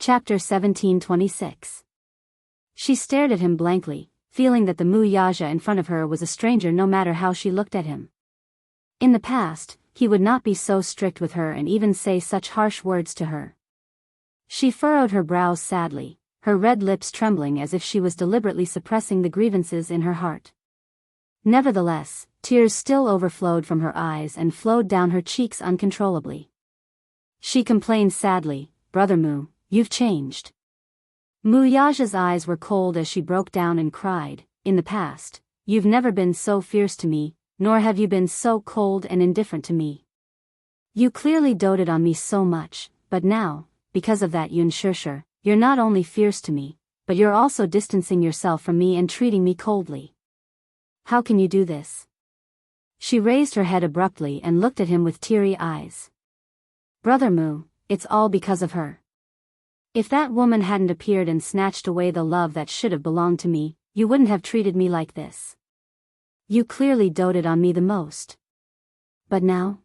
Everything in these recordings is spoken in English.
Chapter 1726. She stared at him blankly, feeling that the Muyaja in front of her was a stranger no matter how she looked at him. In the past, he would not be so strict with her and even say such harsh words to her. She furrowed her brows sadly, her red lips trembling as if she was deliberately suppressing the grievances in her heart. Nevertheless, tears still overflowed from her eyes and flowed down her cheeks uncontrollably. She complained sadly, "Brother Mu, you've changed." Muyaja's eyes were cold as she broke down and cried, "In the past, you've never been so fierce to me, nor have you been so cold and indifferent to me. You clearly doted on me so much, but now, because of that Yunshusher, you're not only fierce to me, but you're also distancing yourself from me and treating me coldly. How can you do this?" She raised her head abruptly and looked at him with teary eyes. "Brother Mu, it's all because of her. If that woman hadn't appeared and snatched away the love that should have belonged to me, you wouldn't have treated me like this. You clearly doted on me the most. But now?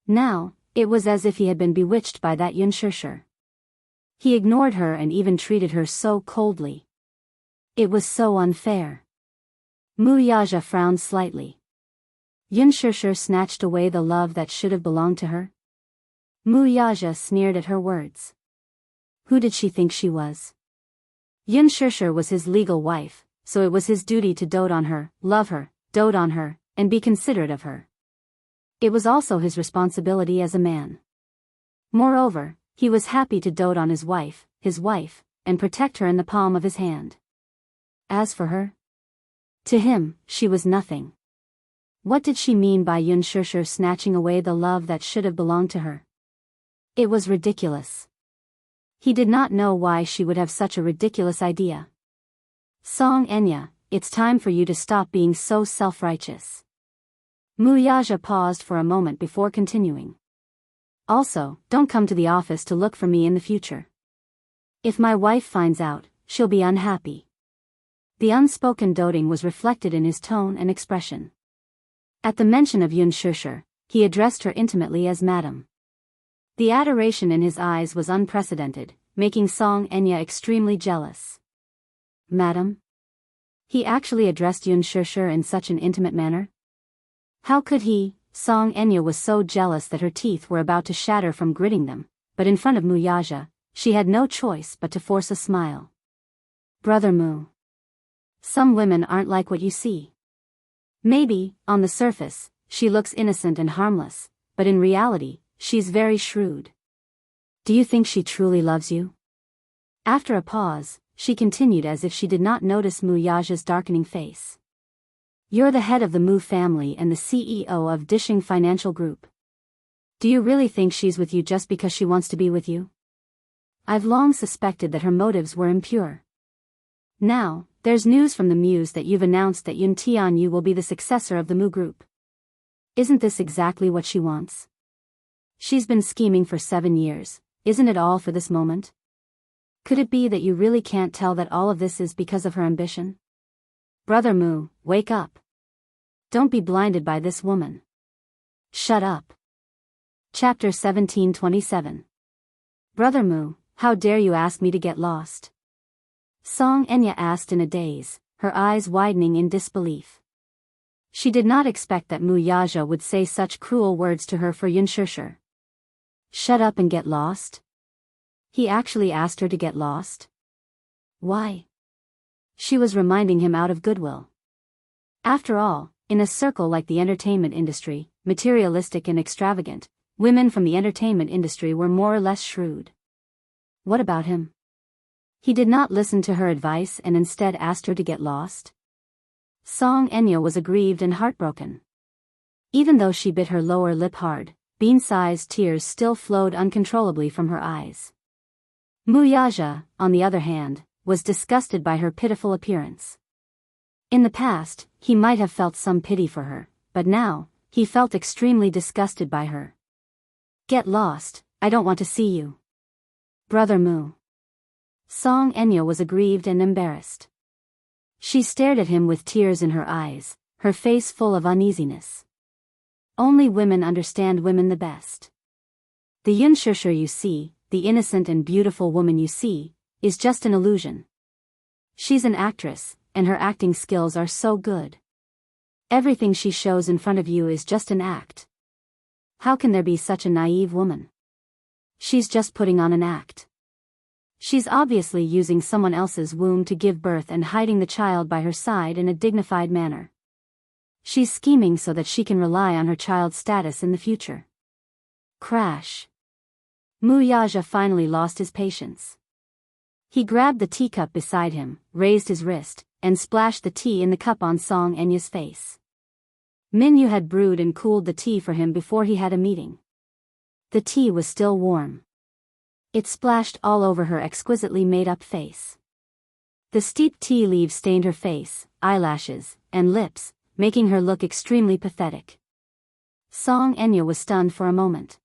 Now, it was as if he had been bewitched by that Yunshusher. He ignored her and even treated her so coldly. It was so unfair." Muyaja frowned slightly. Yunshusher snatched away the love that should have belonged to her? Muyaja sneered at her words. Who did she think she was? Yunshusher was his legal wife, so it was his duty to dote on her, love her, dote on her, and be considerate of her. It was also his responsibility as a man. Moreover, he was happy to dote on his wife, and protect her in the palm of his hand. As for her, to him, she was nothing. What did she mean by Yunshusher snatching away the love that should have belonged to her? It was ridiculous. He did not know why she would have such a ridiculous idea. "Song Enya, it's time for you to stop being so self-righteous." Muyaja paused for a moment before continuing. "Also, don't come to the office to look for me in the future. If my wife finds out, she'll be unhappy." The unspoken doting was reflected in his tone and expression. At the mention of Yunshusher, he addressed her intimately as Madam. The adoration in his eyes was unprecedented, making Song Enya extremely jealous. "Madam?" He actually addressed Yunshusher in such an intimate manner? How could he? Song Enya was so jealous that her teeth were about to shatter from gritting them, but in front of Muyaja, she had no choice but to force a smile. "Brother Mu. Some women aren't like what you see. Maybe, on the surface, she looks innocent and harmless, but in reality, she's very shrewd. Do you think she truly loves you?" After a pause, she continued as if she did not notice Muyaja's darkening face. "You're the head of the Mu family and the CEO of Dishing Financial Group. Do you really think she's with you just because she wants to be with you? I've long suspected that her motives were impure. Now, there's news from the Muse that you've announced that Yun Tianyu will be the successor of the Mu Group. Isn't this exactly what she wants? She's been scheming for 7 years, isn't it all for this moment? Could it be that you really can't tell that all of this is because of her ambition? Brother Mu, wake up. Don't be blinded by this woman. Shut up." Chapter 1727. "Brother Mu, how dare you ask me to get lost?" Song Enya asked in a daze, her eyes widening in disbelief. She did not expect that Muyaja would say such cruel words to her for Yunshusher. Shut up and get lost? He actually asked her to get lost? Why? She was reminding him out of goodwill. After all, in a circle like the entertainment industry, materialistic and extravagant, women from the entertainment industry were more or less shrewd. What about him? He did not listen to her advice and instead asked her to get lost? Song Enya was aggrieved and heartbroken. Even though she bit her lower lip hard, bean-sized tears still flowed uncontrollably from her eyes. Muyaja, on the other hand, was disgusted by her pitiful appearance. In the past, he might have felt some pity for her, but now, he felt extremely disgusted by her. "Get lost, I don't want to see you." "Brother Mu." Song Enya was aggrieved and embarrassed. She stared at him with tears in her eyes, her face full of uneasiness. Only women understand women the best. The Yunshusher you see, the innocent and beautiful woman you see, is just an illusion. She's an actress, and her acting skills are so good. Everything she shows in front of you is just an act. How can there be such a naive woman? She's just putting on an act. She's obviously using someone else's womb to give birth and hiding the child by her side in a dignified manner. She's scheming so that she can rely on her child's status in the future. Crash. Muyaja finally lost his patience. He grabbed the teacup beside him, raised his wrist, and splashed the tea in the cup on Song Enya's face. Minyu had brewed and cooled the tea for him before he had a meeting. The tea was still warm. It splashed all over her exquisitely made-up face. The steeped tea leaves stained her face, eyelashes, and lips, making her look extremely pathetic. Song Enya was stunned for a moment.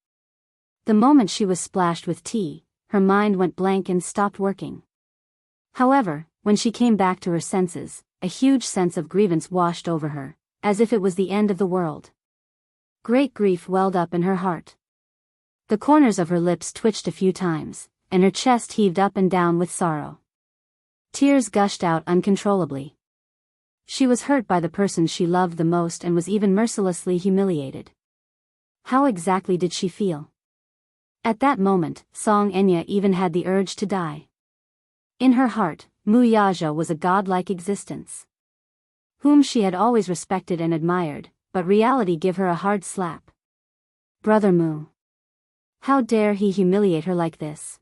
The moment she was splashed with tea, her mind went blank and stopped working. However, when she came back to her senses, a huge sense of grievance washed over her, as if it was the end of the world. Great grief welled up in her heart. The corners of her lips twitched a few times, and her chest heaved up and down with sorrow. Tears gushed out uncontrollably. She was hurt by the person she loved the most and was even mercilessly humiliated. How exactly did she feel? At that moment, Song Enya even had the urge to die. In her heart, Muyaja was a godlike existence, whom she had always respected and admired, but reality gave her a hard slap. Brother Mu. How dare he humiliate her like this?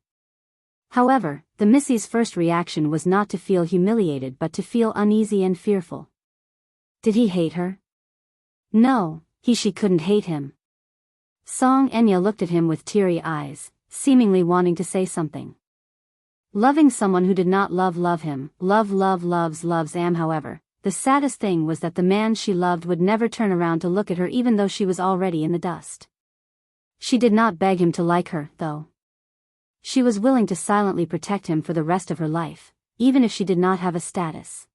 However, the Missy's first reaction was not to feel humiliated but to feel uneasy and fearful. Did he hate her? No, she couldn't hate him. Song Enya looked at him with teary eyes, seemingly wanting to say something. Loving someone who did not love him, loves am. However, the saddest thing was that the man she loved would never turn around to look at her even though she was already in the dust. She did not beg him to like her, though. She was willing to silently protect him for the rest of her life, even if she did not have a status.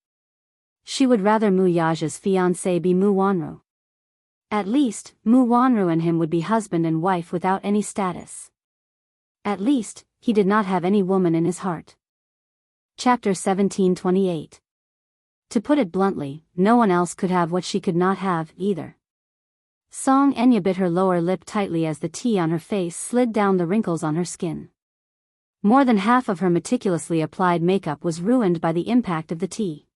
She would rather Muyaja's fiancé be Mu Wanru. At least, Mu Wanru and him would be husband and wife without any status. At least, he did not have any woman in his heart. Chapter 1728. To put it bluntly, no one else could have what she could not have, either. Song Enya bit her lower lip tightly as the tea on her face slid down the wrinkles on her skin. More than half of her meticulously applied makeup was ruined by the impact of the tea.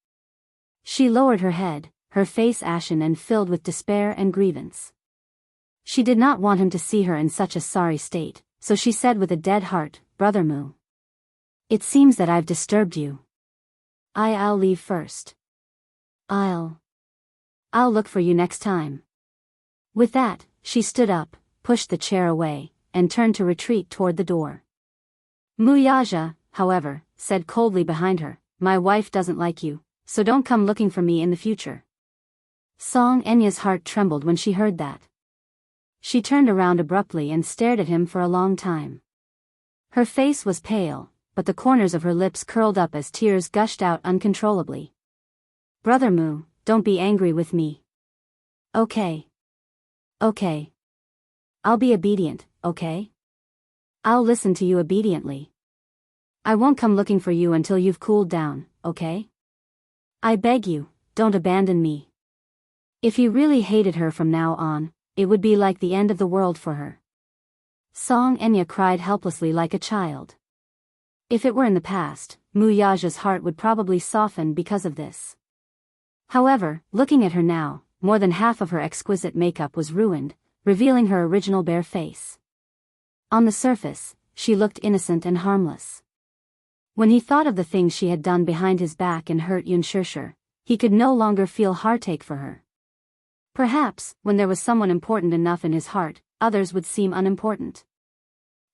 She lowered her head, her face ashen and filled with despair and grievance. She did not want him to see her in such a sorry state, so she said with a dead heart, Brother Mu. It seems that I've disturbed you. I'll leave first. I'll look for you next time. With that, she stood up, pushed the chair away, and turned to retreat toward the door. Muyaja, however, said coldly behind her, My wife doesn't like you, so don't come looking for me in the future. Song Enya's heart trembled when she heard that. She turned around abruptly and stared at him for a long time. Her face was pale, but the corners of her lips curled up as tears gushed out uncontrollably. Brother Mu, don't be angry with me. Okay. I'll be obedient, okay? I'll listen to you obediently. I won't come looking for you until you've cooled down, okay? I beg you, don't abandon me. If he really hated her from now on, it would be like the end of the world for her. Song Enya cried helplessly like a child. If it were in the past, Muyaja's heart would probably soften because of this. However, looking at her now, more than half of her exquisite makeup was ruined, revealing her original bare face. On the surface, she looked innocent and harmless. When he thought of the things she had done behind his back and hurt Yunshishir, he could no longer feel heartache for her. Perhaps, when there was someone important enough in his heart, others would seem unimportant.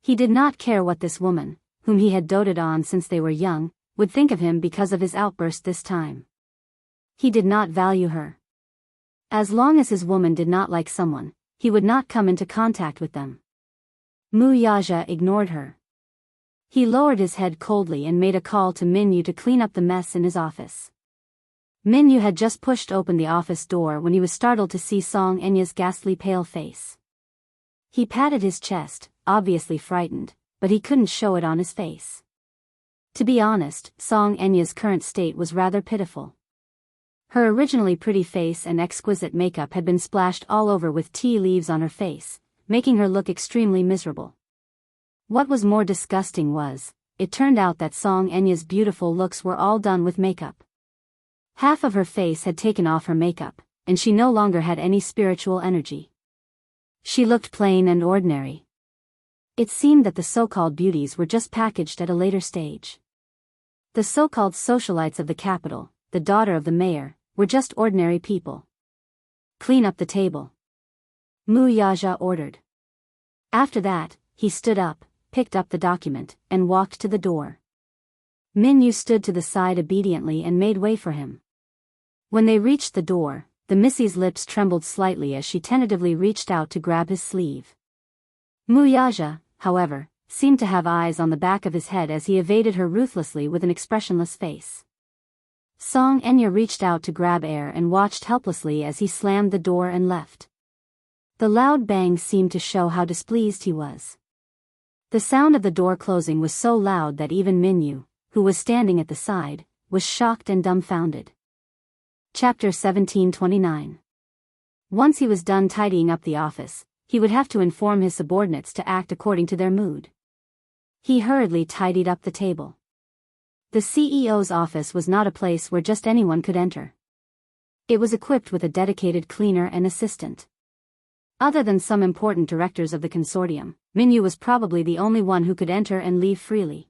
He did not care what this woman, whom he had doted on since they were young, would think of him because of his outburst this time. He did not value her. As long as his woman did not like someone, he would not come into contact with them. Muyaja ignored her. He lowered his head coldly and made a call to Minyu to clean up the mess in his office. Minyu had just pushed open the office door when he was startled to see Song Enya's ghastly pale face. He patted his chest, obviously frightened, but he couldn't show it on his face. To be honest, Song Enya's current state was rather pitiful. Her originally pretty face and exquisite makeup had been splashed all over with tea leaves on her face, making her look extremely miserable. What was more disgusting was, it turned out that Song Enya's beautiful looks were all done with makeup. Half of her face had taken off her makeup, and she no longer had any spiritual energy. She looked plain and ordinary. It seemed that the so-called beauties were just packaged at a later stage. The so-called socialites of the capital, the daughter of the mayor, were just ordinary people. Clean up the table, Mu Yaja ordered. After that, he stood up, picked up the document, and walked to the door. Min Yu stood to the side obediently and made way for him. When they reached the door, the Missy's lips trembled slightly as she tentatively reached out to grab his sleeve. Mu Yaja, however, seemed to have eyes on the back of his head as he evaded her ruthlessly with an expressionless face. Song Enya reached out to grab air and watched helplessly as he slammed the door and left. The loud bang seemed to show how displeased he was. The sound of the door closing was so loud that even Min Yu, who was standing at the side, was shocked and dumbfounded. Chapter 1729. Once he was done tidying up the office, he would have to inform his subordinates to act according to their mood. He hurriedly tidied up the table. The CEO's office was not a place where just anyone could enter. It was equipped with a dedicated cleaner and assistant. Other than some important directors of the consortium, Min Yu was probably the only one who could enter and leave freely.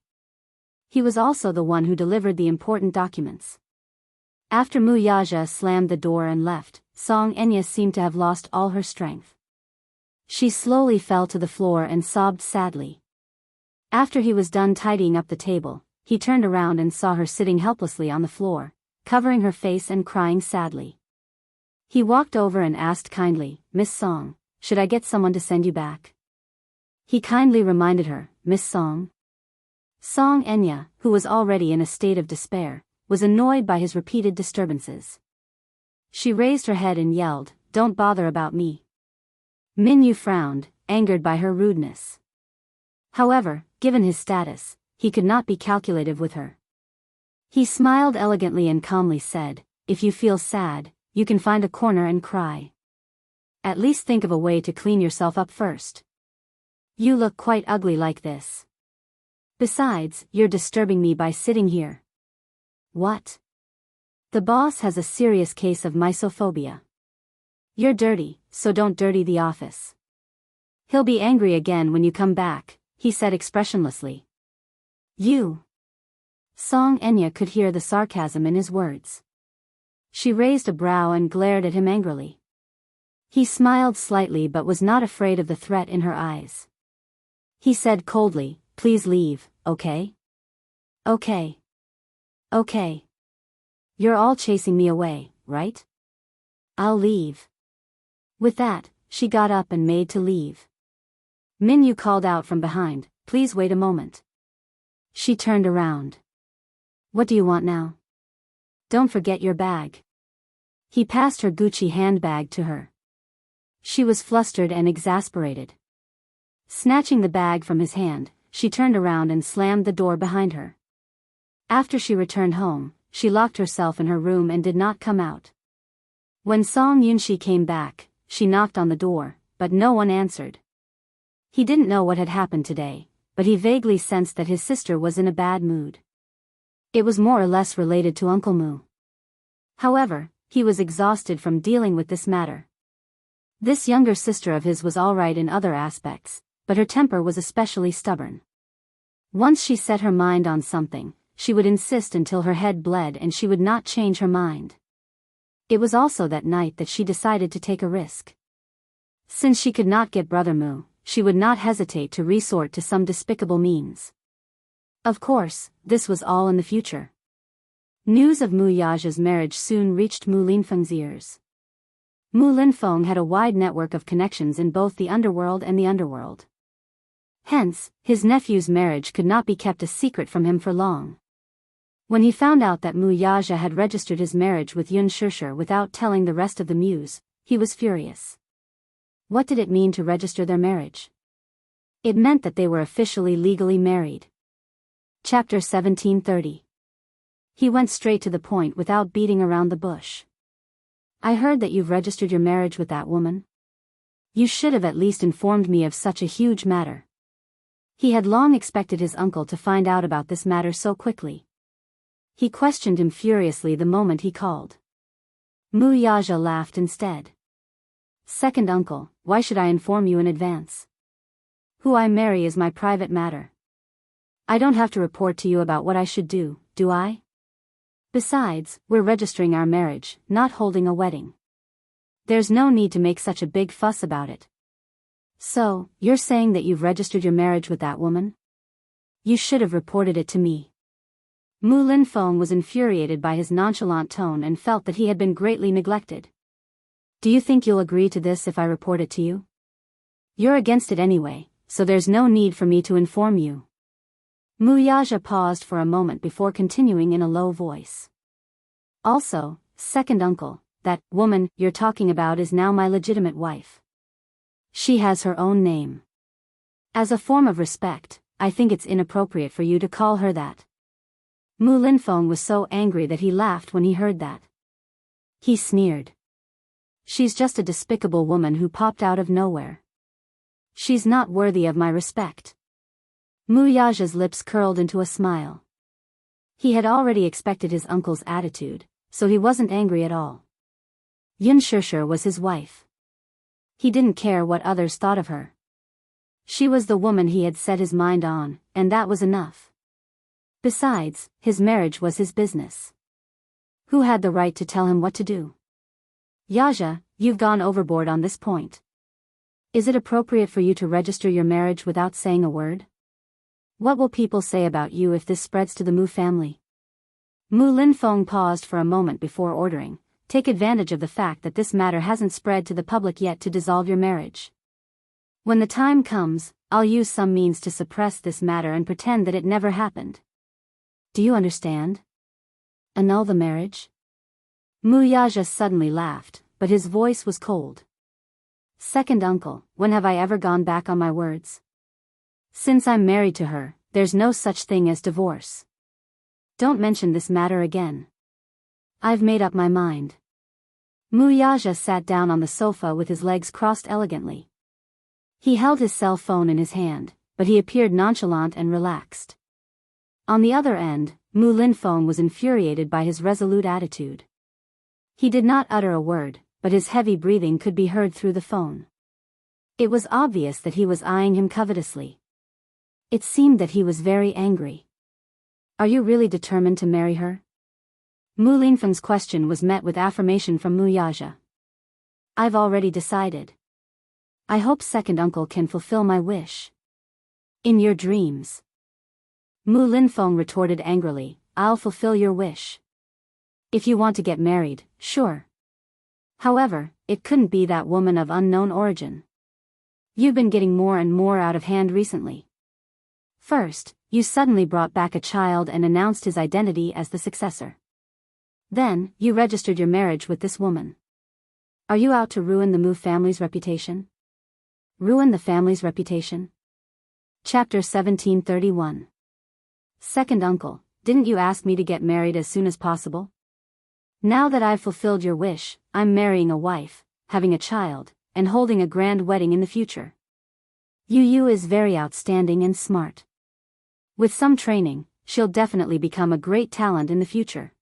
He was also the one who delivered the important documents. After Mu Yaja slammed the door and left, Song Enya seemed to have lost all her strength. She slowly fell to the floor and sobbed sadly. After he was done tidying up the table, he turned around and saw her sitting helplessly on the floor, covering her face and crying sadly. He walked over and asked kindly, "Miss Song, should I get someone to send you back?" He kindly reminded her, "Miss Song?" Song Enya, who was already in a state of despair, was annoyed by his repeated disturbances. She raised her head and yelled, "Don't bother about me." Min Yu frowned, angered by her rudeness. However, given his status, he could not be calculative with her. He smiled elegantly and calmly said, "If you feel sad, you can find a corner and cry. At least think of a way to clean yourself up first. You look quite ugly like this. Besides, you're disturbing me by sitting here." "What?" "The boss has a serious case of misophobia. You're dirty, so don't dirty the office. He'll be angry again when you come back," he said expressionlessly. "You?" Song Enya could hear the sarcasm in his words. She raised a brow and glared at him angrily. He smiled slightly but was not afraid of the threat in her eyes. He said coldly, "Please leave, okay?" "Okay. Okay. You're all chasing me away, right? I'll leave." With that, she got up and made to leave. Min Yu called out from behind, "Please wait a moment." She turned around. "What do you want now?" "Don't forget your bag." He passed her Gucci handbag to her. She was flustered and exasperated. Snatching the bag from his hand, she turned around and slammed the door behind her. After she returned home, she locked herself in her room and did not come out. When Song Yunshi came back, she knocked on the door, but no one answered. He didn't know what had happened today, but he vaguely sensed that his sister was in a bad mood. It was more or less related to Uncle Mu. However, he was exhausted from dealing with this matter. This younger sister of his was all right in other aspects, but her temper was especially stubborn. Once she set her mind on something, she would insist until her head bled and she would not change her mind. It was also that night that she decided to take a risk. Since she could not get Brother Mu, she would not hesitate to resort to some despicable means. Of course, this was all in the future. News of Mu Yaja's marriage soon reached Mu Linfeng's ears. Mu Linfeng had a wide network of connections in both the underworld and the underworld. Hence, his nephew's marriage could not be kept a secret from him for long. When he found out that Mu Yaja had registered his marriage with Yun Shishir without telling the rest of the Muse, he was furious. What did it mean to register their marriage? It meant that they were officially legally married. Chapter 1730. He went straight to the point without beating around the bush. I heard that you've registered your marriage with that woman. You should have at least informed me of such a huge matter. He had long expected his uncle to find out about this matter so quickly. He questioned him furiously the moment he called. Muyaja laughed instead. Second uncle, why should I inform you in advance? Who I marry is my private matter. I don't have to report to you about what I should do I? Besides, we're registering our marriage, not holding a wedding. There's no need to make such a big fuss about it. So, you're saying that you've registered your marriage with that woman? You should have reported it to me. Mu Linfeng was infuriated by his nonchalant tone and felt that he had been greatly neglected. Do you think you'll agree to this if I report it to you? You're against it anyway, so there's no need for me to inform you. Muyaja paused for a moment before continuing in a low voice. Also, second uncle, that woman you're talking about is now my legitimate wife. She has her own name. As a form of respect, I think it's inappropriate for you to call her that. Mu Linfeng was so angry that he laughed when he heard that. He sneered. She's just a despicable woman who popped out of nowhere. She's not worthy of my respect. Muyaja's lips curled into a smile. He had already expected his uncle's attitude, so he wasn't angry at all. Yun Shishir was his wife. He didn't care what others thought of her. She was the woman he had set his mind on, and that was enough. Besides, his marriage was his business. Who had the right to tell him what to do? Yaja, you've gone overboard on this point. Is it appropriate for you to register your marriage without saying a word? What will people say about you if this spreads to the Mu family? Mu Linfeng paused for a moment before ordering, take advantage of the fact that this matter hasn't spread to the public yet to dissolve your marriage. When the time comes, I'll use some means to suppress this matter and pretend that it never happened. Do you understand? Annul the marriage? Muyaja suddenly laughed, but his voice was cold. Second uncle, when have I ever gone back on my words? Since I'm married to her, there's no such thing as divorce. Don't mention this matter again. I've made up my mind. Muyaja sat down on the sofa with his legs crossed elegantly. He held his cell phone in his hand, but he appeared nonchalant and relaxed. On the other end, Mu Linfeng was infuriated by his resolute attitude. He did not utter a word, but his heavy breathing could be heard through the phone. It was obvious that he was eyeing him covetously. It seemed that he was very angry. Are you really determined to marry her? Mu Linfeng's question was met with affirmation from Muyaja. I've already decided. I hope second uncle can fulfill my wish. In your dreams. Mu Linfeng retorted angrily, I'll fulfill your wish. If you want to get married, sure. However, it couldn't be that woman of unknown origin. You've been getting more and more out of hand recently. First, you suddenly brought back a child and announced his identity as the successor. Then, you registered your marriage with this woman. Are you out to ruin the Mu family's reputation? Ruin the family's reputation? Chapter 1731. Second uncle, didn't you ask me to get married as soon as possible? Now that I've fulfilled your wish, I'm marrying a wife, having a child, and holding a grand wedding in the future. Yu is very outstanding and smart. With some training, she'll definitely become a great talent in the future.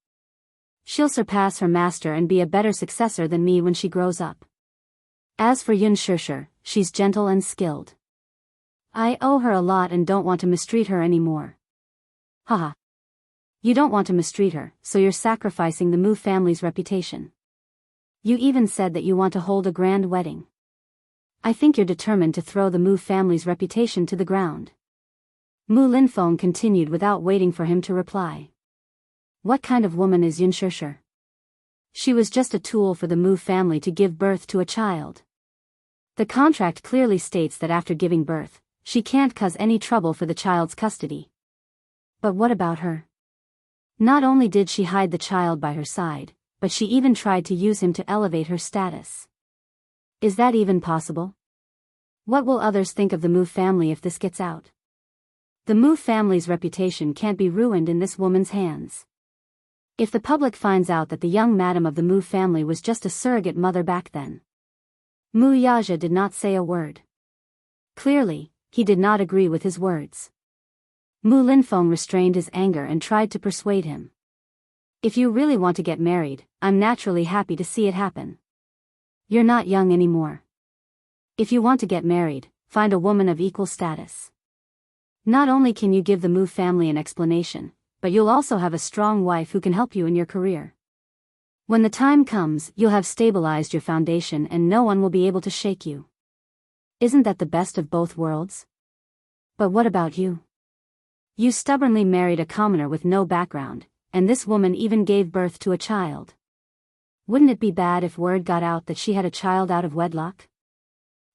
She'll surpass her master and be a better successor than me when she grows up. As for Yun Shishir, she's gentle and skilled. I owe her a lot and don't want to mistreat her anymore. Haha. You don't want to mistreat her, so you're sacrificing the Mu family's reputation. You even said that you want to hold a grand wedding. I think you're determined to throw the Mu family's reputation to the ground. Mu Linfeng continued without waiting for him to reply. What kind of woman is Yun Shishir? She was just a tool for the Mu family to give birth to a child. The contract clearly states that after giving birth, she can't cause any trouble for the child's custody. But what about her? Not only did she hide the child by her side, but she even tried to use him to elevate her status. Is that even possible? What will others think of the Mu family if this gets out? The Mu family's reputation can't be ruined in this woman's hands. If the public finds out that the young madam of the Mu family was just a surrogate mother back then. Mu Yaja did not say a word. Clearly, he did not agree with his words. Mu Linfeng restrained his anger and tried to persuade him. If you really want to get married, I'm naturally happy to see it happen. You're not young anymore. If you want to get married, find a woman of equal status. Not only can you give the Mu family an explanation, but you'll also have a strong wife who can help you in your career. When the time comes, you'll have stabilized your foundation and no one will be able to shake you. Isn't that the best of both worlds? But what about you? You stubbornly married a commoner with no background, and this woman even gave birth to a child. Wouldn't it be bad if word got out that she had a child out of wedlock?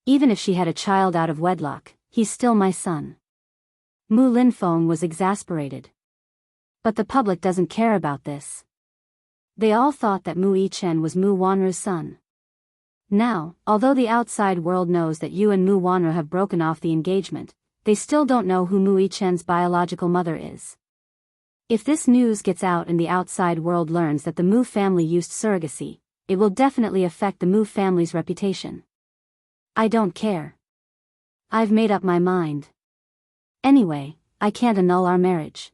Even if she had a child out of wedlock, he's still my son. Mu Linfeng was exasperated. But the public doesn't care about this. They all thought that Mu Yichen was Mu Wanru's son. Now, although the outside world knows that you and Mu Wanru have broken off the engagement, they still don't know who Mu Yichen's biological mother is. If this news gets out and the outside world learns that the Mu family used surrogacy, it will definitely affect the Mu family's reputation. I don't care. I've made up my mind. Anyway, I can't annul our marriage.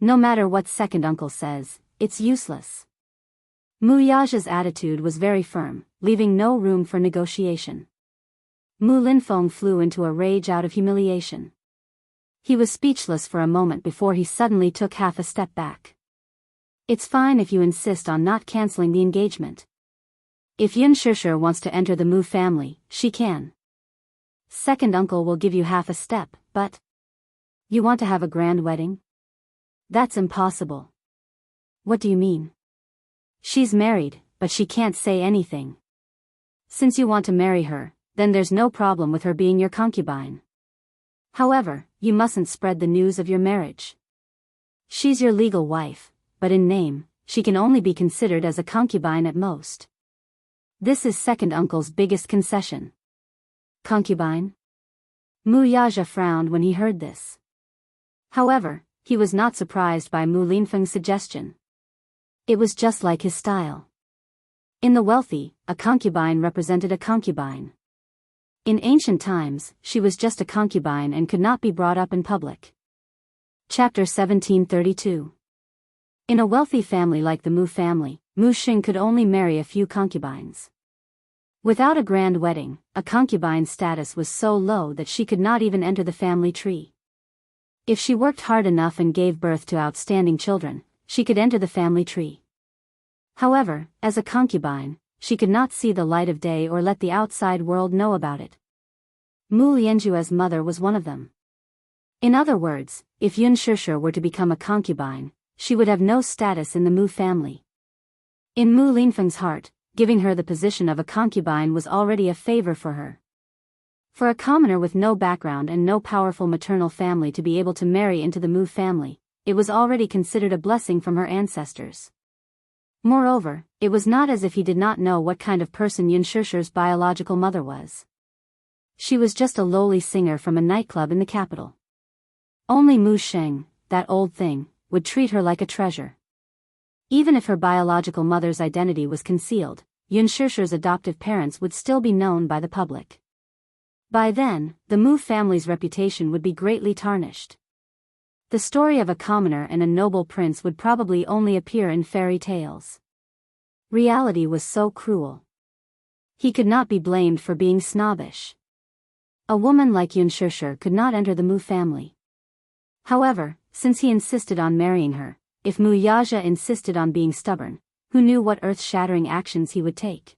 No matter what second uncle says, it's useless. Mu Yaja's attitude was very firm, leaving no room for negotiation. Mu Linfeng flew into a rage out of humiliation. He was speechless for a moment before he suddenly took half a step back. It's fine if you insist on not canceling the engagement. If Yun Shishir wants to enter the Mu family, she can. Second uncle will give you half a step, but... You want to have a grand wedding? That's impossible. What do you mean? She's married, but she can't say anything. Since you want to marry her, then there's no problem with her being your concubine. However, you mustn't spread the news of your marriage. She's your legal wife, but in name, she can only be considered as a concubine at most. This is second uncle's biggest concession. Concubine? Mu Yaja frowned when he heard this. However, he was not surprised by Mu Linfeng's suggestion. It was just like his style. In the wealthy, a concubine represented a concubine. In ancient times, she was just a concubine and could not be brought up in public. Chapter 1732. In a wealthy family like the Mu family, Mu Xing could only marry a few concubines. Without a grand wedding, a concubine's status was so low that she could not even enter the family tree. If she worked hard enough and gave birth to outstanding children, she could enter the family tree. However, as a concubine, she could not see the light of day or let the outside world know about it. Mu Lianjue's mother was one of them. In other words, if Yun Shishir were to become a concubine, she would have no status in the Mu family. In Mu Linfeng's heart, giving her the position of a concubine was already a favor for her. For a commoner with no background and no powerful maternal family to be able to marry into the Mu family, it was already considered a blessing from her ancestors. Moreover, it was not as if he did not know what kind of person Yun Shishir's biological mother was. She was just a lowly singer from a nightclub in the capital. Only Mu Sheng, that old thing, would treat her like a treasure. Even if her biological mother's identity was concealed, Yun Shishir's adoptive parents would still be known by the public. By then, the Mu family's reputation would be greatly tarnished. The story of a commoner and a noble prince would probably only appear in fairy tales. Reality was so cruel. He could not be blamed for being snobbish. A woman like Yun Shishir could not enter the Mu family. However, since he insisted on marrying her, if Mu Yaja insisted on being stubborn, who knew what earth-shattering actions he would take?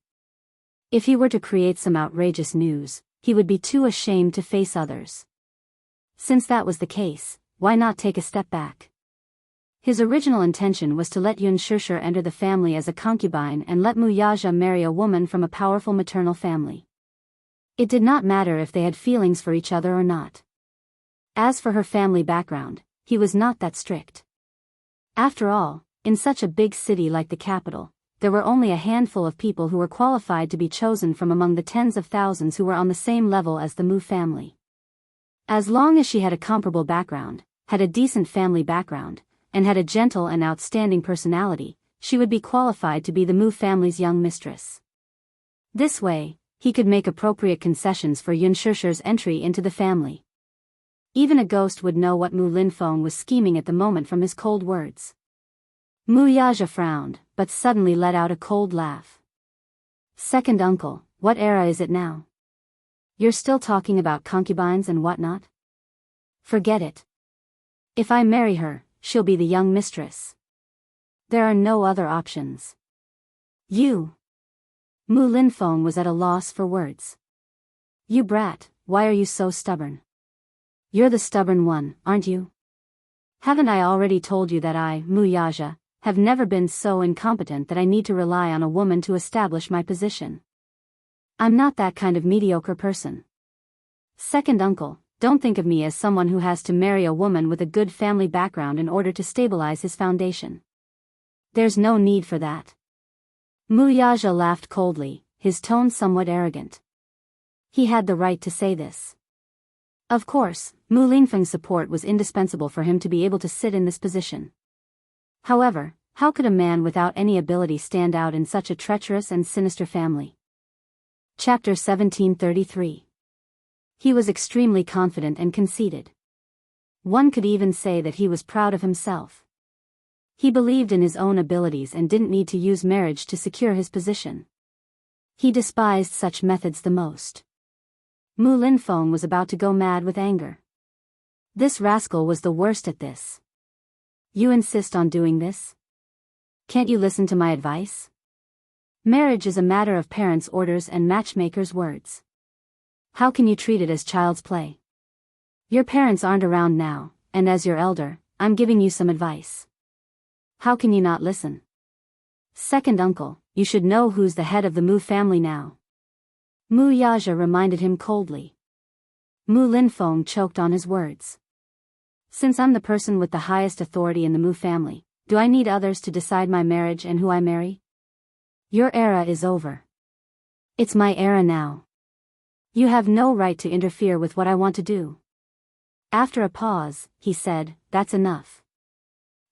If he were to create some outrageous news, he would be too ashamed to face others. Since that was the case, why not take a step back? His original intention was to let Yun Shishir enter the family as a concubine and let Mu Yaja marry a woman from a powerful maternal family. It did not matter if they had feelings for each other or not. As for her family background, he was not that strict. After all, in such a big city like the capital, there were only a handful of people who were qualified to be chosen from among the tens of thousands who were on the same level as the Mu family. As long as she had a comparable background, had a decent family background, and had a gentle and outstanding personality, she would be qualified to be the Mu family's young mistress. This way, he could make appropriate concessions for Yun Shishir's entry into the family. Even a ghost would know what Mu Linfeng was scheming at the moment from his cold words. Mu Yaja frowned, but suddenly let out a cold laugh. Second uncle, what era is it now? You're still talking about concubines and whatnot? Forget it. If I marry her, she'll be the young mistress. There are no other options. You. Mu Linfeng was at a loss for words. You brat, why are you so stubborn? You're the stubborn one, aren't you? Haven't I already told you that I, Mu Yaja, have never been so incompetent that I need to rely on a woman to establish my position? I'm not that kind of mediocre person. Second uncle, don't think of me as someone who has to marry a woman with a good family background in order to stabilize his foundation. There's no need for that. Mu Yaja laughed coldly, his tone somewhat arrogant. He had the right to say this. Of course, Mu Linfeng's support was indispensable for him to be able to sit in this position. However, how could a man without any ability stand out in such a treacherous and sinister family? Chapter 1733. He was extremely confident and conceited. One could even say that he was proud of himself. He believed in his own abilities and didn't need to use marriage to secure his position. He despised such methods the most. Mu Linfeng was about to go mad with anger. This rascal was the worst at this. You insist on doing this? Can't you listen to my advice? Marriage is a matter of parents' orders and matchmakers' words. How can you treat it as child's play? Your parents aren't around now, and as your elder, I'm giving you some advice. How can you not listen? Second uncle, you should know who's the head of the Mu family now. Mu Yaja reminded him coldly. Mu Linfeng choked on his words. Since I'm the person with the highest authority in the Mu family, do I need others to decide my marriage and who I marry? Your era is over. It's my era now. You have no right to interfere with what I want to do. After a pause, he said, that's enough.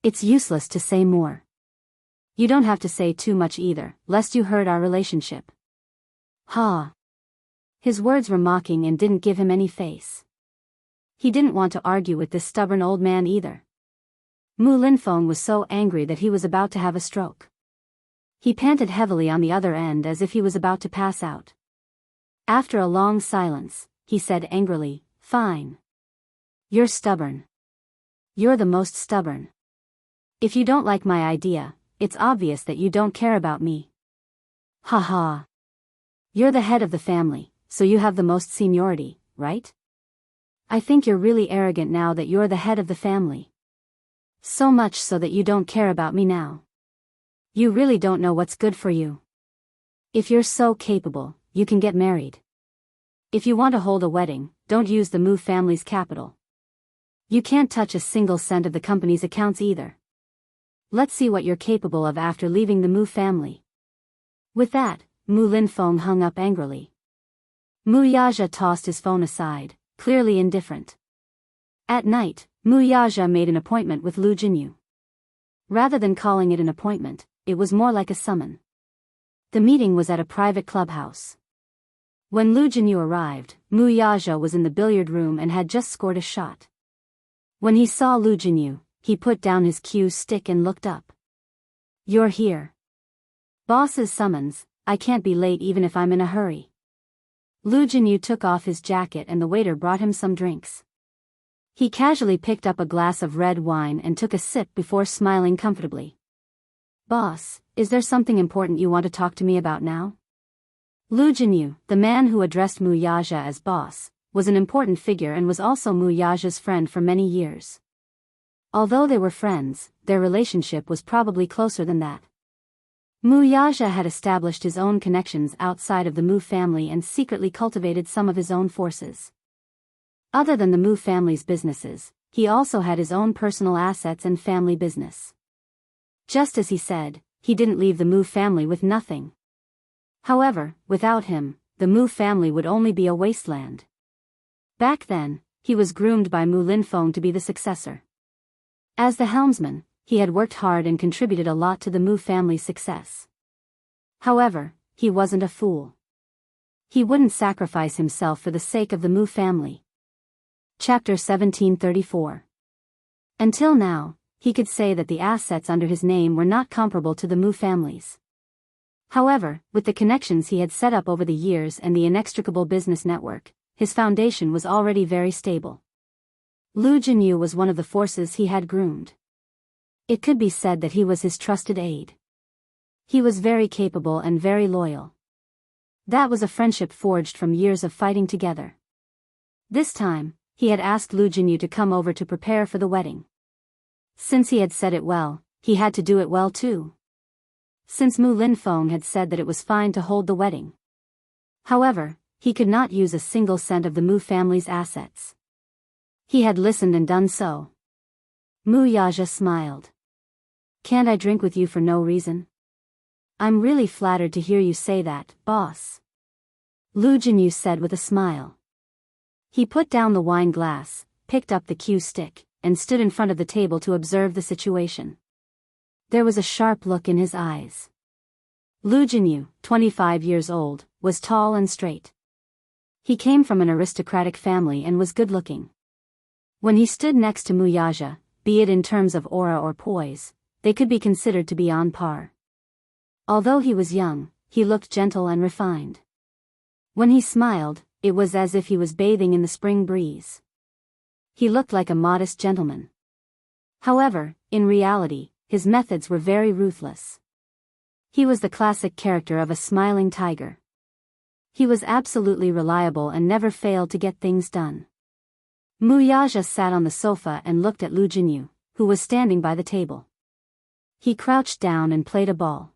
It's useless to say more. You don't have to say too much either, lest you hurt our relationship. Ha! His words were mocking and didn't give him any face. He didn't want to argue with this stubborn old man either. Mu Linfeng was so angry that he was about to have a stroke. He panted heavily on the other end as if he was about to pass out. After a long silence, he said angrily, fine. You're stubborn. You're the most stubborn. If you don't like my idea, it's obvious that you don't care about me. Ha ha. You're the head of the family, so you have the most seniority, right? I think you're really arrogant now that you're the head of the family. So much so that you don't care about me now. You really don't know what's good for you. If you're so capable, you can get married. If you want to hold a wedding, don't use the Mu family's capital. You can't touch a single cent of the company's accounts either. Let's see what you're capable of after leaving the Mu family. With that, Mu Linfeng hung up angrily. Mu Yaja tossed his phone aside, clearly indifferent. At night, Mu Yaja made an appointment with Lu Jinyu. Rather than calling it an appointment, it was more like a summon. The meeting was at a private clubhouse. When Lu Jinyu arrived, Mu Yaja was in the billiard room and had just scored a shot. When he saw Lu Jinyu, he put down his cue stick and looked up. You're here. Boss's summons, I can't be late even if I'm in a hurry. Lu Jinyu took off his jacket and the waiter brought him some drinks. He casually picked up a glass of red wine and took a sip before smiling comfortably. Boss, is there something important you want to talk to me about now? Lu Jinyu, the man who addressed Mu Yaja as boss, was an important figure and was also Mu Yaja's friend for many years. Although they were friends, their relationship was probably closer than that. Mu Yaja had established his own connections outside of the Mu family and secretly cultivated some of his own forces. Other than the Mu family's businesses, he also had his own personal assets and family business. Just as he said, he didn't leave the Mu family with nothing. However, without him, the Mu family would only be a wasteland. Back then, he was groomed by Mu Linfeng to be the successor. As the helmsman, he had worked hard and contributed a lot to the Mu family's success. However, he wasn't a fool. He wouldn't sacrifice himself for the sake of the Mu family. Chapter 1734. Until now, he could say that the assets under his name were not comparable to the Mu family's. However, with the connections he had set up over the years and the inextricable business network, his foundation was already very stable. Lu Jinyu was one of the forces he had groomed. It could be said that he was his trusted aide. He was very capable and very loyal. That was a friendship forged from years of fighting together. This time, he had asked Lu Jinyu to come over to prepare for the wedding. Since he had said it well, he had to do it well too. Since Mu Linfeng had said that it was fine to hold the wedding. However, he could not use a single cent of the Mu family's assets. He had listened and done so. Mu Yaja smiled. "Can't I drink with you for no reason?" "I'm really flattered to hear you say that, boss," Lu Jinyu said with a smile. He put down the wine glass, picked up the cue stick, and stood in front of the table to observe the situation. There was a sharp look in his eyes. Lu Jinyu, 25 years old, was tall and straight. He came from an aristocratic family and was good-looking. When he stood next to Mu Yaja, be it in terms of aura or poise, they could be considered to be on par. Although he was young, he looked gentle and refined. When he smiled, it was as if he was bathing in the spring breeze. He looked like a modest gentleman. However, in reality, his methods were very ruthless. He was the classic character of a smiling tiger. He was absolutely reliable and never failed to get things done. Mu Yaja sat on the sofa and looked at Lu Jinyu, who was standing by the table. He crouched down and played a ball.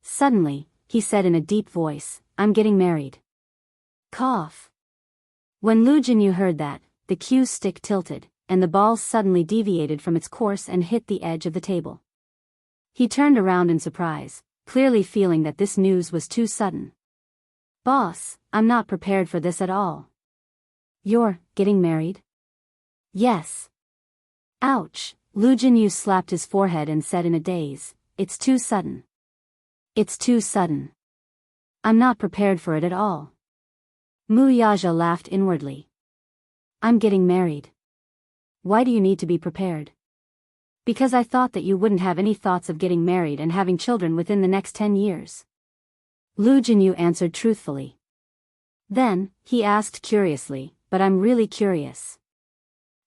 Suddenly, he said in a deep voice, "I'm getting married." Cough. When Lu Jinyu heard that, the cue stick tilted, and the ball suddenly deviated from its course and hit the edge of the table. He turned around in surprise, clearly feeling that this news was too sudden. "Boss, I'm not prepared for this at all." "You're getting married?" "Yes." Ouch, Lu Jinyu slapped his forehead and said in a daze, "It's too sudden. It's too sudden. I'm not prepared for it at all." Mu Yaja laughed inwardly. "I'm getting married. Why do you need to be prepared?" "Because I thought that you wouldn't have any thoughts of getting married and having children within the next 10 years. Lu Jinyu answered truthfully. Then, he asked curiously, "But I'm really curious."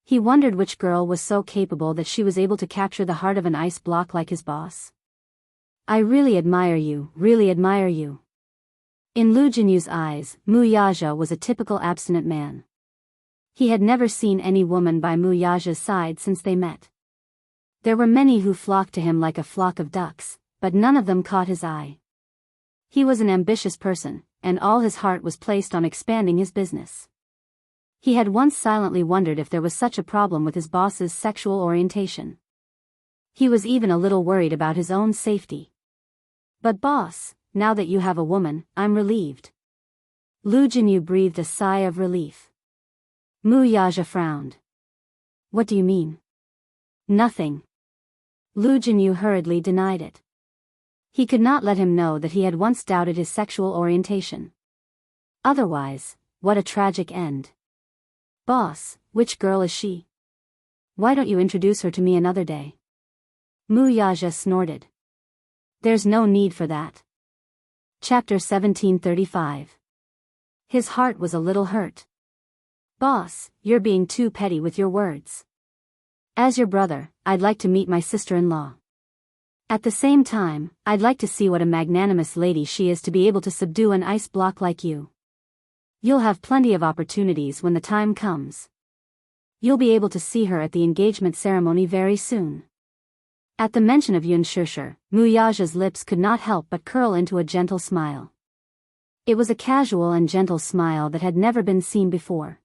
He wondered which girl was so capable that she was able to capture the heart of an ice block like his boss. "I really admire you, really admire you." In Lu Jinyu's eyes, Mu Yaja was a typical abstinent man. He had never seen any woman by Mu Yaja's side since they met. There were many who flocked to him like a flock of ducks, but none of them caught his eye. He was an ambitious person, and all his heart was placed on expanding his business. He had once silently wondered if there was such a problem with his boss's sexual orientation. He was even a little worried about his own safety. "But boss, now that you have a woman, I'm relieved." Lu Jinyu breathed a sigh of relief. Mu Yaja frowned. "What do you mean?" "Nothing." Lu Jinyu hurriedly denied it. He could not let him know that he had once doubted his sexual orientation. Otherwise, what a tragic end. "Boss, which girl is she? Why don't you introduce her to me another day?" Mu Yaja snorted. "There's no need for that." Chapter 1735. His heart was a little hurt. "Boss, you're being too petty with your words. As your brother, I'd like to meet my sister-in-law. At the same time, I'd like to see what a magnanimous lady she is to be able to subdue an ice block like you. You'll have plenty of opportunities when the time comes. You'll be able to see her at the engagement ceremony very soon." At the mention of Yun Shishir, Mu Yaja's lips could not help but curl into a gentle smile. It was a casual and gentle smile that had never been seen before.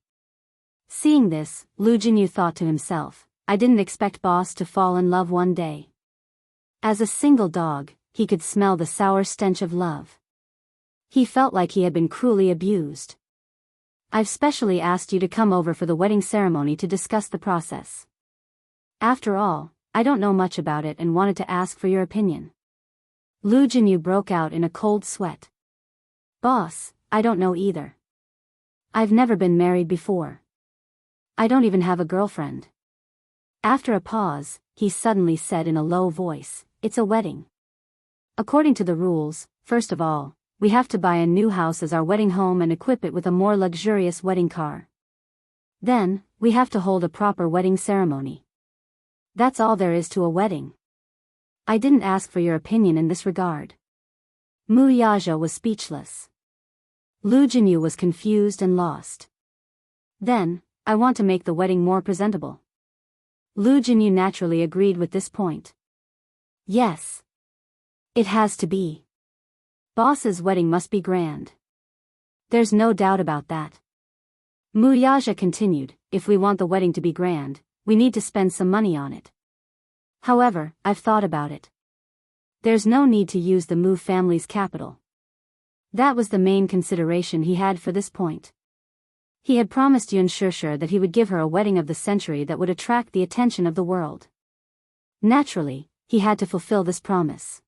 Seeing this, Lu Jinyu thought to himself, "I didn't expect boss to fall in love one day." As a single dog, he could smell the sour stench of love. He felt like he had been cruelly abused. I've specially asked you to come over for the wedding ceremony to discuss the process. After all, I don't know much about it and wanted to ask for your opinion. Lu Jinyu broke out in a cold sweat. Boss, I don't know either. I've never been married before. I don't even have a girlfriend. After a pause, he suddenly said in a low voice, "It's a wedding. According to the rules, first of all, we have to buy a new house as our wedding home and equip it with a more luxurious wedding car. Then, we have to hold a proper wedding ceremony. That's all there is to a wedding. I didn't ask for your opinion in this regard." Mu Yaja was speechless. Lu Jinyu was confused and lost. Then, I want to make the wedding more presentable. Lu Jinyu naturally agreed with this point. Yes. It has to be. Boss's wedding must be grand. There's no doubt about that. Mu Yaja continued, if we want the wedding to be grand, we need to spend some money on it. However, I've thought about it. There's no need to use the Mu family's capital. That was the main consideration he had for this point. He had promised Yun Shishir that he would give her a wedding of the century that would attract the attention of the world. Naturally, he had to fulfill this promise.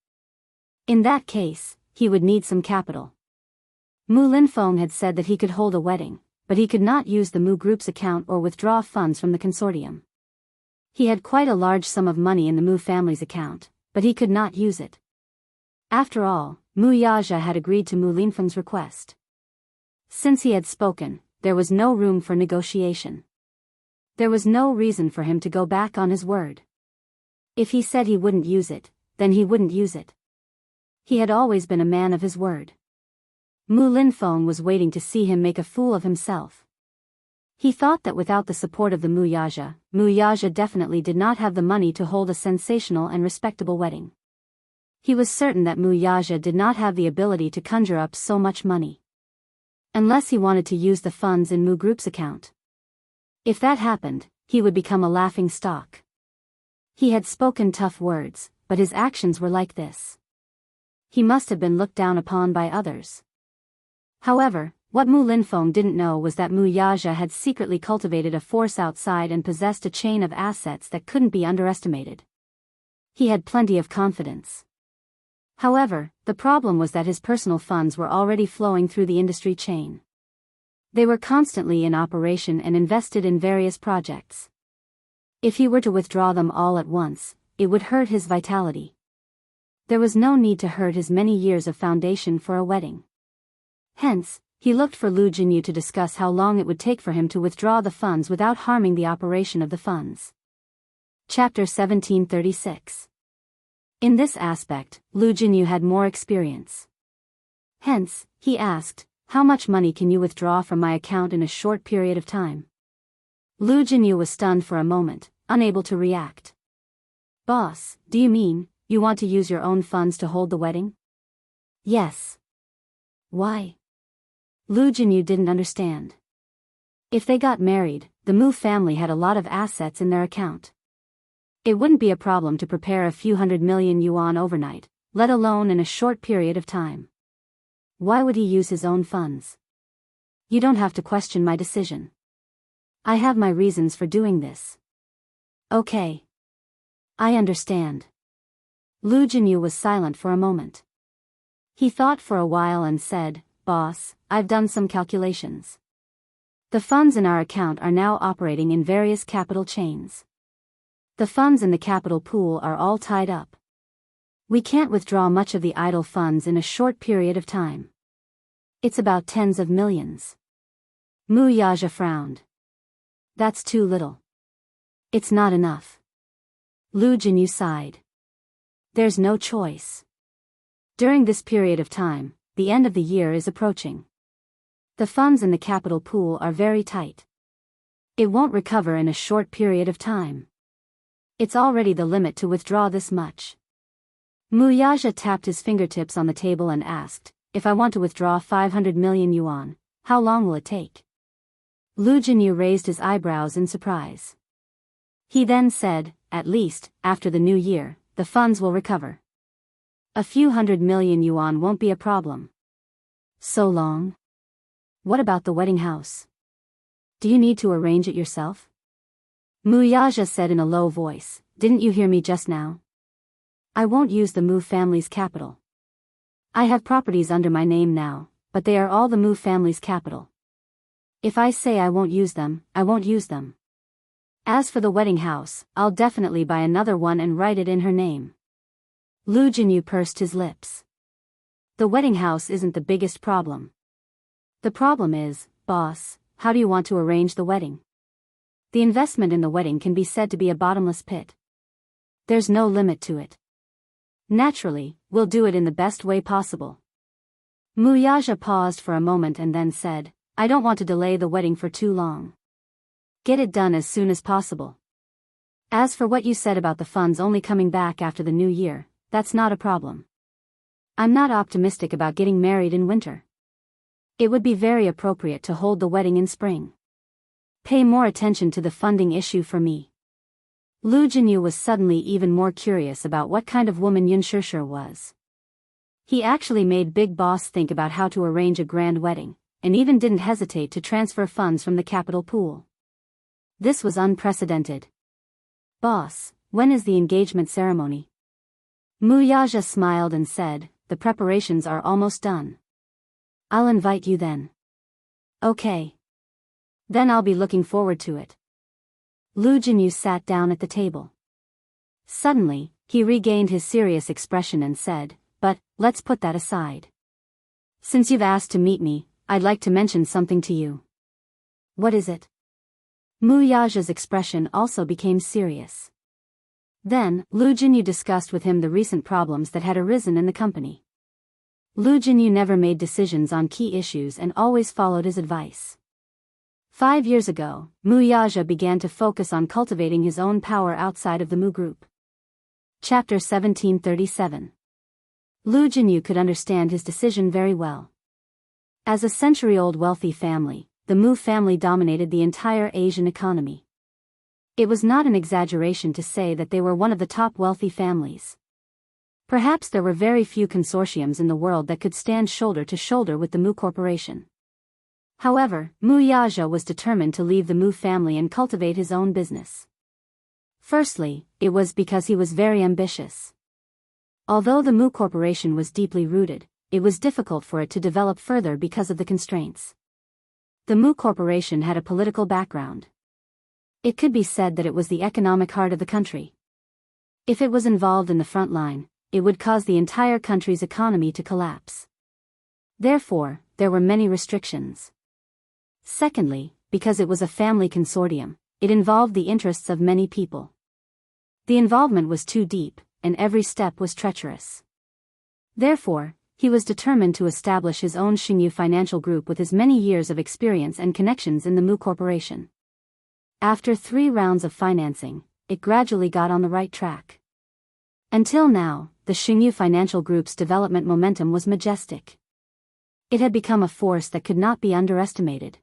In that case, he would need some capital. Mu Linfeng had said that he could hold a wedding, but he could not use the Mu Group's account or withdraw funds from the consortium. He had quite a large sum of money in the Mu family's account, but he could not use it. After all, Mu Yaja had agreed to Mu Linfeng's request. Since he had spoken, there was no room for negotiation. There was no reason for him to go back on his word. If he said he wouldn't use it, then he wouldn't use it. He had always been a man of his word. Mu Linfeng was waiting to see him make a fool of himself. He thought that without the support of the Mu Yaja definitely did not have the money to hold a sensational and respectable wedding. He was certain that Mu Yaja did not have the ability to conjure up so much money. Unless he wanted to use the funds in Mu Group's account. If that happened, he would become a laughing stock. He had spoken tough words, but his actions were like this. He must have been looked down upon by others. However, what Mu Linfeng didn't know was that Mu Yaja had secretly cultivated a force outside and possessed a chain of assets that couldn't be underestimated. He had plenty of confidence. However, the problem was that his personal funds were already flowing through the industry chain. They were constantly in operation and invested in various projects. If he were to withdraw them all at once, it would hurt his vitality. There was no need to hurt his many years of foundation for a wedding. Hence, he looked for Lu Jinyu to discuss how long it would take for him to withdraw the funds without harming the operation of the funds. Chapter 1736. In this aspect, Lu Jinyu had more experience. Hence, he asked, how much money can you withdraw from my account in a short period of time? Lu Jinyu was stunned for a moment, unable to react. Boss, do you mean, you want to use your own funds to hold the wedding? Yes. Why? Lu Jinyu didn't understand. If they got married, the Mu family had a lot of assets in their account. It wouldn't be a problem to prepare a few 100 million yuan overnight, let alone in a short period of time. Why would he use his own funds? You don't have to question my decision. I have my reasons for doing this. Okay. I understand. Lu Jinyu was silent for a moment. He thought for a while and said, Boss, I've done some calculations. The funds in our account are now operating in various capital chains. The funds in the capital pool are all tied up. We can't withdraw much of the idle funds in a short period of time. It's about tens of millions. Mu Yaja frowned. That's too little. It's not enough. Lu Jinyu sighed. There's no choice. During this period of time, the end of the year is approaching. The funds in the capital pool are very tight. It won't recover in a short period of time. It's already the limit to withdraw this much. Mu Yaja tapped his fingertips on the table and asked, if I want to withdraw 500 million yuan, how long will it take? Lu Jinyu raised his eyebrows in surprise. He then said, at least, after the new year, the funds will recover. A few 100 million yuan won't be a problem. So long? What about the wedding house? Do you need to arrange it yourself? Mu Yaja said in a low voice, didn't you hear me just now? I won't use the Mu family's capital. I have properties under my name now, but they are all the Mu family's capital. If I say I won't use them, I won't use them. As for the wedding house, I'll definitely buy another one and write it in her name. Lu Jinyu pursed his lips. The wedding house isn't the biggest problem. The problem is, boss, how do you want to arrange the wedding? The investment in the wedding can be said to be a bottomless pit. There's no limit to it. Naturally, we'll do it in the best way possible. Mu Yaja paused for a moment and then said, I don't want to delay the wedding for too long. Get it done as soon as possible. As for what you said about the funds only coming back after the new year, that's not a problem. I'm not optimistic about getting married in winter. It would be very appropriate to hold the wedding in spring. Pay more attention to the funding issue for me. Lu Jinyu was suddenly even more curious about what kind of woman Yun Shishir was. He actually made Big Boss think about how to arrange a grand wedding, and even didn't hesitate to transfer funds from the capital pool. This was unprecedented. Boss, when is the engagement ceremony? Mu Yaja smiled and said, the preparations are almost done. I'll invite you then. Okay. Then I'll be looking forward to it. Lu Jinyu sat down at the table. Suddenly, he regained his serious expression and said, but, let's put that aside. Since you've asked to meet me, I'd like to mention something to you. What is it? Mu Yaja's expression also became serious. Then, Lu Jinyu discussed with him the recent problems that had arisen in the company. Lu Jinyu never made decisions on key issues and always followed his advice. 5 years ago, Mu Yaja began to focus on cultivating his own power outside of the Mu group. Chapter 1737. Lu Jinyu could understand his decision very well. As a century-old wealthy family, the Mu family dominated the entire Asian economy. It was not an exaggeration to say that they were one of the top wealthy families. Perhaps there were very few consortiums in the world that could stand shoulder to shoulder with the Mu Corporation. However, Mu Yaja was determined to leave the Mu family and cultivate his own business. Firstly, it was because he was very ambitious. Although the Mu Corporation was deeply rooted, it was difficult for it to develop further because of the constraints. The Mu Corporation had a political background. It could be said that it was the economic heart of the country. If it was involved in the front line, it would cause the entire country's economy to collapse. Therefore, there were many restrictions. Secondly, because it was a family consortium, it involved the interests of many people. The involvement was too deep, and every step was treacherous. Therefore, he was determined to establish his own Xingyu financial group with his many years of experience and connections in the Mu Corporation. After 3 rounds of financing, it gradually got on the right track. Until now, the Xingyu Financial Group's development momentum was majestic. It had become a force that could not be underestimated.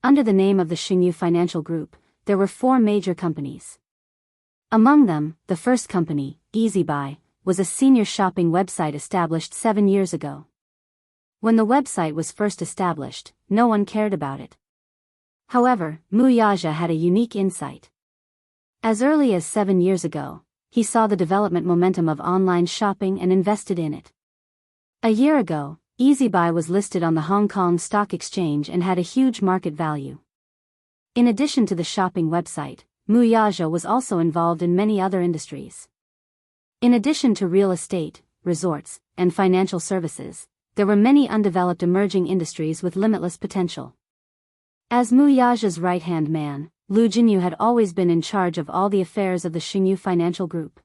Under the name of the Xingyu Financial Group, there were 4 major companies. Among them, the first company, EasyBuy, was a senior shopping website established 7 years ago. When the website was first established, no one cared about it. However, Mu Yaja had a unique insight. As early as 7 years ago, he saw the development momentum of online shopping and invested in it. A year ago, EasyBuy was listed on the Hong Kong Stock Exchange and had a huge market value. In addition to the shopping website, Mu Yaja was also involved in many other industries. In addition to real estate, resorts, and financial services, there were many undeveloped emerging industries with limitless potential. As Mu Yaja's right-hand man, Lu Jinyu had always been in charge of all the affairs of the Xingyu Financial Group.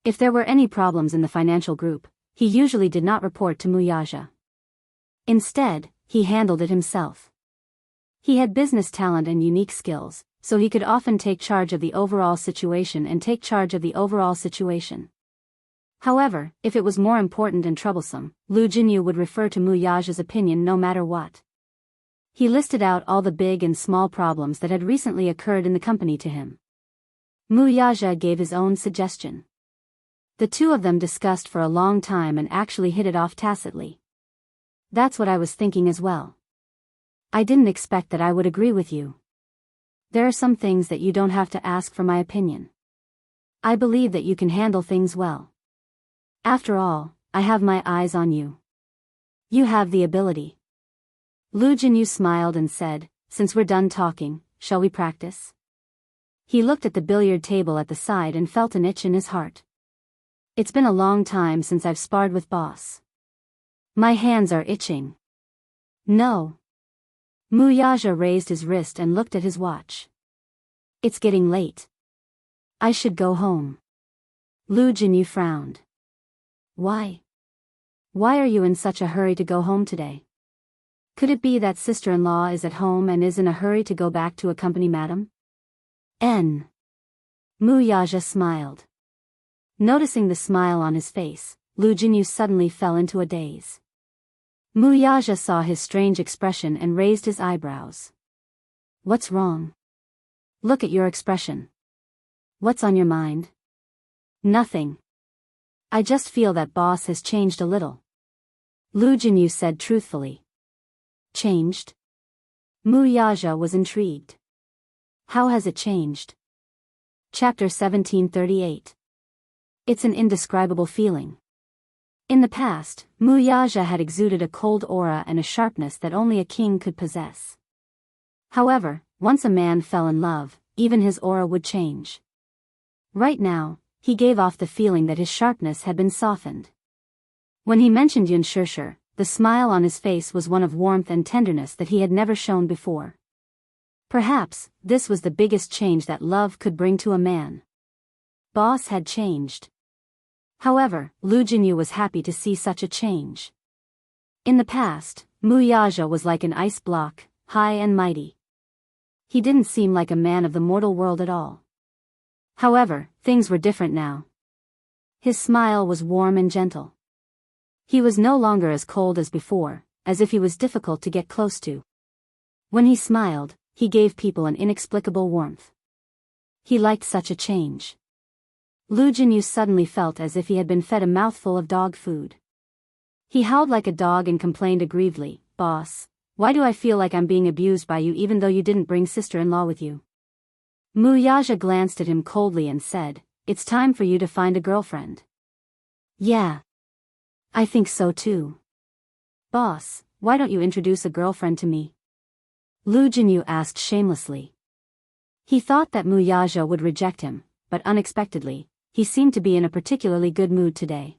If there were any problems in the financial group, he usually did not report to Mu Yaja. Instead, he handled it himself. He had business talent and unique skills, so he could often take charge of the overall situation. However, if it was more important and troublesome, Lu Jinyu would refer to Mu Yaja's opinion no matter what. He listed out all the big and small problems that had recently occurred in the company to him. Mu Yaja gave his own suggestion. The two of them discussed for a long time and actually hit it off tacitly. That's what I was thinking as well. I didn't expect that I would agree with you. There are some things that you don't have to ask for my opinion. I believe that you can handle things well. After all, I have my eyes on you. You have the ability. Lu Jinyu smiled and said, since we're done talking, shall we practice? He looked at the billiard table at the side and felt an itch in his heart. It's been a long time since I've sparred with boss. My hands are itching. No. Muyaja raised his wrist and looked at his watch. It's getting late. I should go home. Lu Jinyu frowned. Why? Why are you in such a hurry to go home today? Could it be that sister-in-law is at home and is in a hurry to go back to accompany madam? Muyaja smiled. Noticing the smile on his face, Lu Jinyu suddenly fell into a daze. Muyaja saw his strange expression and raised his eyebrows. What's wrong? Look at your expression. What's on your mind? Nothing. I just feel that boss has changed a little. Lu Jinyu said truthfully. Changed? Muyaja was intrigued. How has it changed? Chapter 1738. It's an indescribable feeling. In the past, Muyaja had exuded a cold aura and a sharpness that only a king could possess. However, once a man fell in love, even his aura would change. Right now, he gave off the feeling that his sharpness had been softened. When he mentioned Yunshishir, the smile on his face was one of warmth and tenderness that he had never shown before. Perhaps, this was the biggest change that love could bring to a man. Boss had changed. However, Lu Jinyu was happy to see such a change. In the past, Muyaja was like an ice block, high and mighty. He didn't seem like a man of the mortal world at all. However, things were different now. His smile was warm and gentle. He was no longer as cold as before, as if he was difficult to get close to. When he smiled, he gave people an inexplicable warmth. He liked such a change. Lu Jinyu suddenly felt as if he had been fed a mouthful of dog food. He howled like a dog and complained aggrievedly, Boss, why do I feel like I'm being abused by you even though you didn't bring sister-in-law with you? Muyaja glanced at him coldly and said, It's time for you to find a girlfriend. Yeah. I think so too. Boss, why don't you introduce a girlfriend to me? Lu Jinyu asked shamelessly. He thought that Muyaja would reject him, but unexpectedly, he seemed to be in a particularly good mood today.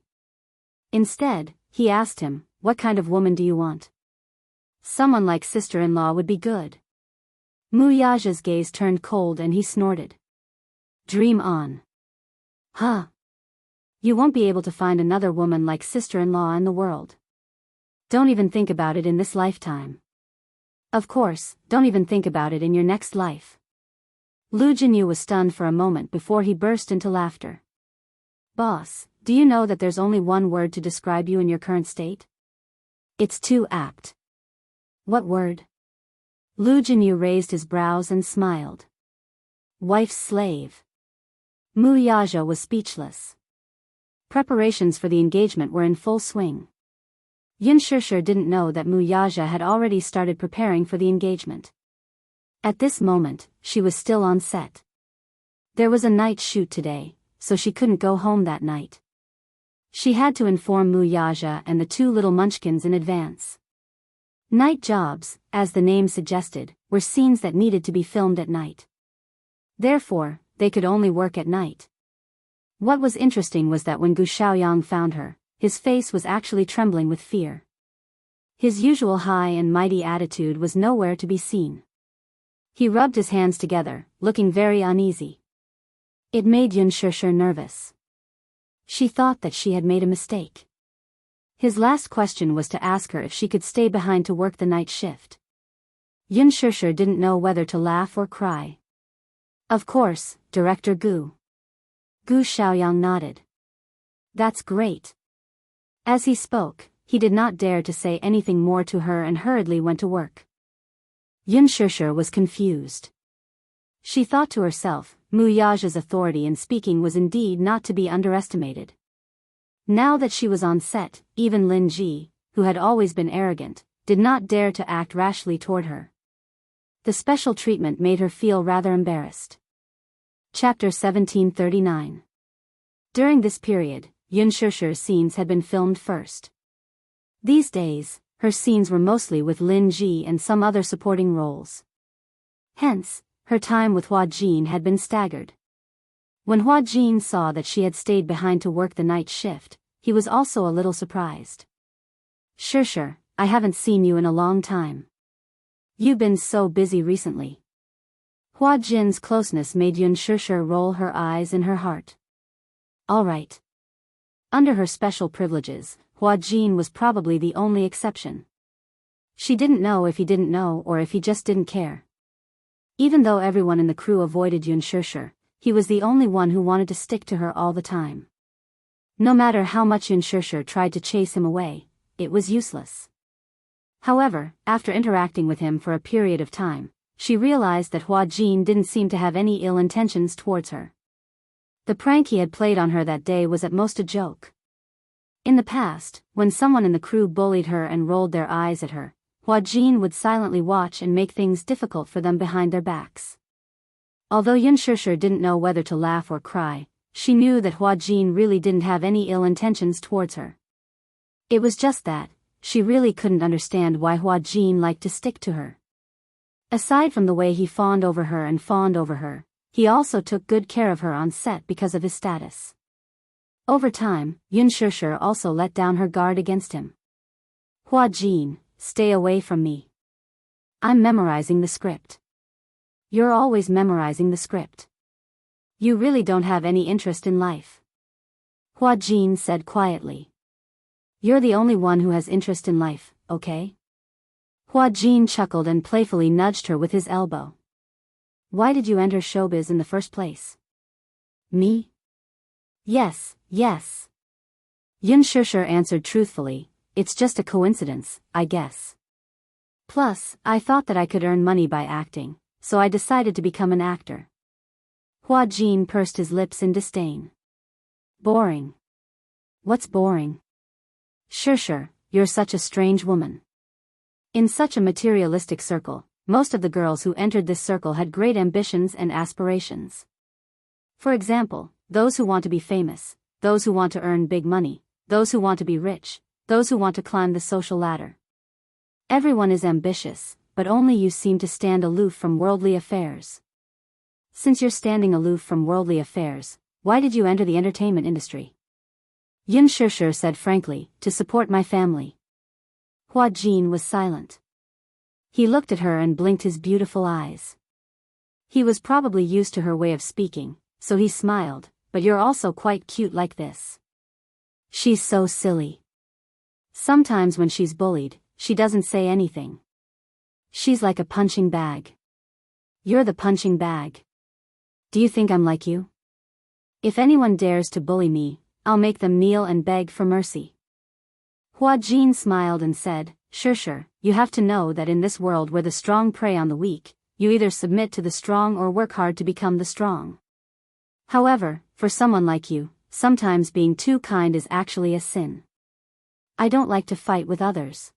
Instead, he asked him, What kind of woman do you want? Someone like sister-in-law would be good. Muyaja's gaze turned cold and he snorted. Dream on. Huh. You won't be able to find another woman like sister-in-law in the world. Don't even think about it in this lifetime. Of course, don't even think about it in your next life. Lu Jinyu was stunned for a moment before he burst into laughter. Boss, do you know that there's only one word to describe you in your current state? It's too apt. What word? Lu Jinyu raised his brows and smiled. Wife's slave. Muyaja was speechless. Preparations for the engagement were in full swing. Yunshishir didn't know that Muyaja had already started preparing for the engagement. At this moment, she was still on set. There was a night shoot today, so she couldn't go home that night. She had to inform Muyaja and the two little munchkins in advance. Night jobs, as the name suggested, were scenes that needed to be filmed at night. Therefore, they could only work at night. What was interesting was that when Gu Xiaoyang found her, his face was actually trembling with fear. His usual high and mighty attitude was nowhere to be seen. He rubbed his hands together, looking very uneasy. It made Yunshishir nervous. She thought that she had made a mistake. His last question was to ask her if she could stay behind to work the night shift. Yunshishir didn't know whether to laugh or cry. Of course, Director Gu. Gu Xiaoyang nodded. That's great. As he spoke, he did not dare to say anything more to her and hurriedly went to work. Yunshishir was confused. She thought to herself, Muyaja's authority in speaking was indeed not to be underestimated. Now that she was on set, even Lin Ji, who had always been arrogant, did not dare to act rashly toward her. The special treatment made her feel rather embarrassed. Chapter 1739. During this period, Yun Shusher's scenes had been filmed first. These days, her scenes were mostly with Lin Ji and some other supporting roles. Hence, her time with Hua Jin had been staggered. When Hua Jin saw that she had stayed behind to work the night shift, he was also a little surprised. Shusher, I haven't seen you in a long time. You've been so busy recently. Hua Jin's closeness made Yun Shusher roll her eyes in her heart. All right. Under her special privileges, Hua Jin was probably the only exception. She didn't know if he didn't know or if he just didn't care. Even though everyone in the crew avoided Yun Shusher, he was the only one who wanted to stick to her all the time. No matter how much Yun Shusher tried to chase him away, it was useless. However, after interacting with him for a period of time, she realized that Hua Jin didn't seem to have any ill intentions towards her. The prank he had played on her that day was at most a joke. In the past, when someone in the crew bullied her and rolled their eyes at her, Hua Jin would silently watch and make things difficult for them behind their backs. Although Yun Shusher didn't know whether to laugh or cry, she knew that Hua Jin really didn't have any ill intentions towards her. It was just that, she really couldn't understand why Hua Jin liked to stick to her. Aside from the way he fawned over her, he also took good care of her on set because of his status. Over time, Yun Shusher also let down her guard against him. Hua Jin, stay away from me. I'm memorizing the script. You're always memorizing the script. You really don't have any interest in life. Hua Jin said quietly. You're the only one who has interest in life, okay? Hua Jin chuckled and playfully nudged her with his elbow. Why did you enter showbiz in the first place? Me? Yes. Yun Shusher answered truthfully, it's just a coincidence, I guess. Plus, I thought that I could earn money by acting, so I decided to become an actor. Hua Jin pursed his lips in disdain. Boring. What's boring? Shusher, you're such a strange woman. In such a materialistic circle, most of the girls who entered this circle had great ambitions and aspirations. For example, those who want to be famous, those who want to earn big money, those who want to be rich, those who want to climb the social ladder. Everyone is ambitious, but only you seem to stand aloof from worldly affairs. Since you're standing aloof from worldly affairs, why did you enter the entertainment industry? Yun Shusher said frankly, to support my family. Hua Jin was silent. He looked at her and blinked his beautiful eyes. He was probably used to her way of speaking, so he smiled, but you're also quite cute like this. She's so silly. Sometimes when she's bullied, she doesn't say anything. She's like a punching bag. You're the punching bag. Do you think I'm like you? If anyone dares to bully me, I'll make them kneel and beg for mercy. Hua Jin smiled and said, Shusher, you have to know that in this world where the strong prey on the weak, you either submit to the strong or work hard to become the strong. However, for someone like you, sometimes being too kind is actually a sin. I don't like to fight with others.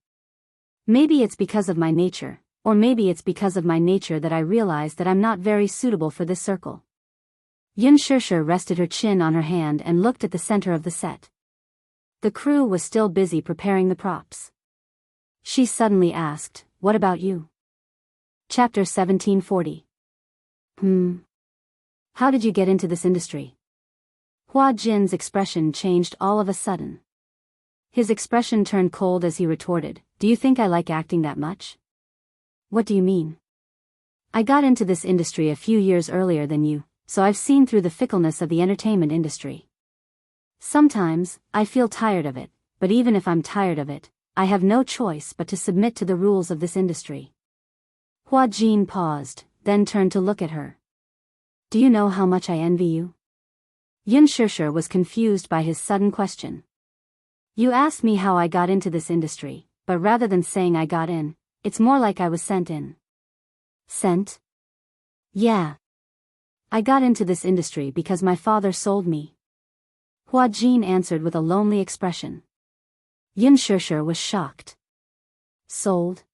Maybe it's because of my nature, or maybe it's because of my nature that I realize that I'm not very suitable for this circle. Yun Shusher rested her chin on her hand and looked at the center of the set. The crew was still busy preparing the props. She suddenly asked, what about you? Chapter 1740. How did you get into this industry? Hua Jin's expression changed all of a sudden. His expression turned cold as he retorted, do you think I like acting that much? What do you mean? I got into this industry a few years earlier than you, so I've seen through the fickleness of the entertainment industry. Sometimes, I feel tired of it, but even if I'm tired of it, I have no choice but to submit to the rules of this industry. Hua Jin paused, then turned to look at her. Do you know how much I envy you? Yun Shusher was confused by his sudden question. You asked me how I got into this industry, but rather than saying I got in, it's more like I was sent in. Sent? Yeah. I got into this industry because my father sold me. Hua Jin answered with a lonely expression. Yun Shishir was shocked. Sold?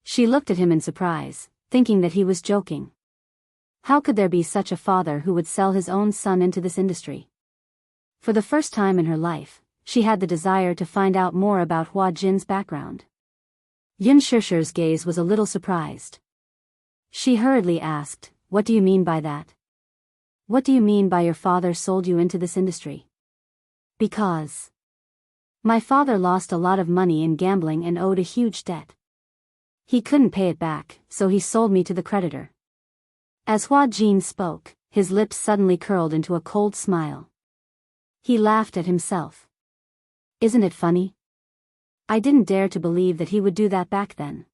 She looked at him in surprise, thinking that he was joking. How could there be such a father who would sell his own son into this industry? For the first time in her life, she had the desire to find out more about Hua Jin's background. Yun Shishir's gaze was a little surprised. She hurriedly asked, "What do you mean by that? What do you mean by your father sold you into this industry?" Because my father lost a lot of money in gambling and owed a huge debt. He couldn't pay it back, so he sold me to the creditor. As Hua Jin spoke, his lips suddenly curled into a cold smile. He laughed at himself. Isn't it funny? I didn't dare to believe that he would do that back then.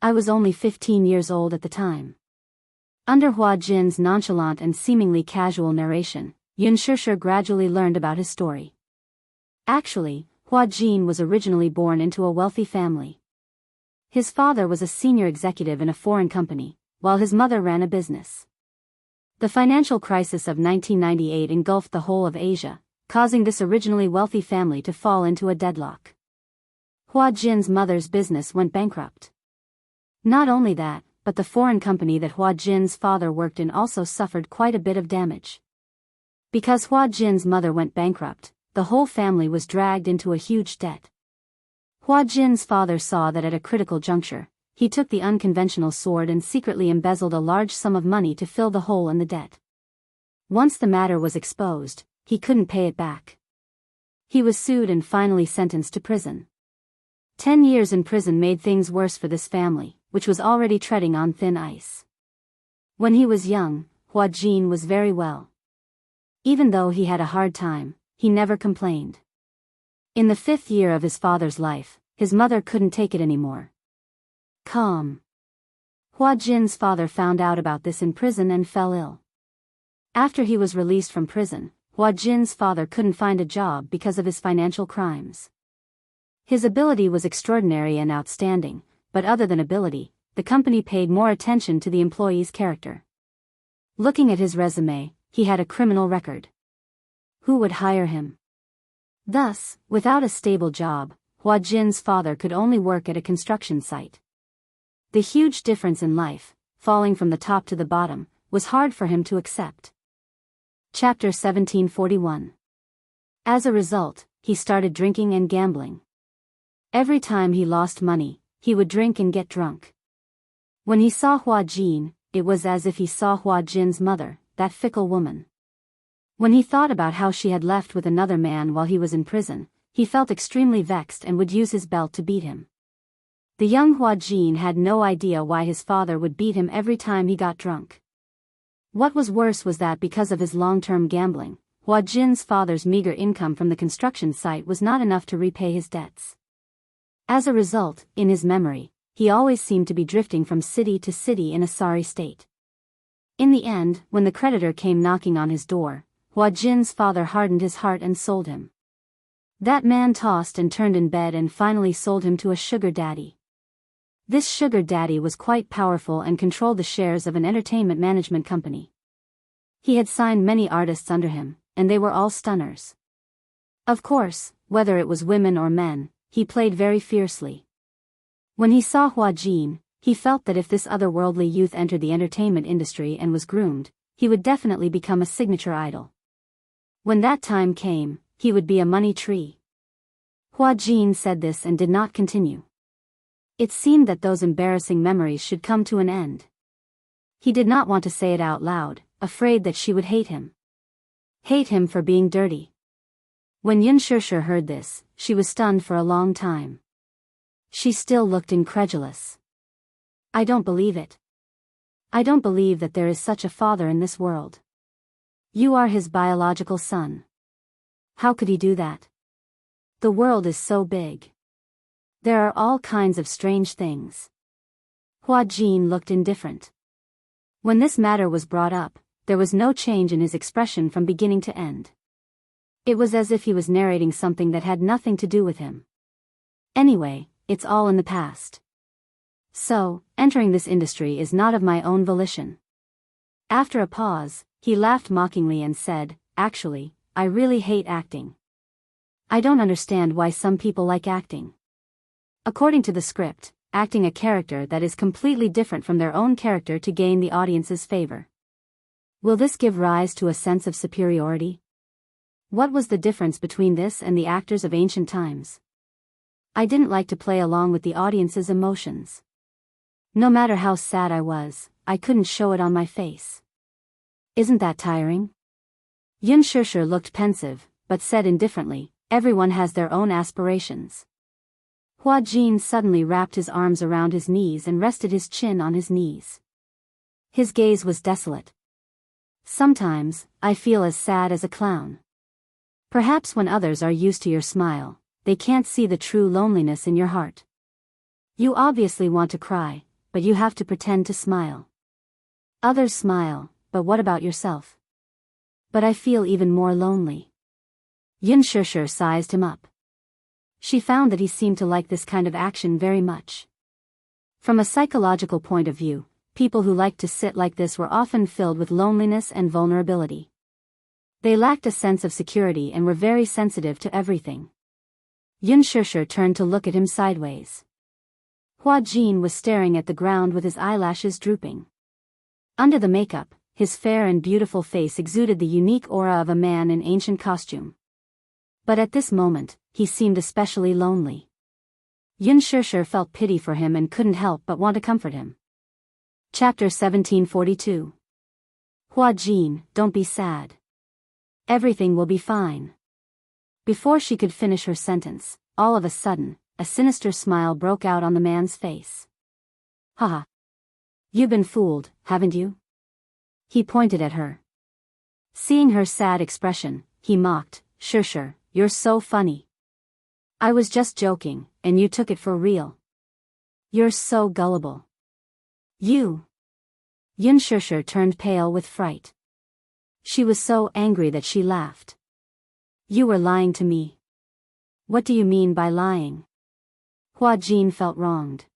I was only 15 years old at the time. Under Hua Jin's nonchalant and seemingly casual narration, Yun Shishir gradually learned about his story. Actually, Hua Jin was originally born into a wealthy family. His father was a senior executive in a foreign company, while his mother ran a business. The financial crisis of 1998 engulfed the whole of Asia, causing this originally wealthy family to fall into a deadlock. Hua Jin's mother's business went bankrupt. Not only that, but the foreign company that Hua Jin's father worked in also suffered quite a bit of damage. Because Hua Jin's mother went bankrupt, the whole family was dragged into a huge debt. Hua Jin's father saw that at a critical juncture, he took the unconventional sword and secretly embezzled a large sum of money to fill the hole in the debt. Once the matter was exposed, he couldn't pay it back. He was sued and finally sentenced to prison. 10 years in prison made things worse for this family, which was already treading on thin ice. When he was young, Hua Jin was very well. Even though he had a hard time, he never complained. In the 5th year of his father's life, his mother couldn't take it anymore. Calm. Hua Jin's father found out about this in prison and fell ill. After he was released from prison, Hua Jin's father couldn't find a job because of his financial crimes. His ability was extraordinary and outstanding, but other than ability, the company paid more attention to the employee's character. Looking at his resume, he had a criminal record. Who would hire him? Thus, without a stable job, Hua Jin's father could only work at a construction site. The huge difference in life, falling from the top to the bottom, was hard for him to accept. Chapter 1741. As a result, he started drinking and gambling. Every time he lost money, he would drink and get drunk. When he saw Hua Jin, it was as if he saw Hua Jin's mother, that fickle woman. When he thought about how she had left with another man while he was in prison, he felt extremely vexed and would use his belt to beat him. The young Hua Jin had no idea why his father would beat him every time he got drunk. What was worse was that because of his long-term gambling, Hua Jin's father's meager income from the construction site was not enough to repay his debts. As a result, in his memory, he always seemed to be drifting from city to city in a sorry state. In the end, when the creditor came knocking on his door, Hua Jin's father hardened his heart and sold him. That man tossed and turned in bed and finally sold him to a sugar daddy. This sugar daddy was quite powerful and controlled the shares of an entertainment management company. He had signed many artists under him, and they were all stunners. Of course, whether it was women or men, he played very fiercely. When he saw Hua Jin, he felt that if this otherworldly youth entered the entertainment industry and was groomed, he would definitely become a signature idol. When that time came, he would be a money tree. Hua Jin said this and did not continue. It seemed that those embarrassing memories should come to an end. He did not want to say it out loud, afraid that she would hate him. Hate him for being dirty. When Yun Shishir heard this, she was stunned for a long time. She still looked incredulous. I don't believe it. I don't believe that there is such a father in this world. You are his biological son. How could he do that? The world is so big. There are all kinds of strange things. Hua Jin looked indifferent. When this matter was brought up, there was no change in his expression from beginning to end. It was as if he was narrating something that had nothing to do with him. Anyway, it's all in the past. So, entering this industry is not of my own volition. After a pause, he laughed mockingly and said, Actually, I really hate acting. I don't understand why some people like acting. According to the script, acting a character that is completely different from their own character to gain the audience's favor. Will this give rise to a sense of superiority? What was the difference between this and the actors of ancient times? I didn't like to play along with the audience's emotions. No matter how sad I was, I couldn't show it on my face. Isn't that tiring? Yun Shishir looked pensive, but said indifferently, everyone has their own aspirations. Hua Jin suddenly wrapped his arms around his knees and rested his chin on his knees. His gaze was desolate. Sometimes, I feel as sad as a clown. Perhaps when others are used to your smile, they can't see the true loneliness in your heart. You obviously want to cry, but you have to pretend to smile. Others smile, but what about yourself? But I feel even more lonely. Yun Shishir sized him up. She found that he seemed to like this kind of action very much. From a psychological point of view, people who liked to sit like this were often filled with loneliness and vulnerability. They lacked a sense of security and were very sensitive to everything. Yun Shishir turned to look at him sideways. Hua Jin was staring at the ground with his eyelashes drooping. Under the makeup, his fair and beautiful face exuded the unique aura of a man in ancient costume. But at this moment, he seemed especially lonely. Yun Shishir felt pity for him and couldn't help but want to comfort him. Chapter 1742. Hua Jin, don't be sad. Everything will be fine. Before she could finish her sentence, all of a sudden, a sinister smile broke out on the man's face. Haha. You've been fooled, haven't you? He pointed at her. Seeing her sad expression, he mocked, Shishir, you're so funny. I was just joking, and you took it for real. You're so gullible. You. Yun Shishir turned pale with fright. She was so angry that she laughed. You were lying to me. What do you mean by lying? Hua Jin felt wronged.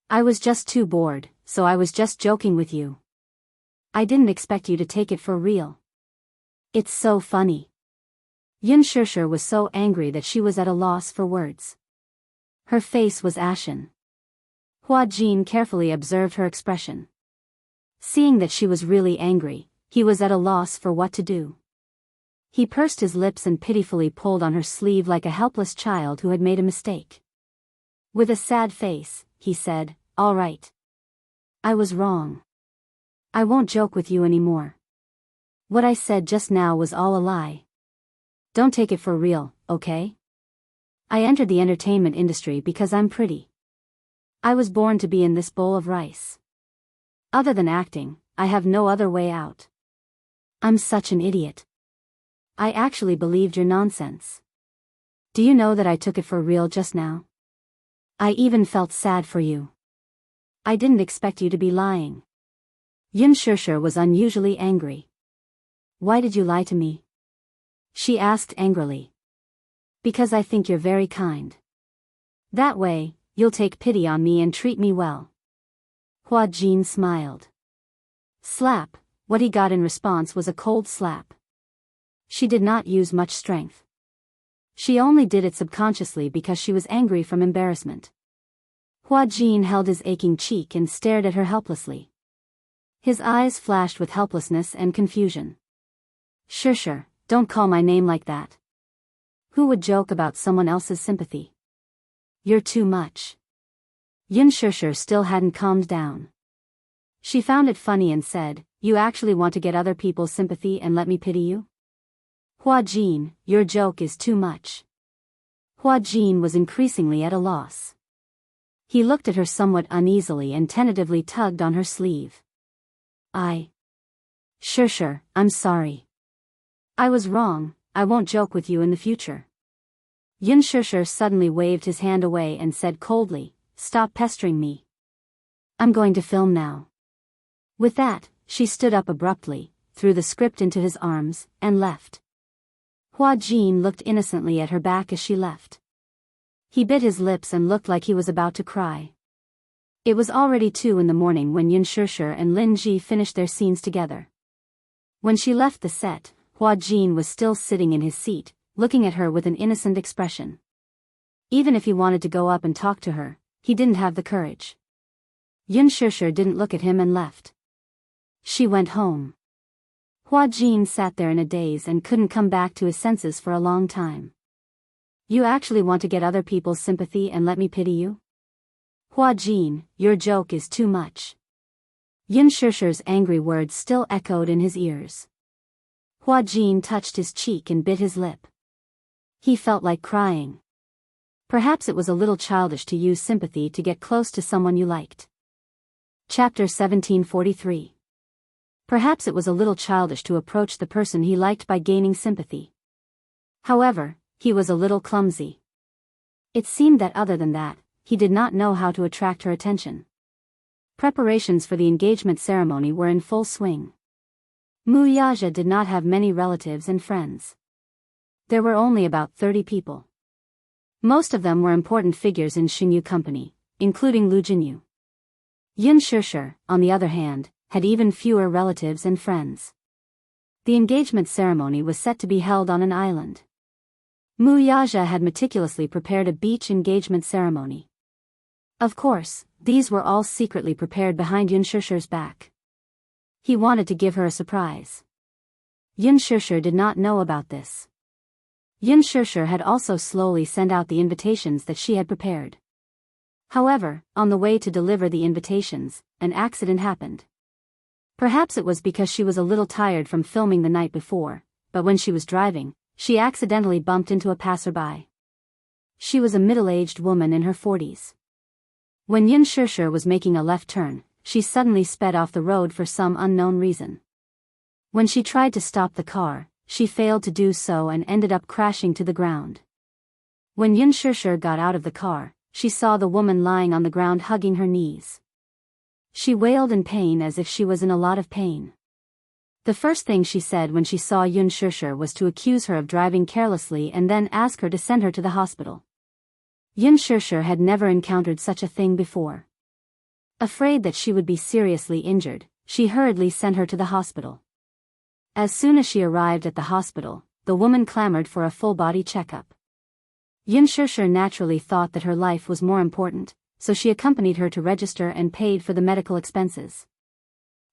I was just too bored, so I was just joking with you. I didn't expect you to take it for real. It's so funny. Yun Shishir was so angry that she was at a loss for words. Her face was ashen. Hua Jin carefully observed her expression. Seeing that she was really angry, he was at a loss for what to do. He pursed his lips and pitifully pulled on her sleeve like a helpless child who had made a mistake. With a sad face, he said, all right. I was wrong. I won't joke with you anymore. What I said just now was all a lie. Don't take it for real, okay? I entered the entertainment industry because I'm pretty. I was born to be in this bowl of rice. Other than acting, I have no other way out. I'm such an idiot. I actually believed your nonsense. Do you know that I took it for real just now? I even felt sad for you. I didn't expect you to be lying. Yun Shishir was unusually angry. Why did you lie to me? She asked angrily. Because I think you're very kind. That way, you'll take pity on me and treat me well. Hua Jin smiled. Slap, what he got in response was a cold slap. She did not use much strength. She only did it subconsciously because she was angry from embarrassment. Hua Jin held his aching cheek and stared at her helplessly. His eyes flashed with helplessness and confusion. Shishir, don't call my name like that. Who would joke about someone else's sympathy? You're too much. Yun Shishir still hadn't calmed down. She found it funny and said, you actually want to get other people's sympathy and let me pity you? Hua Jin, your joke is too much. Hua Jin was increasingly at a loss. He looked at her somewhat uneasily and tentatively tugged on her sleeve. Shishir, I'm sorry. I was wrong, I won't joke with you in the future. Yun Shishir suddenly waved his hand away and said coldly, stop pestering me. I'm going to film now. With that, she stood up abruptly, threw the script into his arms, and left. Hua Jin looked innocently at her back as she left. He bit his lips and looked like he was about to cry. It was already 2 a.m. when Yun Shishir and Lin Ji finished their scenes together. When she left the set, Hua Jin was still sitting in his seat, looking at her with an innocent expression. Even if he wanted to go up and talk to her, he didn't have the courage. Yun Shishir didn't look at him and left. She went home. Hua Jin sat there in a daze and couldn't come back to his senses for a long time. You actually want to get other people's sympathy and let me pity you? Hua Jin, your joke is too much. Yun Shishir's angry words still echoed in his ears. Hua Jin touched his cheek and bit his lip. He felt like crying. Perhaps it was a little childish to use sympathy to get close to someone you liked. Chapter 1743. Perhaps it was a little childish to approach the person he liked by gaining sympathy. However, he was a little clumsy. It seemed that other than that, he did not know how to attract her attention. Preparations for the engagement ceremony were in full swing. Mu Yaja did not have many relatives and friends. There were only about 30 people. Most of them were important figures in Xingyu Company, including Lu Jinyu. Yun Shishir, on the other hand, had even fewer relatives and friends. The engagement ceremony was set to be held on an island. Mu Yaja had meticulously prepared a beach engagement ceremony. Of course, these were all secretly prepared behind Yun Shishir's back. He wanted to give her a surprise. Yun Shishir did not know about this. Yun Shishir had also slowly sent out the invitations that she had prepared. However, on the way to deliver the invitations, an accident happened. Perhaps it was because she was a little tired from filming the night before, but when she was driving, she accidentally bumped into a passerby. She was a middle-aged woman in her 40s. When Yun Shishir was making a left turn, she suddenly sped off the road for some unknown reason. When she tried to stop the car, she failed to do so and ended up crashing to the ground. When Yun Shishir got out of the car, she saw the woman lying on the ground hugging her knees. She wailed in pain as if she was in a lot of pain. The first thing she said when she saw Yun Shishir was to accuse her of driving carelessly and then ask her to send her to the hospital. Yun Shishir had never encountered such a thing before. Afraid that she would be seriously injured, she hurriedly sent her to the hospital. As soon as she arrived at the hospital, the woman clamored for a full-body checkup. Yun Shishir naturally thought that her life was more important, so she accompanied her to register and paid for the medical expenses.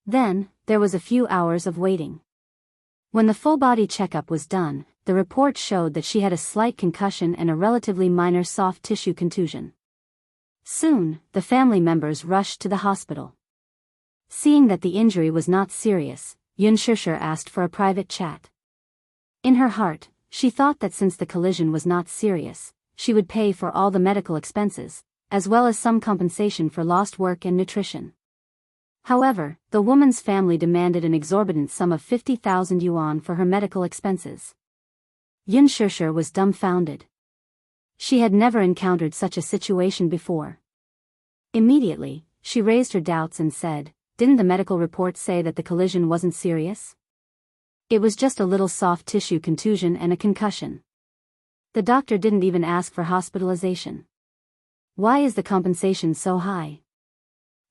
Then, there was a few hours of waiting. When the full-body checkup was done, the report showed that she had a slight concussion and a relatively minor soft tissue contusion. Soon, the family members rushed to the hospital. Seeing that the injury was not serious, Yun Shishir asked for a private chat. In her heart, she thought that since the collision was not serious, she would pay for all the medical expenses, as well as some compensation for lost work and nutrition. However, the woman's family demanded an exorbitant sum of 50,000 yuan for her medical expenses. Yun Shishir was dumbfounded. She had never encountered such a situation before. Immediately, she raised her doubts and said, "Didn't the medical report say that the collision wasn't serious? It was just a little soft tissue contusion and a concussion. The doctor didn't even ask for hospitalization. Why is the compensation so high?"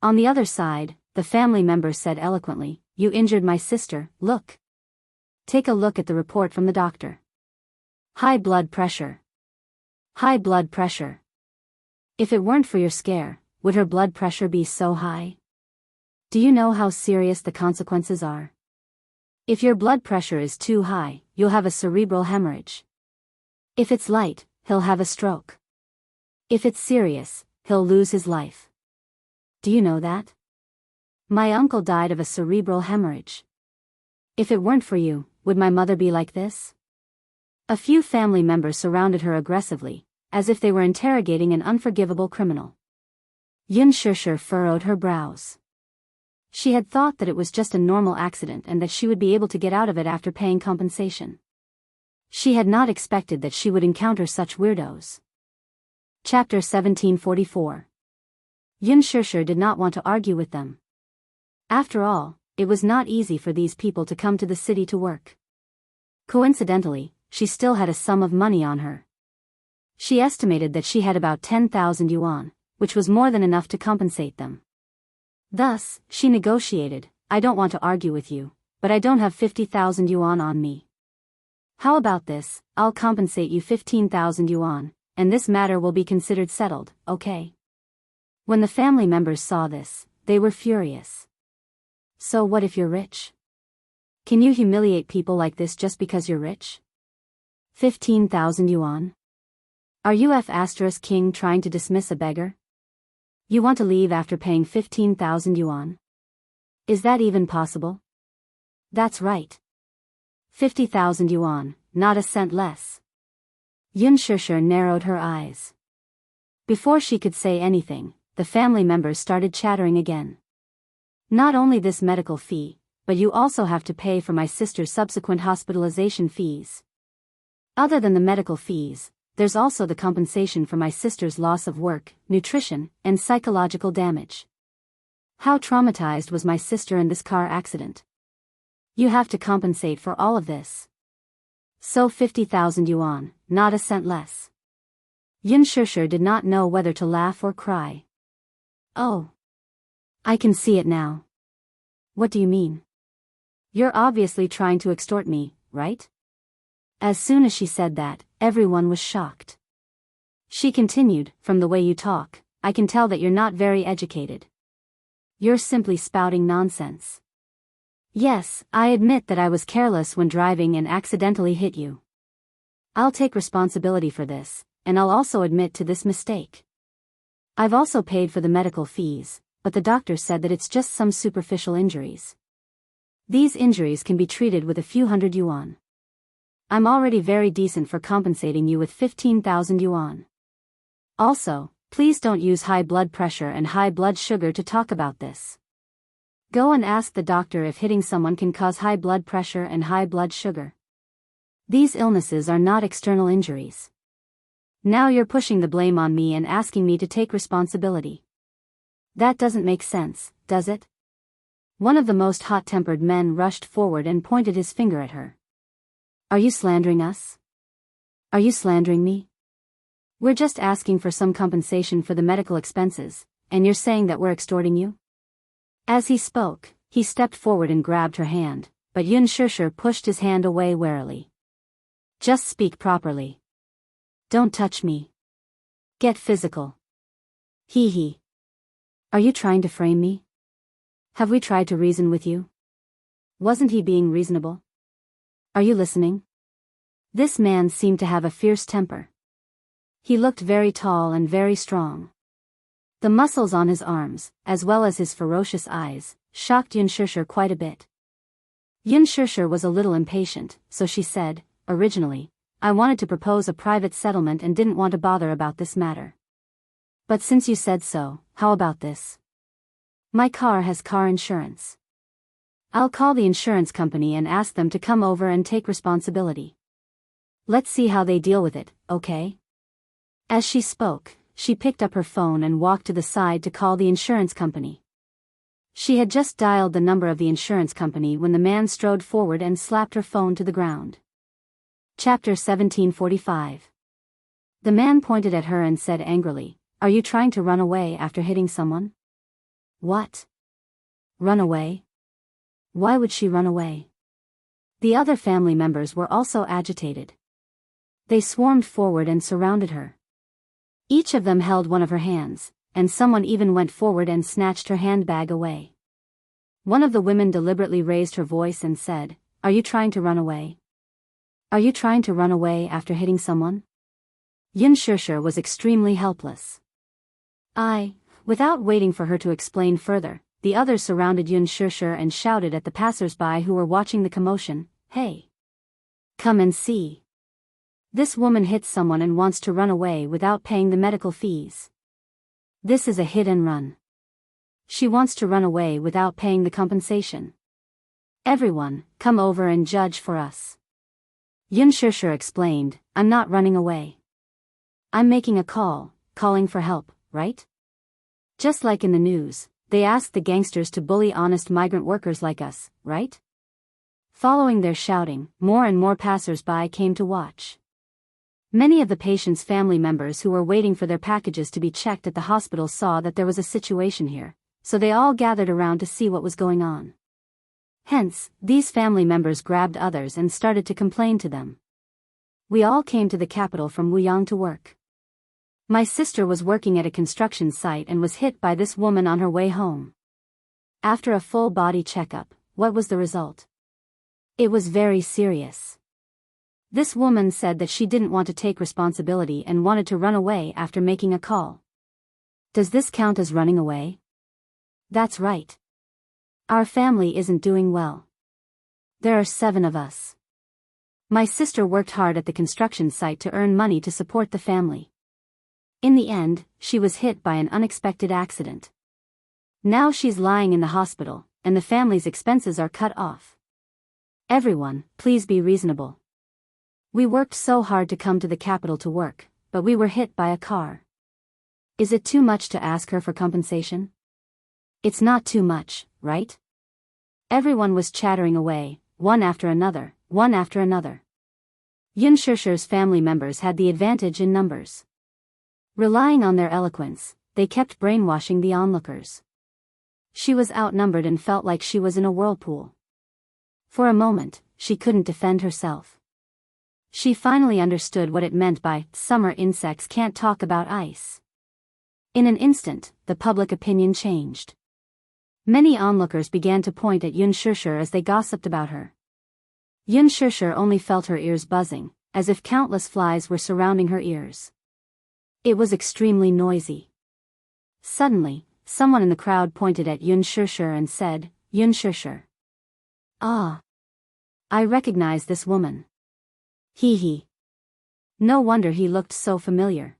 On the other side, the family member said eloquently, "You injured my sister, look. Take a look at the report from the doctor. High blood pressure. High blood pressure. If it weren't for your scare, would her blood pressure be so high? Do you know how serious the consequences are? If your blood pressure is too high, you'll have a cerebral hemorrhage. If it's light, he'll have a stroke. If it's serious, he'll lose his life. Do you know that? My uncle died of a cerebral hemorrhage. If it weren't for you, would my mother be like this?" A few family members surrounded her aggressively, as if they were interrogating an unforgivable criminal. Yun Shishir furrowed her brows. She had thought that it was just a normal accident and that she would be able to get out of it after paying compensation. She had not expected that she would encounter such weirdos. Chapter 1744. Yun Shishir did not want to argue with them. After all, it was not easy for these people to come to the city to work. Coincidentally, she still had a sum of money on her. She estimated that she had about 10,000 yuan, which was more than enough to compensate them. Thus, she negotiated, "I don't want to argue with you, but I don't have 50,000 yuan on me. How about this? I'll compensate you 15,000 yuan, and this matter will be considered settled, okay? When the family members saw this, they were furious. So what if you're rich? Can you humiliate people like this just because you're rich? 15,000 yuan? Are you King trying to dismiss a beggar? You want to leave after paying 15,000 yuan? Is that even possible? That's right. 50,000 yuan, not a cent less. Yun Shusher narrowed her eyes. Before she could say anything, the family members started chattering again. Not only this medical fee, but you also have to pay for my sister's subsequent hospitalization fees. Other than the medical fees, there's also the compensation for my sister's loss of work, nutrition, and psychological damage. How traumatized was my sister in this car accident? You have to compensate for all of this. So 50,000 yuan, not a cent less. Yun Shusher did not know whether to laugh or cry. Oh. I can see it now. What do you mean? You're obviously trying to extort me, right? As soon as she said that, everyone was shocked. She continued, from the way you talk, I can tell that you're not very educated. You're simply spouting nonsense. Yes, I admit that I was careless when driving and accidentally hit you. I'll take responsibility for this, and I'll also admit to this mistake. I've also paid for the medical fees, but the doctor said that it's just some superficial injuries. These injuries can be treated with a few hundred yuan. I'm already very decent for compensating you with 15,000 yuan. Also, please don't use high blood pressure and high blood sugar to talk about this. Go and ask the doctor if hitting someone can cause high blood pressure and high blood sugar. These illnesses are not external injuries. Now you're pushing the blame on me and asking me to take responsibility. That doesn't make sense, does it? One of the most hot-tempered men rushed forward and pointed his finger at her. Are you slandering us? Are you slandering me? We're just asking for some compensation for the medical expenses, and you're saying that we're extorting you? As he spoke, he stepped forward and grabbed her hand, but Yun Shusher pushed his hand away warily. Just speak properly. Don't touch me. Get physical. Hee hee. Are you trying to frame me? Have we tried to reason with you? Wasn't he being reasonable? Are you listening? This man seemed to have a fierce temper. He looked very tall and very strong. The muscles on his arms, as well as his ferocious eyes, shocked Yun Shusher quite a bit. Yun Shusher was a little impatient, so she said, originally, I wanted to propose a private settlement and didn't want to bother about this matter. But since you said so, how about this? My car has car insurance. I'll call the insurance company and ask them to come over and take responsibility. Let's see how they deal with it, okay? As she spoke, she picked up her phone and walked to the side to call the insurance company. She had just dialed the number of the insurance company when the man strode forward and slapped her phone to the ground. Chapter 1745. The man pointed at her and said angrily, Are you trying to run away after hitting someone? What? Run away? Why would she run away? The other family members were also agitated. They swarmed forward and surrounded her. Each of them held one of her hands, and someone even went forward and snatched her handbag away. One of the women deliberately raised her voice and said, Are you trying to run away? Are you trying to run away after hitting someone? Yun Shusher was extremely helpless. Without waiting for her to explain further, the others surrounded Yun Shusher and shouted at the passers-by who were watching the commotion, Hey! Come and see. This woman hit someone and wants to run away without paying the medical fees. This is a hit and run. She wants to run away without paying the compensation. Everyone, come over and judge for us. Yun Shusher explained, I'm not running away. I'm making a call, calling for help, right? Just like in the news, they asked the gangsters to bully honest migrant workers like us, right? Following their shouting, more and more passers-by came to watch. Many of the patients' family members who were waiting for their packages to be checked at the hospital saw that there was a situation here, so they all gathered around to see what was going on. Hence, these family members grabbed others and started to complain to them. We all came to the capital from Wuyang to work. My sister was working at a construction site and was hit by this woman on her way home. After a full body checkup, what was the result? It was very serious. This woman said that she didn't want to take responsibility and wanted to run away after making a call. Does this count as running away? That's right. Our family isn't doing well. There are 7 of us. My sister worked hard at the construction site to earn money to support the family. In the end, she was hit by an unexpected accident. Now she's lying in the hospital, and the family's expenses are cut off. Everyone, please be reasonable. We worked so hard to come to the capital to work, but we were hit by a car. Is it too much to ask her for compensation? It's not too much, right? Everyone was chattering away, one after another, one after another. Yun Shishir's family members had the advantage in numbers. Relying on their eloquence, they kept brainwashing the onlookers. She was outnumbered and felt like she was in a whirlpool. For a moment, she couldn't defend herself. She finally understood what it meant by, summer insects can't talk about ice. In an instant, the public opinion changed. Many onlookers began to point at Yun Shishir as they gossiped about her. Yun Shishir only felt her ears buzzing, as if countless flies were surrounding her ears. It was extremely noisy. Suddenly, someone in the crowd pointed at Yun Shishir and said, "Yun Shishir. Ah. I recognize this woman. Hee hee. No wonder he looked so familiar.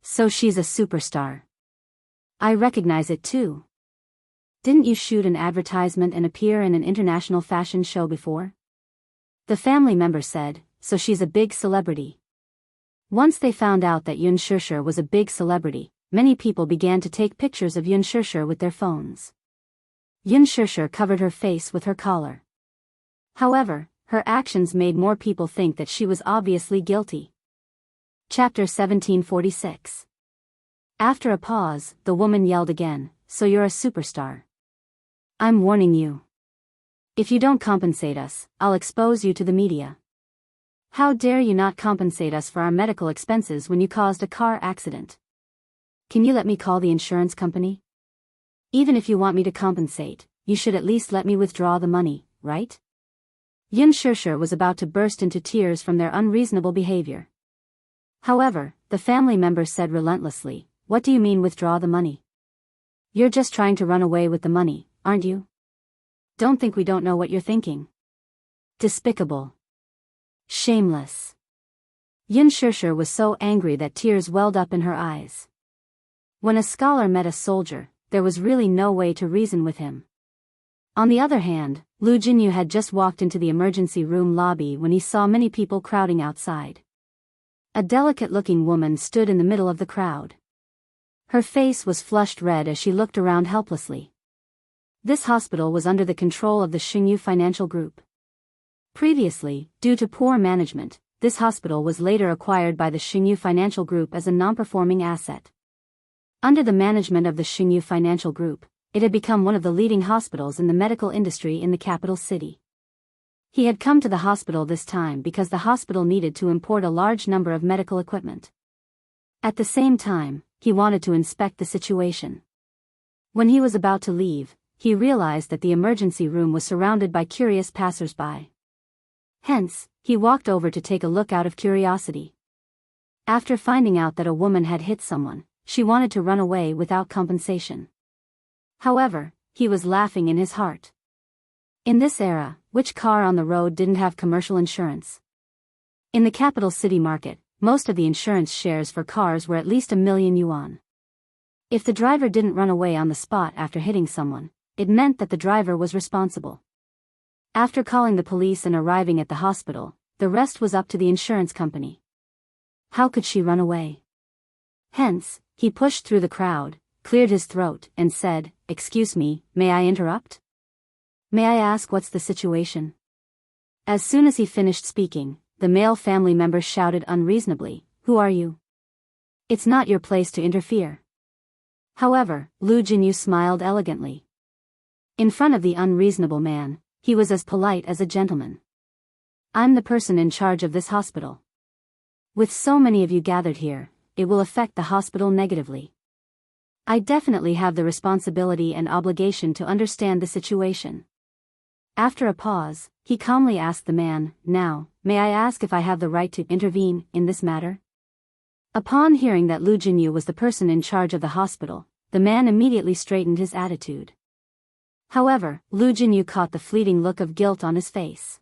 So she's a superstar. I recognize it too. Didn't you shoot an advertisement and appear in an international fashion show before?" The family member said, "So she's a big celebrity." Once they found out that Yun Shishir was a big celebrity, many people began to take pictures of Yun Shishir with their phones. Yun Shishir covered her face with her collar. However, her actions made more people think that she was obviously guilty. Chapter 1746. After a pause, the woman yelled again, "So you're a superstar. I'm warning you. If you don't compensate us, I'll expose you to the media. How dare you not compensate us for our medical expenses when you caused a car accident? Can you let me call the insurance company? Even if you want me to compensate, you should at least let me withdraw the money, right?" Yun Shishir was about to burst into tears from their unreasonable behavior. However, the family member said relentlessly, "What do you mean withdraw the money? You're just trying to run away with the money, aren't you? Don't think we don't know what you're thinking. Despicable. Shameless." Yun Shishir was so angry that tears welled up in her eyes. When a scholar met a soldier, there was really no way to reason with him. On the other hand, Lu Jinyu had just walked into the emergency room lobby when he saw many people crowding outside. A delicate-looking woman stood in the middle of the crowd. Her face was flushed red as she looked around helplessly. This hospital was under the control of the Xingyu Financial Group. Previously, due to poor management, this hospital was later acquired by the Xingyu Financial Group as a non-performing asset. Under the management of the Xingyu Financial Group, it had become one of the leading hospitals in the medical industry in the capital city. He had come to the hospital this time because the hospital needed to import a large number of medical equipment. At the same time, he wanted to inspect the situation. When he was about to leave, he realized that the emergency room was surrounded by curious passers-by. Hence, he walked over to take a look out of curiosity. After finding out that a woman had hit someone, she wanted to run away without compensation. However, he was laughing in his heart. In this era, which car on the road didn't have commercial insurance? In the capital city market, most of the insurance shares for cars were at least 1,000,000 yuan. If the driver didn't run away on the spot after hitting someone, it meant that the driver was responsible. After calling the police and arriving at the hospital, the rest was up to the insurance company. How could she run away? Hence, he pushed through the crowd, cleared his throat, and said, "Excuse me, may I interrupt? May I ask what's the situation?" As soon as he finished speaking, the male family member shouted unreasonably, "Who are you? It's not your place to interfere." However, Lu Jinyu smiled elegantly. In front of the unreasonable man, he was as polite as a gentleman. "I'm the person in charge of this hospital. With so many of you gathered here, it will affect the hospital negatively. I definitely have the responsibility and obligation to understand the situation. After a pause, he calmly asked the man, "Now, may I ask if I have the right to intervene in this matter?" Upon hearing that Lu Jinyu was the person in charge of the hospital, the man immediately straightened his attitude. However, Lu Jinyu caught the fleeting look of guilt on his face.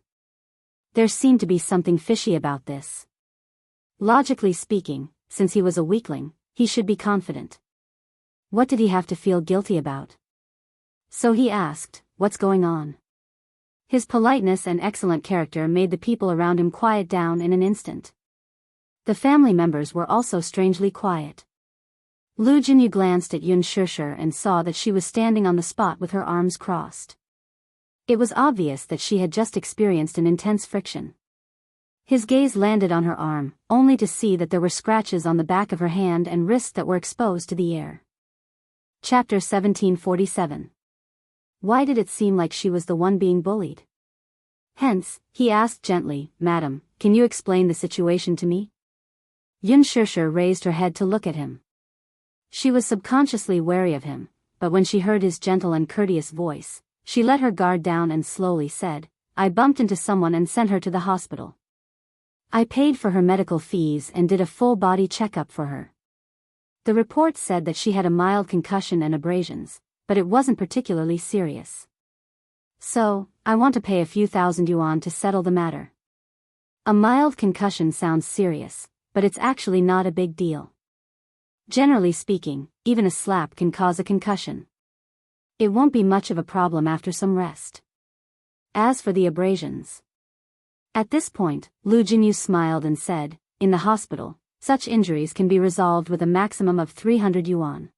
There seemed to be something fishy about this. Logically speaking, since he was a weakling, he should be confident. What did he have to feel guilty about? So he asked, "What's going on?" His politeness and excellent character made the people around him quiet down in an instant. The family members were also strangely quiet. Lu Jinyu glanced at Yun Shishir and saw that she was standing on the spot with her arms crossed. It was obvious that she had just experienced an intense friction. His gaze landed on her arm, only to see that there were scratches on the back of her hand and wrist that were exposed to the air. Chapter 1747. Why did it seem like she was the one being bullied? Hence, he asked gently, "Madam, can you explain the situation to me?" Yun Shishir raised her head to look at him. She was subconsciously wary of him, but when she heard his gentle and courteous voice, she let her guard down and slowly said, "I bumped into someone and sent her to the hospital. I paid for her medical fees and did a full-body checkup for her. The report said that she had a mild concussion and abrasions, but it wasn't particularly serious. So, I want to pay a few thousand yuan to settle the matter." A mild concussion sounds serious, but it's actually not a big deal. Generally speaking, even a slap can cause a concussion. It won't be much of a problem after some rest. As for the abrasions. At this point, Lu Jinyu smiled and said, "In the hospital, such injuries can be resolved with a maximum of 300 yuan.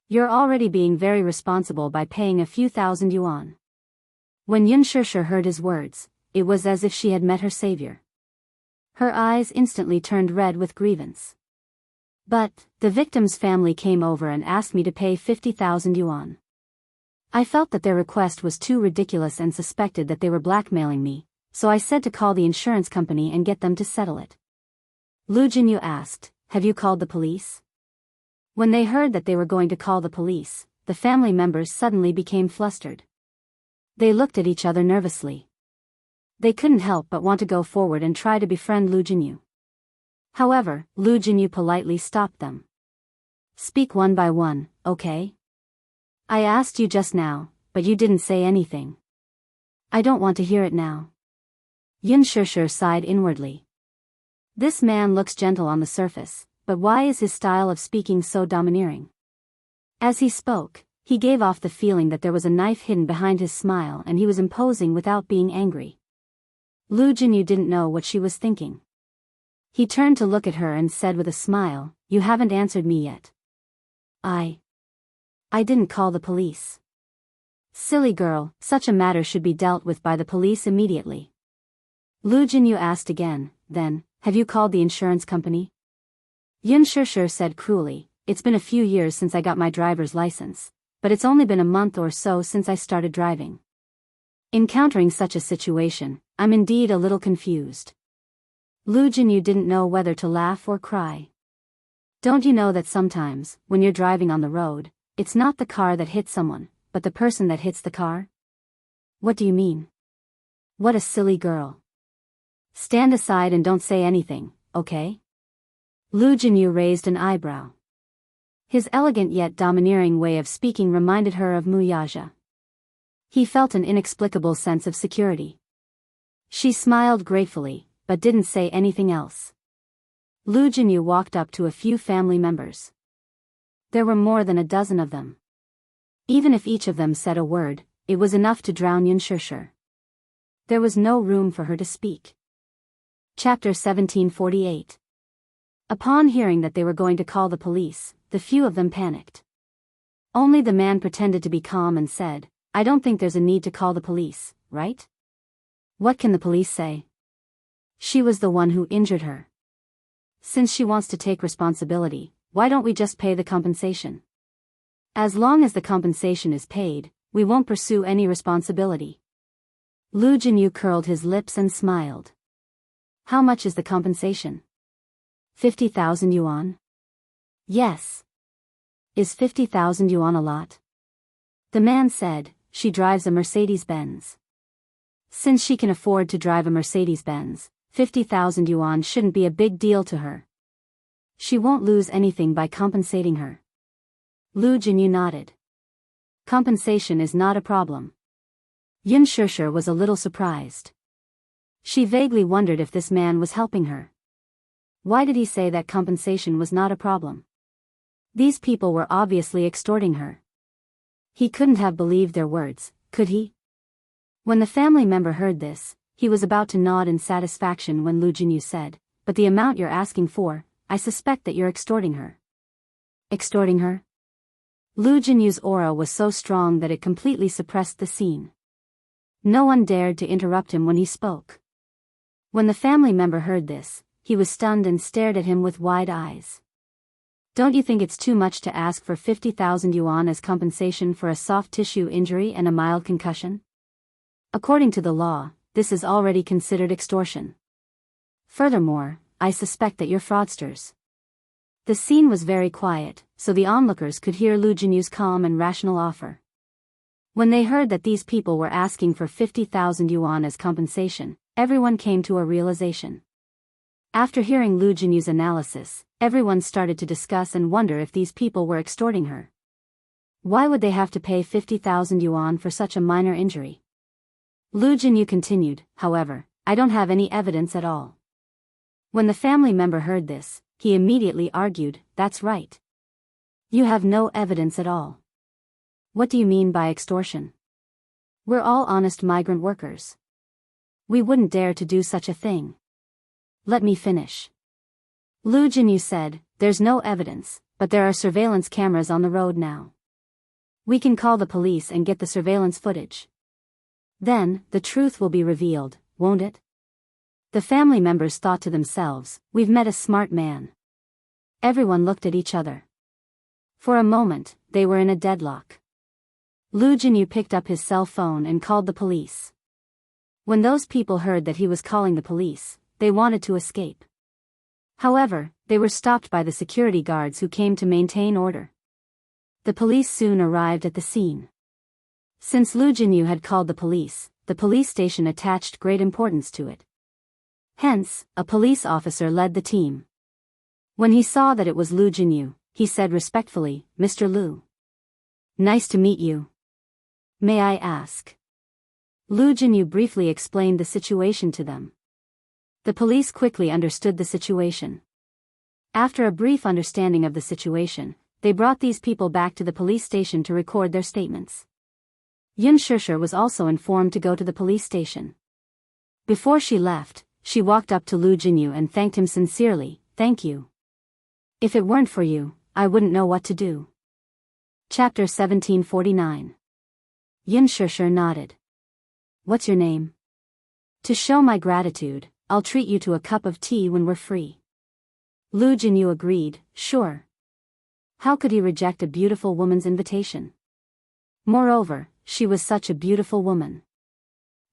You're already being very responsible by paying a few thousand yuan." When Yun Shishir heard his words, it was as if she had met her savior. Her eyes instantly turned red with grievance. "But, the victim's family came over and asked me to pay 50,000 yuan. I felt that their request was too ridiculous and suspected that they were blackmailing me, so I said to call the insurance company and get them to settle it." Lu Jinyu asked, "Have you called the police?" When they heard that they were going to call the police, the family members suddenly became flustered. They looked at each other nervously. They couldn't help but want to go forward and try to befriend Lu Jinyu. However, Lu Jinyu politely stopped them. "Speak one by one, okay? I asked you just now, but you didn't say anything. I don't want to hear it now." Yun Shishir sighed inwardly. This man looks gentle on the surface, but why is his style of speaking so domineering? As he spoke, he gave off the feeling that there was a knife hidden behind his smile and he was imposing without being angry. Lu Jinyu didn't know what she was thinking. He turned to look at her and said with a smile, "You haven't answered me yet." I didn't call the police." "Silly girl, such a matter should be dealt with by the police immediately." Lu Jinyu asked again, "Then, have you called the insurance company?" Yun Shishir said cruelly, "It's been a few years since I got my driver's license, but it's only been a month or so since I started driving. Encountering such a situation, I'm indeed a little confused." Lu Jinyu didn't know whether to laugh or cry. "Don't you know that sometimes, when you're driving on the road, it's not the car that hits someone, but the person that hits the car?" "What do you mean?" "What a silly girl. Stand aside and don't say anything, okay?" Lu Jinyu raised an eyebrow. His elegant yet domineering way of speaking reminded her of Muyaja. He felt an inexplicable sense of security. She smiled gratefully, but didn't say anything else. Lu Jinyu walked up to a few family members. There were more than a dozen of them. Even if each of them said a word, it was enough to drown Yun Shishir. There was no room for her to speak. Chapter 1748. Upon hearing that they were going to call the police, the few of them panicked. Only the man pretended to be calm and said, "I don't think there's a need to call the police, right? What can the police say? She was the one who injured her. Since she wants to take responsibility, why don't we just pay the compensation? As long as the compensation is paid, we won't pursue any responsibility." Lu Jinyu curled his lips and smiled. "How much is the compensation?" 50,000 yuan? Yes. Is 50,000 yuan a lot? The man said, she drives a Mercedes-Benz. Since she can afford to drive a Mercedes-Benz, 50,000 yuan shouldn't be a big deal to her. She won't lose anything by compensating her. Lu Jinyu nodded. Compensation is not a problem. Yun Shishir was a little surprised. She vaguely wondered if this man was helping her. Why did he say that compensation was not a problem? These people were obviously extorting her. He couldn't have believed their words, could he? When the family member heard this, he was about to nod in satisfaction when Lu Jinyu said, "But the amount you're asking for, I suspect that you're extorting her." Extorting her? Lu Jinyu's aura was so strong that it completely suppressed the scene. No one dared to interrupt him when he spoke. When the family member heard this, he was stunned and stared at him with wide eyes. Don't you think it's too much to ask for 50,000 yuan as compensation for a soft tissue injury and a mild concussion? According to the law, this is already considered extortion. Furthermore, I suspect that you're fraudsters. The scene was very quiet, so the onlookers could hear Lu Jinyu's calm and rational offer. When they heard that these people were asking for 50,000 yuan as compensation, everyone came to a realization. After hearing Lu Jinyu's analysis, everyone started to discuss and wonder if these people were extorting her. Why would they have to pay 50,000 yuan for such a minor injury? Lu Jinyu continued, "However, I don't have any evidence at all." When the family member heard this, he immediately argued, "That's right. You have no evidence at all. What do you mean by extortion? We're all honest migrant workers. We wouldn't dare to do such a thing." "Let me finish." Lu Jinyu said, "There's no evidence, but there are surveillance cameras on the road now. We can call the police and get the surveillance footage. Then, the truth will be revealed, won't it?" The family members thought to themselves, "We've met a smart man." Everyone looked at each other. For a moment, they were in a deadlock. Lu Jinyu picked up his cell phone and called the police. When those people heard that he was calling the police, they wanted to escape. However, they were stopped by the security guards who came to maintain order. The police soon arrived at the scene. Since Lu Jinyu had called the police station attached great importance to it. Hence, a police officer led the team. When he saw that it was Lu Jinyu, he said respectfully, "Mr. Lu. Nice to meet you. May I ask?" Lu Jinyu briefly explained the situation to them. The police quickly understood the situation. After a brief understanding of the situation, they brought these people back to the police station to record their statements. Yun Shishir was also informed to go to the police station. Before she left, she walked up to Lu Jinyu and thanked him sincerely, "Thank you. If it weren't for you, I wouldn't know what to do." Chapter 1749. Yun Shishir nodded. "What's your name? To show my gratitude, I'll treat you to a cup of tea when we're free." Lu Jinyu agreed, "Sure." How could he reject a beautiful woman's invitation? Moreover, she was such a beautiful woman.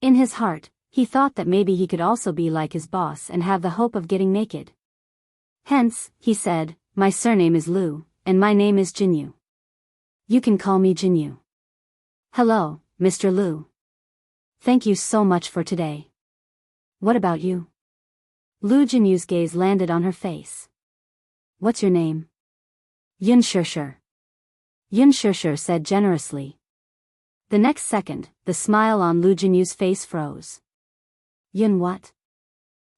In his heart, he thought that maybe he could also be like his boss and have the hope of getting naked. Hence, he said, "My surname is Lu, and my name is Jinyu. You can call me Jinyu." "Hello, Mr. Lu. Thank you so much for today. What about you?" Lu Jinyu's gaze landed on her face. "What's your name?" "Yun Shishir." Yun Shishir said generously. The next second, the smile on Lu Jinyu's face froze. "Yun what?"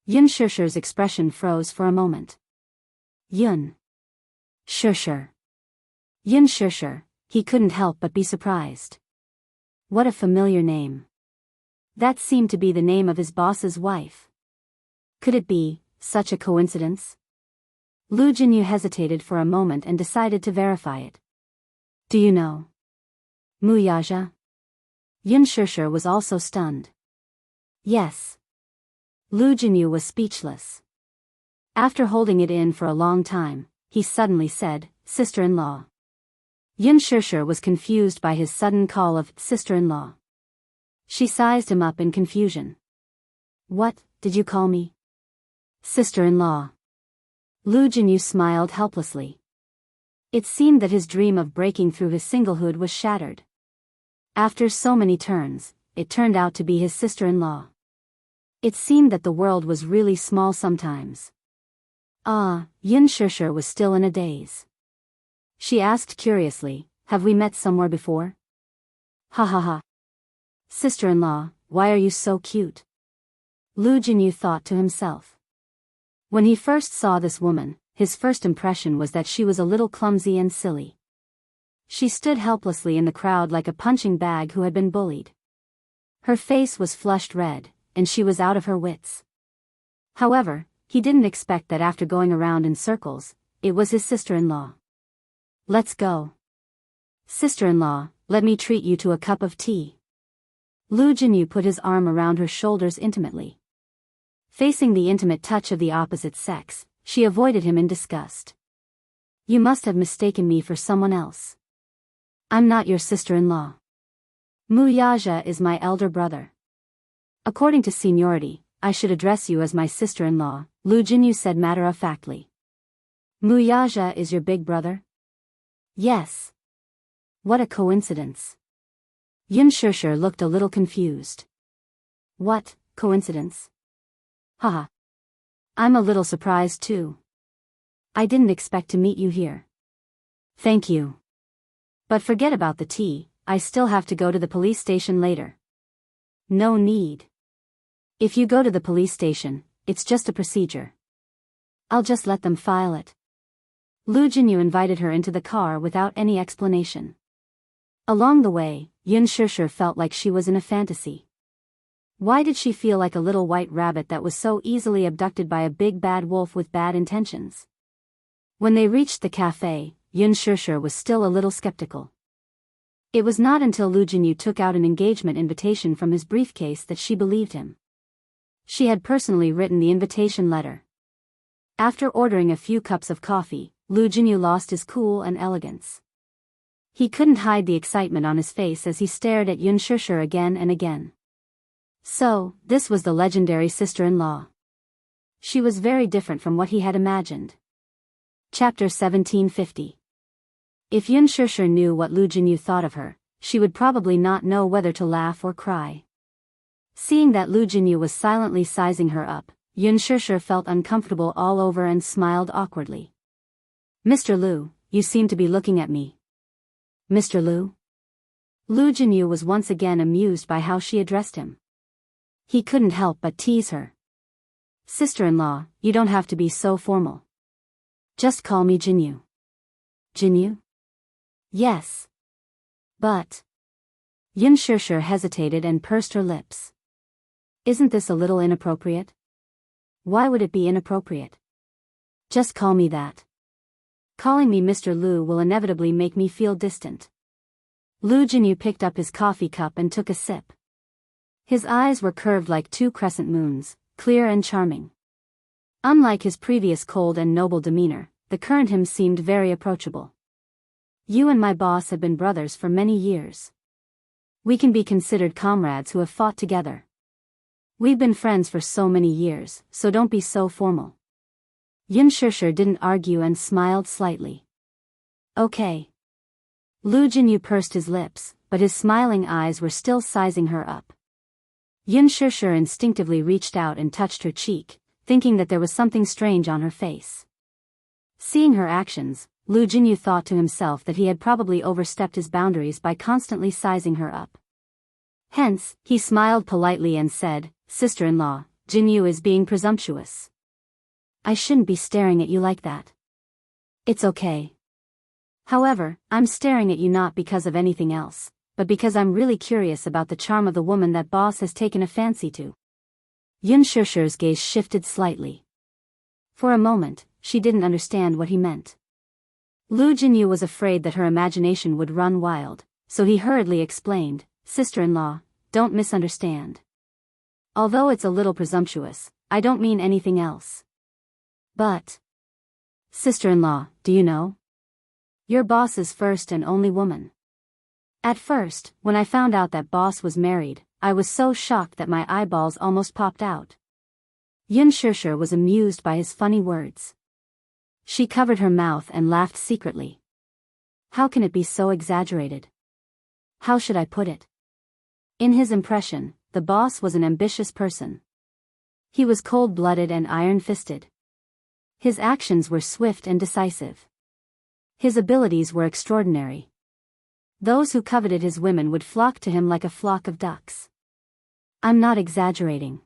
Yun Shishir's expression froze for a moment. "Yun Shishir." Yun Shishir, he couldn't help but be surprised. What a familiar name. That seemed to be the name of his boss's wife. Could it be such a coincidence? Lu Jinyu hesitated for a moment and decided to verify it. "Do you know Muyaja?" Yun Shishir was also stunned. "Yes." Lu Jinyu was speechless. After holding it in for a long time, he suddenly said, "Sister-in-law." Yun Shishir was confused by his sudden call of sister-in-law. She sized him up in confusion. "What, did you call me sister-in-law?" Lu Jinyu smiled helplessly. It seemed that his dream of breaking through his singlehood was shattered. After so many turns, it turned out to be his sister-in-law. It seemed that the world was really small sometimes. Yin Shishir was still in a daze. She asked curiously, "Have we met somewhere before?" "Ha ha ha. Sister-in-law, why are you so cute?" Lu Jinyu thought to himself. When he first saw this woman, his first impression was that she was a little clumsy and silly. She stood helplessly in the crowd like a punching bag who had been bullied. Her face was flushed red, and she was out of her wits. However, he didn't expect that after going around in circles, it was his sister-in-law. "Let's go. Sister-in-law, let me treat you to a cup of tea." Lu Jinyu put his arm around her shoulders intimately. Facing the intimate touch of the opposite sex, she avoided him in disgust. "You must have mistaken me for someone else. I'm not your sister-in-law. Muyaja is my elder brother. According to seniority, I should address you as my sister-in-law," Lu Jinyu said matter-of-factly. "Muyaja is your big brother?" "Yes." "What a coincidence." Yin Shishir looked a little confused. "What, coincidence?" "Haha. I'm a little surprised too. I didn't expect to meet you here." "Thank you. But forget about the tea, I still have to go to the police station later." "No need. If you go to the police station, it's just a procedure. I'll just let them file it." Lu Jinyu invited her into the car without any explanation. Along the way, Yin Shishir felt like she was in a fantasy. Why did she feel like a little white rabbit that was so easily abducted by a big bad wolf with bad intentions? When they reached the cafe, Yin Shishir was still a little skeptical. It was not until Lu Jinyu took out an engagement invitation from his briefcase that she believed him. She had personally written the invitation letter. After ordering a few cups of coffee, Lu Jinyu lost his cool and elegance. He couldn't hide the excitement on his face as he stared at Yin Shishir again and again. So, this was the legendary sister-in-law. She was very different from what he had imagined. Chapter 1750. If Yin Shishir knew what Lu Jinyu thought of her, she would probably not know whether to laugh or cry. Seeing that Lu Jinyu was silently sizing her up, Yin Shishir felt uncomfortable all over and smiled awkwardly. "Mr. Lu, you seem to be looking at me." "Mr. Lu?" Lu Jinyu was once again amused by how she addressed him. He couldn't help but tease her. "Sister-in-law, you don't have to be so formal. Just call me Jinyu." "Jinyu?" "Yes." "But..." Yin Shishir hesitated and pursed her lips. "Isn't this a little inappropriate?" "Why would it be inappropriate? Just call me that. Calling me Mr. Lu will inevitably make me feel distant." Lu Jinyu picked up his coffee cup and took a sip. His eyes were curved like two crescent moons, clear and charming. Unlike his previous cold and noble demeanor, the current him seemed very approachable. "You and my boss have been brothers for many years. We can be considered comrades who have fought together. We've been friends for so many years, so don't be so formal." Yin Shishir didn't argue and smiled slightly. "Okay." Lu Jinyu pursed his lips, but his smiling eyes were still sizing her up. Yin Shishir instinctively reached out and touched her cheek, thinking that there was something strange on her face. Seeing her actions, Lu Jinyu thought to himself that he had probably overstepped his boundaries by constantly sizing her up. Hence, he smiled politely and said, "Sister-in-law, Jinyu is being presumptuous. I shouldn't be staring at you like that." "It's okay. However, I'm staring at you not because of anything else, but because I'm really curious about the charm of the woman that boss has taken a fancy to." Yin Shishir's gaze shifted slightly. For a moment, she didn't understand what he meant. Lu Jinyu was afraid that her imagination would run wild, so he hurriedly explained, "Sister-in-law, don't misunderstand. Although it's a little presumptuous, I don't mean anything else. But... Sister-in-law, do you know? You're boss's first and only woman. At first, when I found out that boss was married, I was so shocked that my eyeballs almost popped out." Yin Shishir was amused by his funny words. She covered her mouth and laughed secretly. How can it be so exaggerated? How should I put it? In his impression, the boss was an ambitious person. He was cold-blooded and iron-fisted. His actions were swift and decisive. His abilities were extraordinary. Those who coveted his women would flock to him like a flock of ducks. I'm not exaggerating.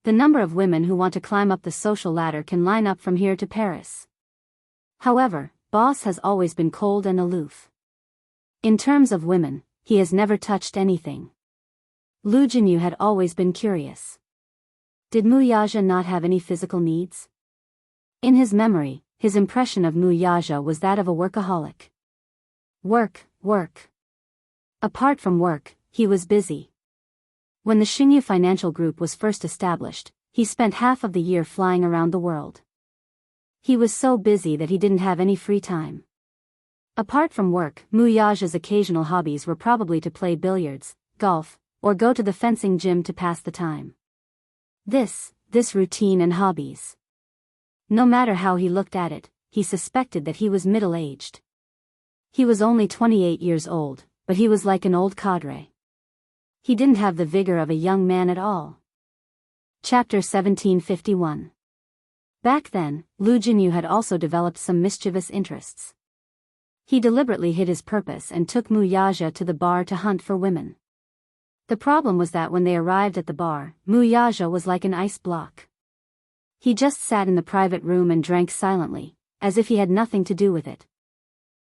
The number of women who want to climb up the social ladder can line up from here to Paris. However, Boss has always been cold and aloof. In terms of women, he has never touched anything. Lu Jinyu had always been curious. Did Mu Yaja not have any physical needs? In his memory, his impression of Mu Yaja was that of a workaholic. Work, work. Apart from work, he was busy. When the Xingyu Financial Group was first established, he spent half of the year flying around the world. He was so busy that he didn't have any free time. Apart from work, Mu Yaja's occasional hobbies were probably to play billiards, golf, or go to the fencing gym to pass the time. This routine and hobbies. No matter how he looked at it, he suspected that he was middle-aged. He was only 28 years old, but he was like an old cadre. He didn't have the vigor of a young man at all. Chapter 1751. Back then, Lu Jinyu had also developed some mischievous interests. He deliberately hid his purpose and took Mu Yaja to the bar to hunt for women. The problem was that when they arrived at the bar, Mu Yaja was like an ice block. He just sat in the private room and drank silently, as if he had nothing to do with it.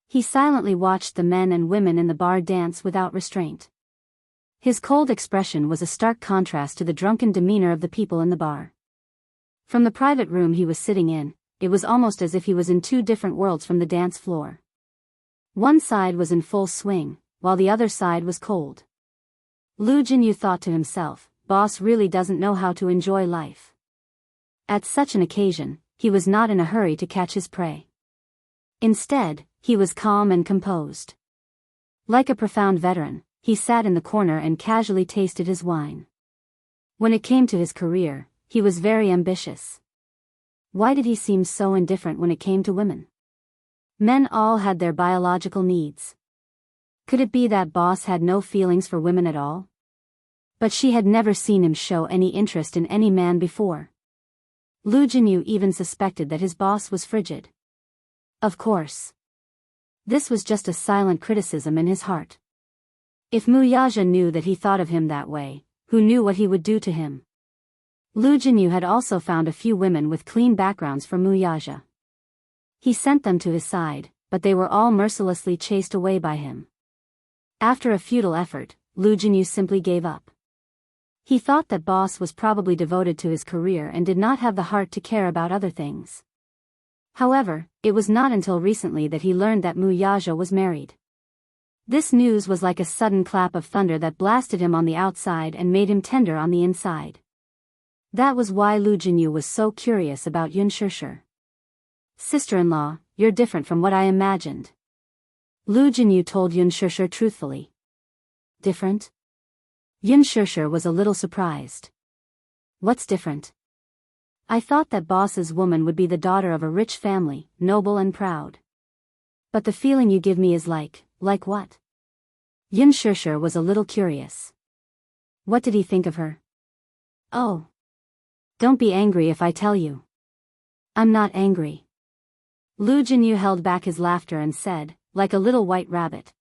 He silently watched the men and women in the bar dance without restraint. His cold expression was a stark contrast to the drunken demeanor of the people in the bar. From the private room he was sitting in, it was almost as if he was in two different worlds from the dance floor. One side was in full swing, while the other side was cold. Lu Jinyu thought to himself, Boss really doesn't know how to enjoy life. At such an occasion, he was not in a hurry to catch his prey. Instead, he was calm and composed. Like a profound veteran, he sat in the corner and casually tasted his wine. When it came to his career, he was very ambitious. Why did he seem so indifferent when it came to women? Men all had their biological needs. Could it be that Boss had no feelings for women at all? But she had never seen him show any interest in any man before. Lu Jinyu even suspected that his boss was frigid. Of course. This was just a silent criticism in his heart. If Mu Yaja knew that he thought of him that way, who knew what he would do to him? Lu Jinyu had also found a few women with clean backgrounds for Mu Yaja. He sent them to his side, but they were all mercilessly chased away by him. After a futile effort, Lu Jinyu simply gave up. He thought that Boss was probably devoted to his career and did not have the heart to care about other things. However, it was not until recently that he learned that Mu Yaja was married. This news was like a sudden clap of thunder that blasted him on the outside and made him tender on the inside. That was why Lu Jinyu was so curious about Yun Shishir. Sister-in-law, you're different from what I imagined. Lu Jinyu told Yun Shishir truthfully. Different? Yun Shishir was a little surprised. What's different? I thought that Boss's woman would be the daughter of a rich family, noble and proud. But the feeling you give me is like what? Yun Shishir was a little curious. What did he think of her? Oh. Don't be angry if I tell you. I'm not angry. Lu Jinyu held back his laughter and said, like a little white rabbit.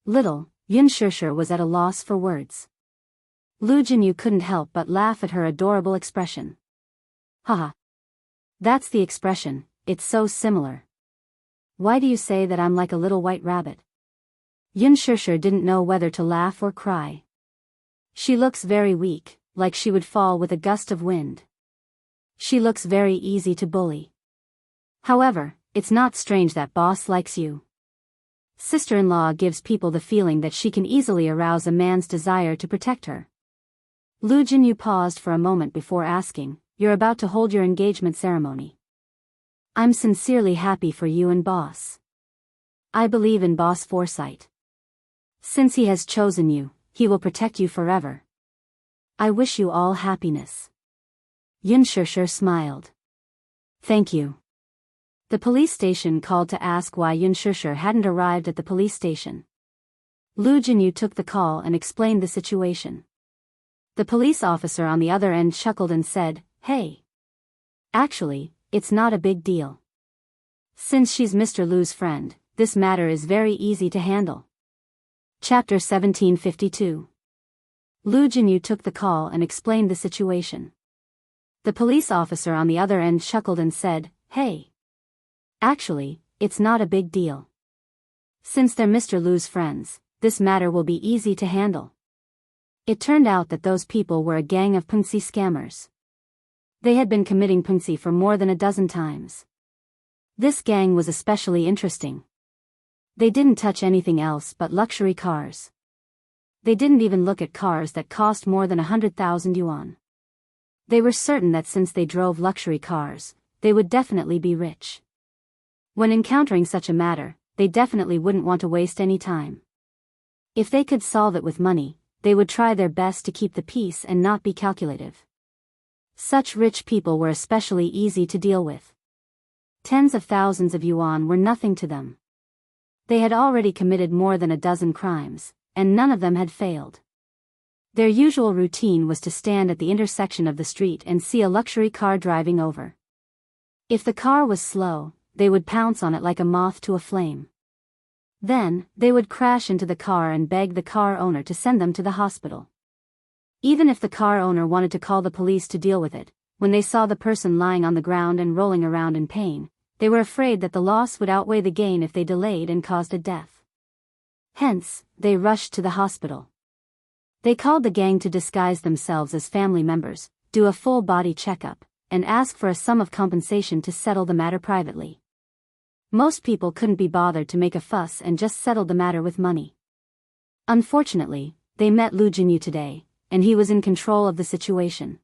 Little, Yun Shishir was at a loss for words. Lu Jinyu couldn't help but laugh at her adorable expression. Haha. That's the expression, it's so similar. Why do you say that I'm like a little white rabbit? Yun Shishir didn't know whether to laugh or cry. She looks very weak, like she would fall with a gust of wind. She looks very easy to bully. However, it's not strange that Boss likes you. Sister-in-law gives people the feeling that she can easily arouse a man's desire to protect her. Lu Jinyu paused for a moment before asking, You're about to hold your engagement ceremony. I'm sincerely happy for you and Boss. I believe in Boss' foresight. Since he has chosen you, he will protect you forever. I wish you all happiness. Yun Shishir smiled. Thank you. The police station called to ask why Yun Shishir hadn't arrived at the police station. Lu Jinyu took the call and explained the situation. The police officer on the other end chuckled and said, "Hey. Actually, it's not a big deal. Since she's Mr. Lu's friend, this matter is very easy to handle." Chapter 1752. Lu Jinyu took the call and explained the situation. The police officer on the other end chuckled and said, "Hey. Actually, it's not a big deal. Since they're Mr. Lu's friends, this matter will be easy to handle." It turned out that those people were a gang of Pungsi scammers. They had been committing Pungsi for more than a dozen times. This gang was especially interesting. They didn't touch anything else but luxury cars. They didn't even look at cars that cost more than 100,000 yuan. They were certain that since they drove luxury cars, they would definitely be rich. When encountering such a matter, they definitely wouldn't want to waste any time. If they could solve it with money, they would try their best to keep the peace and not be calculative. Such rich people were especially easy to deal with. Tens of thousands of yuan were nothing to them. They had already committed more than a dozen crimes, and none of them had failed. Their usual routine was to stand at the intersection of the street and see a luxury car driving over. If the car was slow, they would pounce on it like a moth to a flame. Then, they would crash into the car and beg the car owner to send them to the hospital. Even if the car owner wanted to call the police to deal with it, when they saw the person lying on the ground and rolling around in pain, they were afraid that the loss would outweigh the gain if they delayed and caused a death. Hence, they rushed to the hospital. They called the gang to disguise themselves as family members, do a full body checkup, and ask for a sum of compensation to settle the matter privately. Most people couldn't be bothered to make a fuss and just settled the matter with money. Unfortunately, they met Lu Jinyu today, and he was in control of the situation.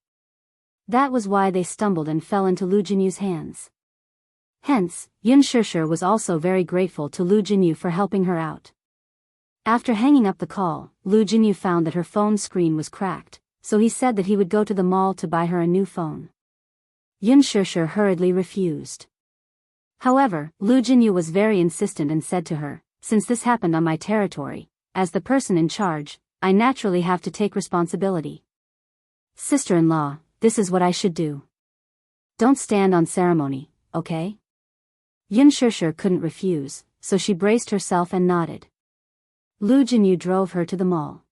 That was why they stumbled and fell into Lu Jinyu's hands. Hence, Yun Shishir was also very grateful to Lu Jinyu for helping her out. After hanging up the call, Lu Jinyu found that her phone screen was cracked, so he said that he would go to the mall to buy her a new phone. Yun Shishir hurriedly refused. However, Lu Jinyu was very insistent and said to her, "Since this happened on my territory, as the person in charge, I naturally have to take responsibility. Sister-in-law, this is what I should do. Don't stand on ceremony, okay?" Yun Shishir couldn't refuse, so she braced herself and nodded. Lu Jinyu drove her to the mall.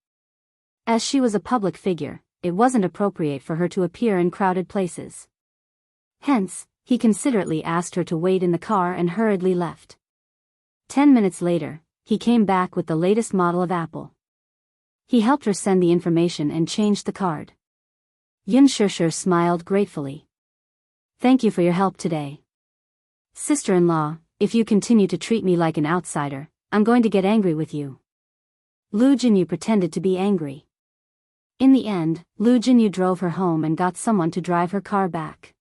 As she was a public figure, it wasn't appropriate for her to appear in crowded places. Hence, he considerately asked her to wait in the car and hurriedly left. 10 minutes later, he came back with the latest model of Apple. He helped her send the information and changed the card. Yun Shishir smiled gratefully. "Thank you for your help today. Sister-in-law, if you continue to treat me like an outsider, I'm going to get angry with you." Lu Jinyu pretended to be angry. In the end, Lu Jinyu drove her home and got someone to drive her car back.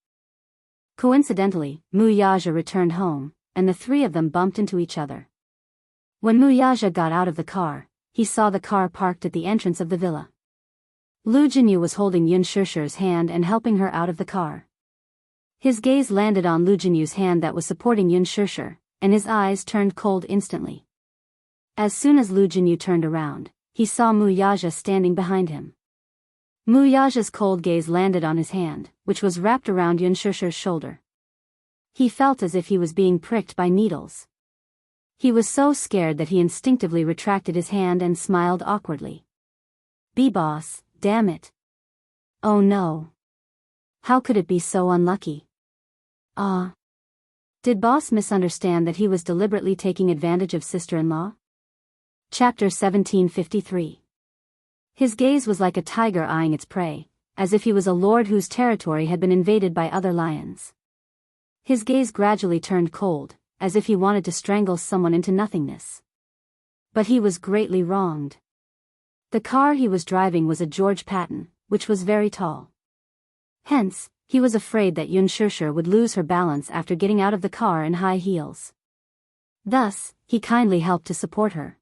Coincidentally, Mu Yaja returned home, and the three of them bumped into each other. When Mu Yaja got out of the car, he saw the car parked at the entrance of the villa. Lu Jinyu was holding Yun Shishir's hand and helping her out of the car. His gaze landed on Lu Jinyu's hand that was supporting Yun Shishir, and his eyes turned cold instantly. As soon as Lu Jinyu turned around, he saw Mu Yaja standing behind him. Mu Yaja's cold gaze landed on his hand, which was wrapped around Yun Shishir's shoulder. He felt as if he was being pricked by needles. He was so scared that he instinctively retracted his hand and smiled awkwardly. "B-boss, damn it. Oh no. How could it be so unlucky? Did boss misunderstand that he was deliberately taking advantage of sister-in-law?" Chapter 1753. His gaze was like a tiger eyeing its prey, as if he was a lord whose territory had been invaded by other lions. His gaze gradually turned cold, as if he wanted to strangle someone into nothingness. But he was greatly wronged. The car he was driving was a George Patton, which was very tall. Hence, he was afraid that Yun Shishir would lose her balance after getting out of the car in high heels. Thus, he kindly helped to support her.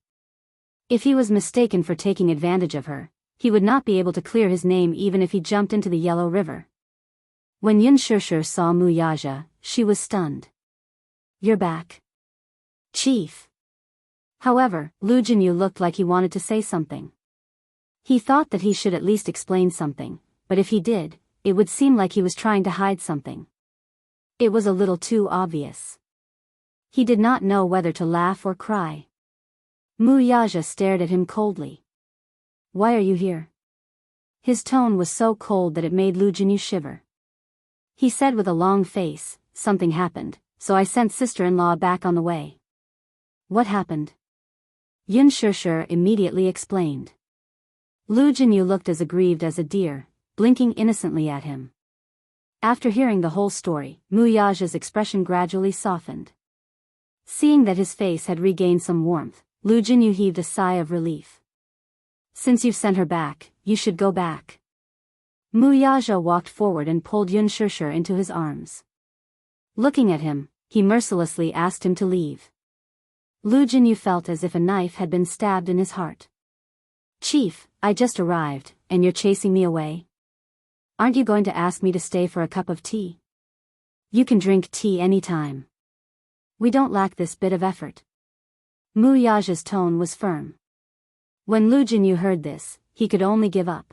If he was mistaken for taking advantage of her, he would not be able to clear his name even if he jumped into the Yellow River. When Yun Shishir saw Mu Yaja, she was stunned. You're back. Chief. However, Lu Jinyu looked like he wanted to say something. He thought that he should at least explain something, but if he did, it would seem like he was trying to hide something. It was a little too obvious. He did not know whether to laugh or cry. Mu Yaja stared at him coldly. Why are you here? His tone was so cold that it made Lu Jinyu shiver. He said with a long face, something happened, so I sent sister-in-law back on the way. What happened? Yun Shishir immediately explained. Lu Jinyu looked as aggrieved as a deer, blinking innocently at him. After hearing the whole story, Mu Yaja's expression gradually softened. Seeing that his face had regained some warmth, Lu Jinyu heaved a sigh of relief. Since you've sent her back, you should go back. Mu Yaja walked forward and pulled Yun Shishir into his arms. Looking at him, he mercilessly asked him to leave. Lu Jinyu felt as if a knife had been stabbed in his heart. Chief, I just arrived, and you're chasing me away? Aren't you going to ask me to stay for a cup of tea? You can drink tea anytime. We don't lack this bit of effort. Mu Yaja's tone was firm. When Lu Jinyu heard this, he could only give up.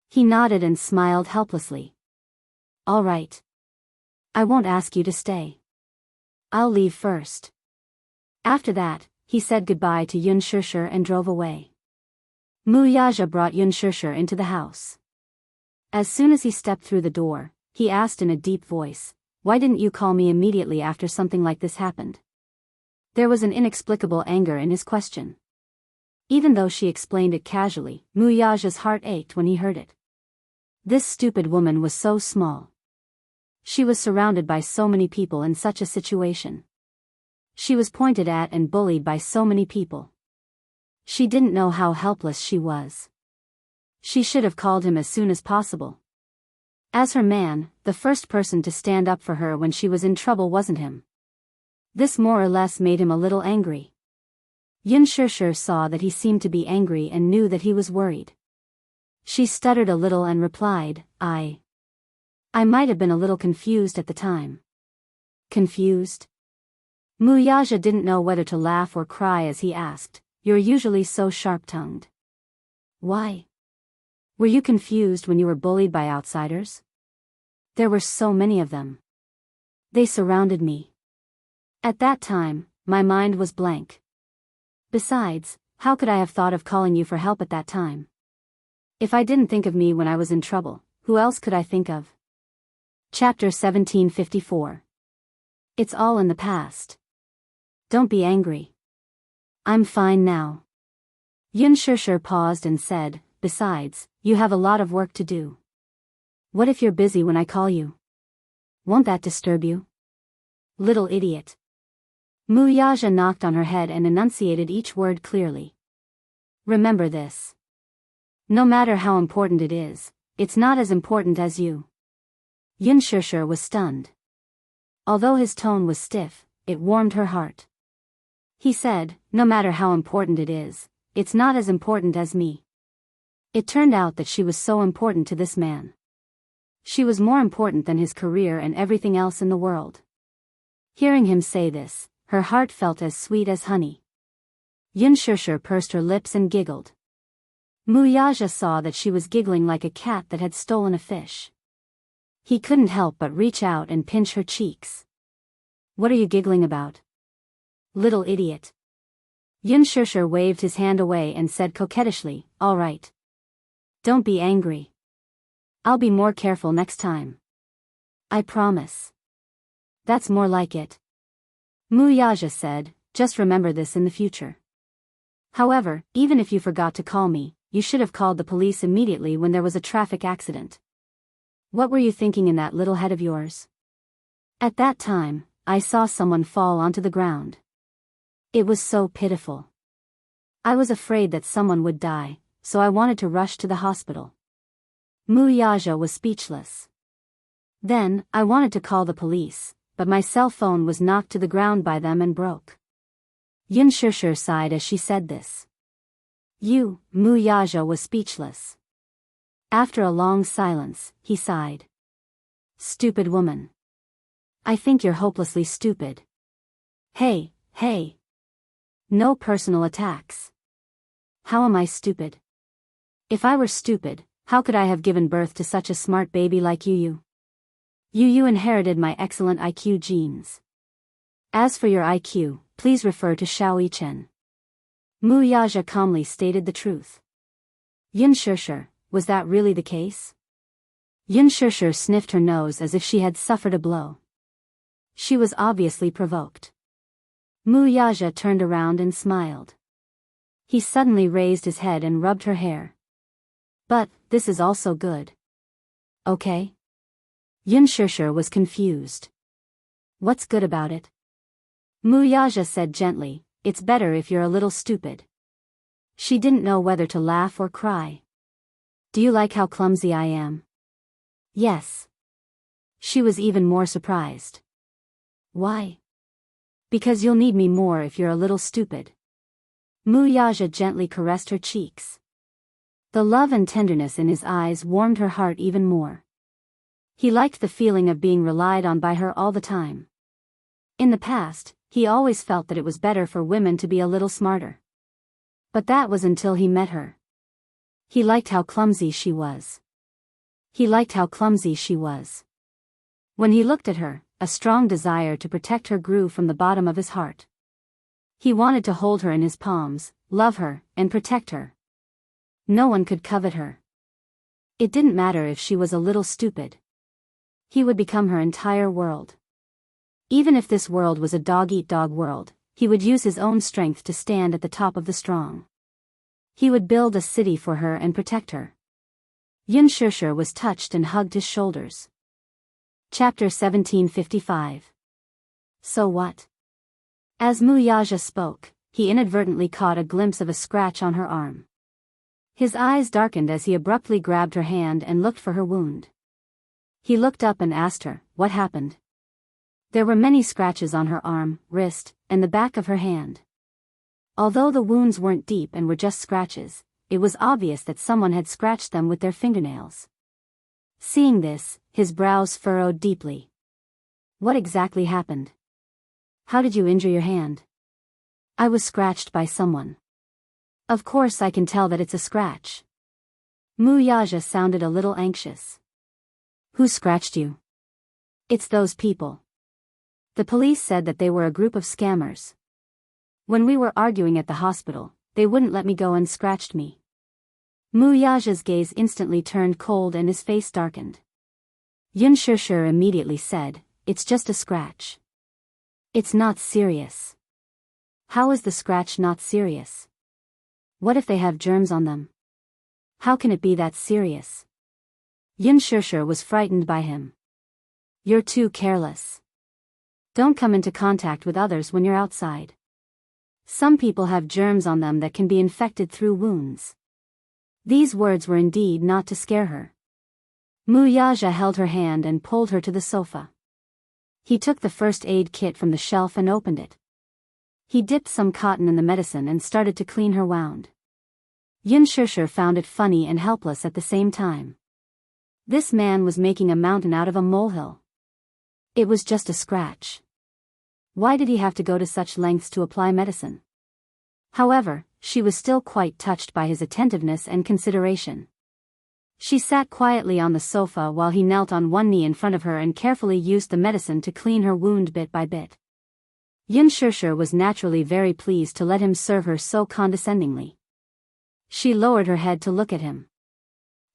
He nodded and smiled helplessly. All right. I won't ask you to stay. I'll leave first. After that, he said goodbye to Yun Shishir and drove away. Mu Yaja brought Yun Shishir into the house. As soon as he stepped through the door, he asked in a deep voice, why didn't you call me immediately after something like this happened? There was an inexplicable anger in his question. Even though she explained it casually, Mu Yaja's heart ached when he heard it. This stupid woman was so small. She was surrounded by so many people in such a situation. She was pointed at and bullied by so many people. She didn't know how helpless she was. She should have called him as soon as possible. As her man, the first person to stand up for her when she was in trouble wasn't him. This more or less made him a little angry. Yun Shishir saw that he seemed to be angry and knew that he was worried. She stuttered a little and replied, I might have been a little confused at the time. Confused? Mu Yaja didn't know whether to laugh or cry as he asked, you're usually so sharp-tongued. Why? Were you confused when you were bullied by outsiders? There were so many of them. They surrounded me. At that time, my mind was blank. Besides, how could I have thought of calling you for help at that time? If I didn't think of me when I was in trouble, who else could I think of? Chapter 1754. It's all in the past. Don't be angry. I'm fine now. Yun Shishir paused and said, besides, you have a lot of work to do. What if you're busy when I call you? Won't that disturb you? Little idiot. Mu Yaja knocked on her head and enunciated each word clearly. Remember this. No matter how important it is, it's not as important as you. Yun Shishir was stunned. Although his tone was stiff, it warmed her heart. He said, no matter how important it is, it's not as important as me. It turned out that she was so important to this man. She was more important than his career and everything else in the world. Hearing him say this, her heart felt as sweet as honey. Yun Shishir pursed her lips and giggled. Mu Yaja saw that she was giggling like a cat that had stolen a fish. He couldn't help but reach out and pinch her cheeks. What are you giggling about? Little idiot. Yun Shishir waved his hand away and said coquettishly, all right. Don't be angry. I'll be more careful next time. I promise. That's more like it. Mu Yaja said, just remember this in the future. However, even if you forgot to call me, you should have called the police immediately when there was a traffic accident. What were you thinking in that little head of yours? At that time, I saw someone fall onto the ground. It was so pitiful. I was afraid that someone would die, so I wanted to rush to the hospital. Mu Yaja was speechless. Then, I wanted to call the police, but my cell phone was knocked to the ground by them and broke. Yun Shishir sighed as she said this. Mu Yaja was speechless. After a long silence, he sighed. Stupid woman. I think you're hopelessly stupid. Hey, hey. No personal attacks. How am I stupid? If I were stupid, how could I have given birth to such a smart baby like you? You inherited my excellent IQ genes. As for your IQ, please refer to Xiao Chen. Mu Yaja calmly stated the truth. Yun Shishir, was that really the case? Yun Shishir sniffed her nose as if she had suffered a blow. She was obviously provoked. Mu Yaja turned around and smiled. He suddenly raised his head and rubbed her hair. But, this is also good. Okay? Yun Shishir was confused. What's good about it? Mu Yaja said gently, it's better if you're a little stupid. She didn't know whether to laugh or cry. Do you like how clumsy I am? Yes. She was even more surprised. Why? Because you'll need me more if you're a little stupid. Mu Yaja gently caressed her cheeks. The love and tenderness in his eyes warmed her heart even more. He liked the feeling of being relied on by her all the time. In the past, he always felt that it was better for women to be a little smarter. But that was until he met her. He liked how clumsy she was. He liked how clumsy she was. When he looked at her, a strong desire to protect her grew from the bottom of his heart. He wanted to hold her in his palms, love her, and protect her. No one could covet her. It didn't matter if she was a little stupid. He would become her entire world. Even if this world was a dog-eat-dog world, he would use his own strength to stand at the top of the strong. He would build a city for her and protect her. Yun Shishir was touched and hugged his shoulders. Chapter 1755. So what? As Mu Yaja spoke, he inadvertently caught a glimpse of a scratch on her arm. His eyes darkened as he abruptly grabbed her hand and looked for her wound. He looked up and asked her, what happened? There were many scratches on her arm, wrist, and the back of her hand. Although the wounds weren't deep and were just scratches, it was obvious that someone had scratched them with their fingernails. Seeing this, his brows furrowed deeply. What exactly happened? How did you injure your hand? I was scratched by someone. Of course I can tell that it's a scratch. Mu Yaja sounded a little anxious. Who scratched you? It's those people. The police said that they were a group of scammers. When we were arguing at the hospital, they wouldn't let me go and scratched me. Mu Yaja's gaze instantly turned cold and his face darkened. Yun Shishir immediately said, it's just a scratch. It's not serious. How is the scratch not serious? What if they have germs on them? How can it be that serious? Yun Shishir was frightened by him. You're too careless. Don't come into contact with others when you're outside. Some people have germs on them that can be infected through wounds. These words were indeed not to scare her. Mu Yaja held her hand and pulled her to the sofa. He took the first aid kit from the shelf and opened it. He dipped some cotton in the medicine and started to clean her wound. Yun Shishir found it funny and helpless at the same time. This man was making a mountain out of a molehill. It was just a scratch. Why did he have to go to such lengths to apply medicine? However, she was still quite touched by his attentiveness and consideration. She sat quietly on the sofa while he knelt on one knee in front of her and carefully used the medicine to clean her wound bit by bit. Yun Shishir was naturally very pleased to let him serve her so condescendingly. She lowered her head to look at him.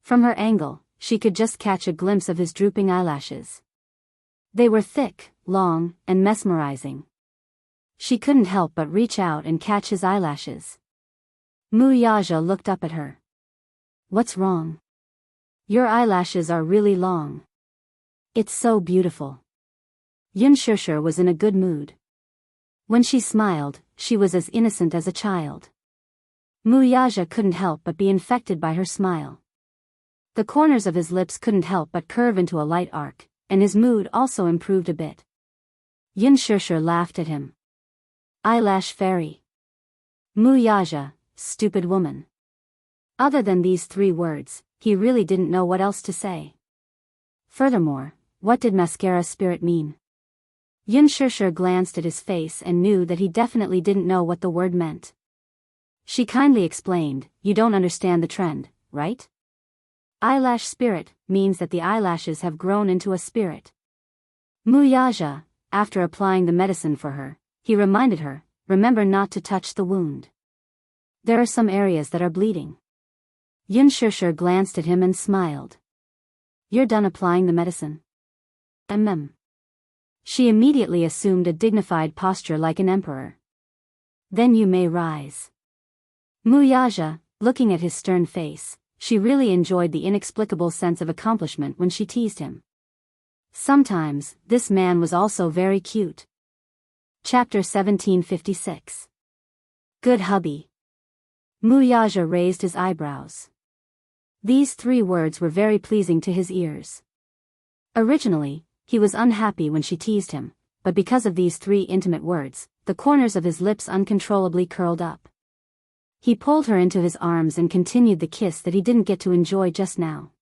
From her angle, she could just catch a glimpse of his drooping eyelashes. They were thick, long, and mesmerizing. She couldn't help but reach out and catch his eyelashes. Mu Yaja looked up at her. What's wrong? Your eyelashes are really long. It's so beautiful. Yun Shishir was in a good mood. When she smiled, she was as innocent as a child. Mu Yaja couldn't help but be infected by her smile. The corners of his lips couldn't help but curve into a light arc, and his mood also improved a bit. Yun Shishir laughed at him. Eyelash fairy. Mu Yaja, stupid woman. Other than these 3 words, he really didn't know what else to say. Furthermore, what did mascara spirit mean? Yun Shishir glanced at his face and knew that he definitely didn't know what the word meant. She kindly explained, "You don't understand the trend, right? Eyelash spirit means that the eyelashes have grown into a spirit." Muyaja, after applying the medicine for her, he reminded her, "Remember not to touch the wound. There are some areas that are bleeding." Yun Shishir glanced at him and smiled. "You're done applying the medicine?" She immediately assumed a dignified posture like an emperor. "Then you may rise." Muyaja, looking at his stern face, she really enjoyed the inexplicable sense of accomplishment when she teased him. Sometimes, this man was also very cute. Chapter 1756. Good hubby. Muyaja raised his eyebrows. These 3 words were very pleasing to his ears. Originally, he was unhappy when she teased him, but because of these 3 intimate words, the corners of his lips uncontrollably curled up. He pulled her into his arms and continued the kiss that he didn't get to enjoy just now.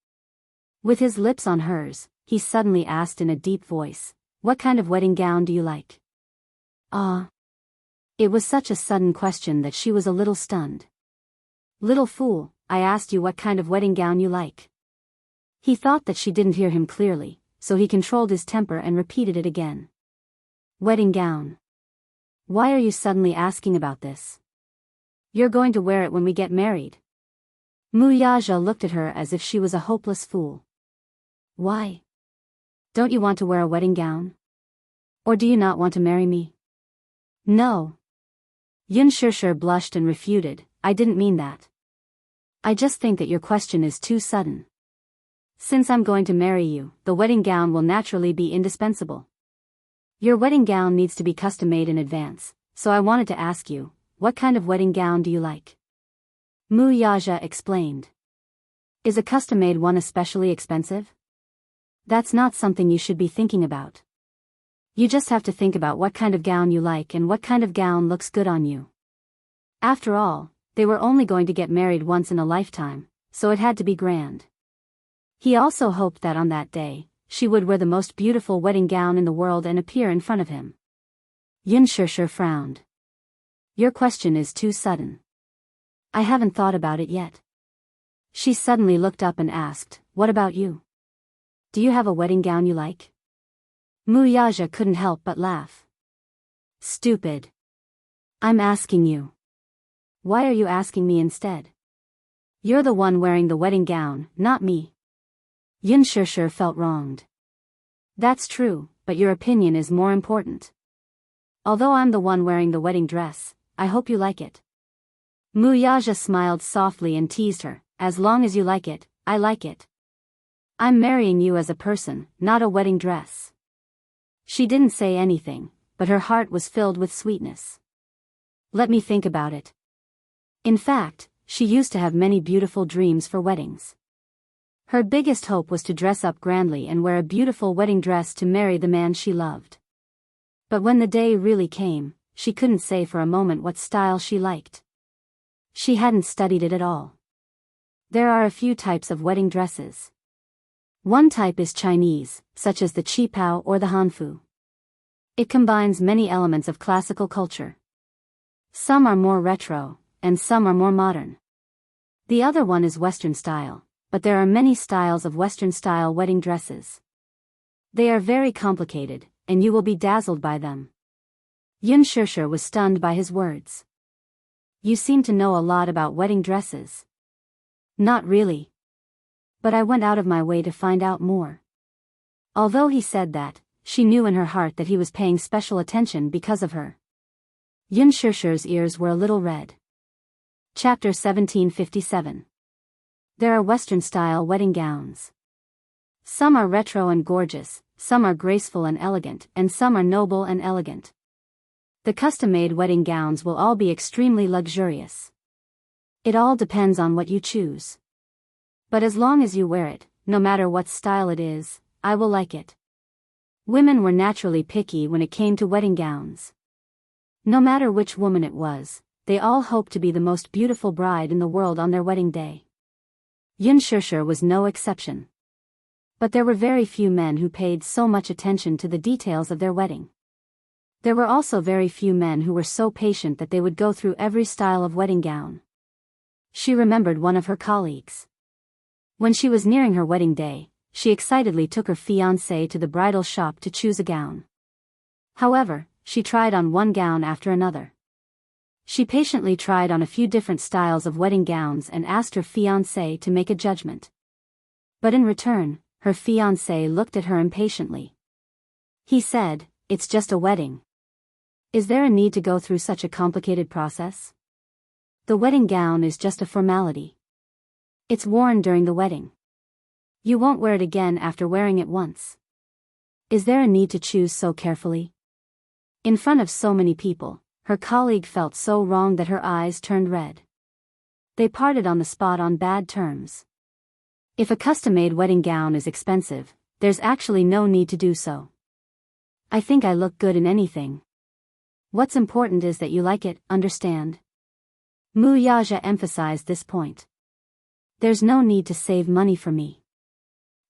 With his lips on hers, he suddenly asked in a deep voice, "What kind of wedding gown do you like?" Ah. It was such a sudden question that she was a little stunned. "Little fool, I asked you what kind of wedding gown you like." He thought that she didn't hear him clearly, so he controlled his temper and repeated it again. "Wedding gown. Why are you suddenly asking about this? You're going to wear it when we get married." Muyaja looked at her as if she was a hopeless fool. "Why? Don't you want to wear a wedding gown? Or do you not want to marry me?" "No." Yun Shishir blushed and refuted, "I didn't mean that. I just think that your question is too sudden. Since I'm going to marry you, the wedding gown will naturally be indispensable. Your wedding gown needs to be custom made in advance, so I wanted to ask you, what kind of wedding gown do you like?" Muyaja explained. "Is a custom-made one especially expensive? That's not something you should be thinking about. You just have to think about what kind of gown you like and what kind of gown looks good on you. After all, they were only going to get married once in a lifetime, so it had to be grand." He also hoped that on that day, she would wear the most beautiful wedding gown in the world and appear in front of him. Yun Shishir frowned. "Your question is too sudden. I haven't thought about it yet." She suddenly looked up and asked, "What about you? Do you have a wedding gown you like?" Muyaja couldn't help but laugh. "Stupid. I'm asking you. Why are you asking me instead? You're the one wearing the wedding gown, not me." Yun Shishir felt wronged. "That's true, but your opinion is more important. Although I'm the one wearing the wedding dress, I hope you like it." Muyaja smiled softly and teased her, "As long as you like it, I like it. I'm marrying you as a person, not a wedding dress." She didn't say anything, but her heart was filled with sweetness. "Let me think about it." In fact, she used to have many beautiful dreams for weddings. Her biggest hope was to dress up grandly and wear a beautiful wedding dress to marry the man she loved. But when the day really came, she couldn't say for a moment what style she liked. She hadn't studied it at all. There are a few types of wedding dresses. One type is Chinese, such as the qipao or the hanfu. It combines many elements of classical culture. Some are more retro, and some are more modern. The other one is Western style, but there are many styles of Western style wedding dresses. They are very complicated, and you will be dazzled by them. Yun Shishir was stunned by his words. "You seem to know a lot about wedding dresses." "Not really. But I went out of my way to find out more." Although he said that, she knew in her heart that he was paying special attention because of her. Yun Shishir's ears were a little red. Chapter 1757. There are Western-style wedding gowns. Some are retro and gorgeous, some are graceful and elegant, and some are noble and elegant. The custom-made wedding gowns will all be extremely luxurious. It all depends on what you choose. But as long as you wear it, no matter what style it is, I will like it. Women were naturally picky when it came to wedding gowns. No matter which woman it was, they all hoped to be the most beautiful bride in the world on their wedding day. Yun Shishir was no exception. But there were very few men who paid so much attention to the details of their wedding. There were also very few men who were so patient that they would go through every style of wedding gown. She remembered one of her colleagues. When she was nearing her wedding day, she excitedly took her fiancé to the bridal shop to choose a gown. However, she tried on one gown after another. She patiently tried on a few different styles of wedding gowns and asked her fiancé to make a judgment. But in return, her fiancé looked at her impatiently. He said, "It's just a wedding. Is there a need to go through such a complicated process? The wedding gown is just a formality. It's worn during the wedding. You won't wear it again after wearing it once. Is there a need to choose so carefully?" In front of so many people, her colleague felt so wrong that her eyes turned red. They parted on the spot on bad terms. If a custom-made wedding gown is expensive, there's actually no need to do so. "I think I look good in anything. What's important is that you like it, understand?" Mu Yaja emphasized this point. "There's no need to save money for me.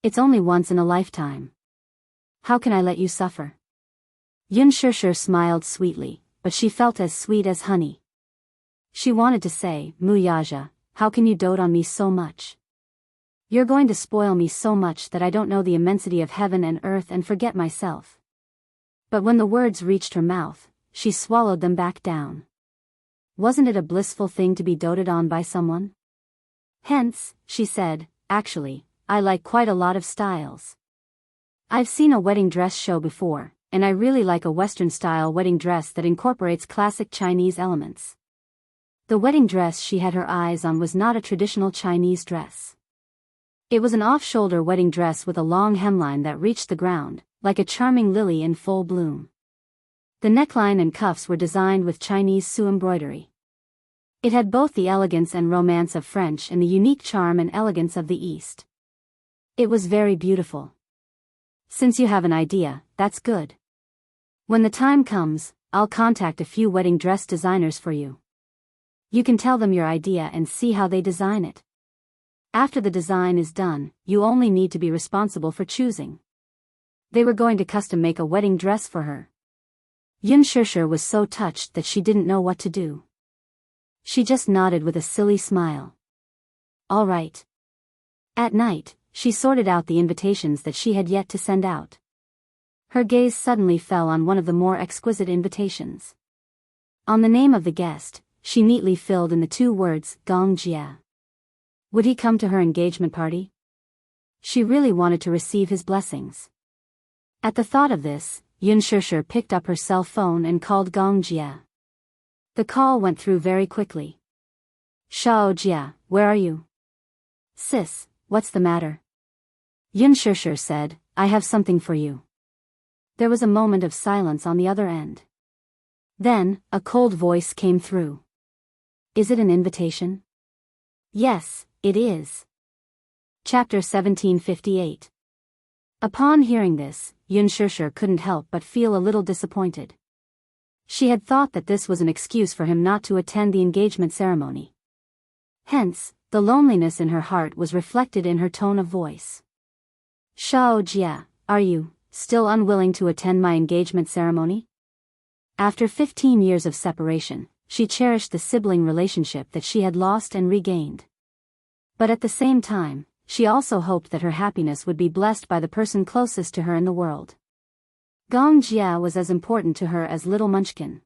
It's only once in a lifetime. How can I let you suffer?" Yun Shishir smiled sweetly, but she felt as sweet as honey. She wanted to say, "Mu Yaja, how can you dote on me so much? You're going to spoil me so much that I don't know the immensity of heaven and earth and forget myself." But when the words reached her mouth, she swallowed them back down. Wasn't it a blissful thing to be doted on by someone? "Hence," she said, "actually, I like quite a lot of styles. I've seen a wedding dress show before, and I really like a Western-style wedding dress that incorporates classic Chinese elements." The wedding dress she had her eyes on was not a traditional Chinese dress. It was an off-shoulder wedding dress with a long hemline that reached the ground, like a charming lily in full bloom. The neckline and cuffs were designed with Chinese Su embroidery. It had both the elegance and romance of French and the unique charm and elegance of the East. It was very beautiful. "Since you have an idea, that's good. When the time comes, I'll contact a few wedding dress designers for you. You can tell them your idea and see how they design it. After the design is done, you only need to be responsible for choosing." They were going to custom make a wedding dress for her. Yun Shishir was so touched that she didn't know what to do. She just nodded with a silly smile. "All right." At night, she sorted out the invitations that she had yet to send out. Her gaze suddenly fell on one of the more exquisite invitations. On the name of the guest, she neatly filled in the two words, Gong Jia. Would he come to her engagement party? She really wanted to receive his blessings. At the thought of this, Yun Shishir picked up her cell phone and called Gong Jia. The call went through very quickly. "Shao Jia, where are you?" "Sis, what's the matter?" Yun Shishir said, "I have something for you." There was a moment of silence on the other end. Then, a cold voice came through. "Is it an invitation?" "Yes, it is." Chapter 1758. Upon hearing this, Yun Shishir couldn't help but feel a little disappointed. She had thought that this was an excuse for him not to attend the engagement ceremony. Hence, the loneliness in her heart was reflected in her tone of voice. "Shao Jia, are you still unwilling to attend my engagement ceremony?" After 15 years of separation, she cherished the sibling relationship that she had lost and regained. But at the same time, she also hoped that her happiness would be blessed by the person closest to her in the world. Gong Jia was as important to her as Little Munchkin.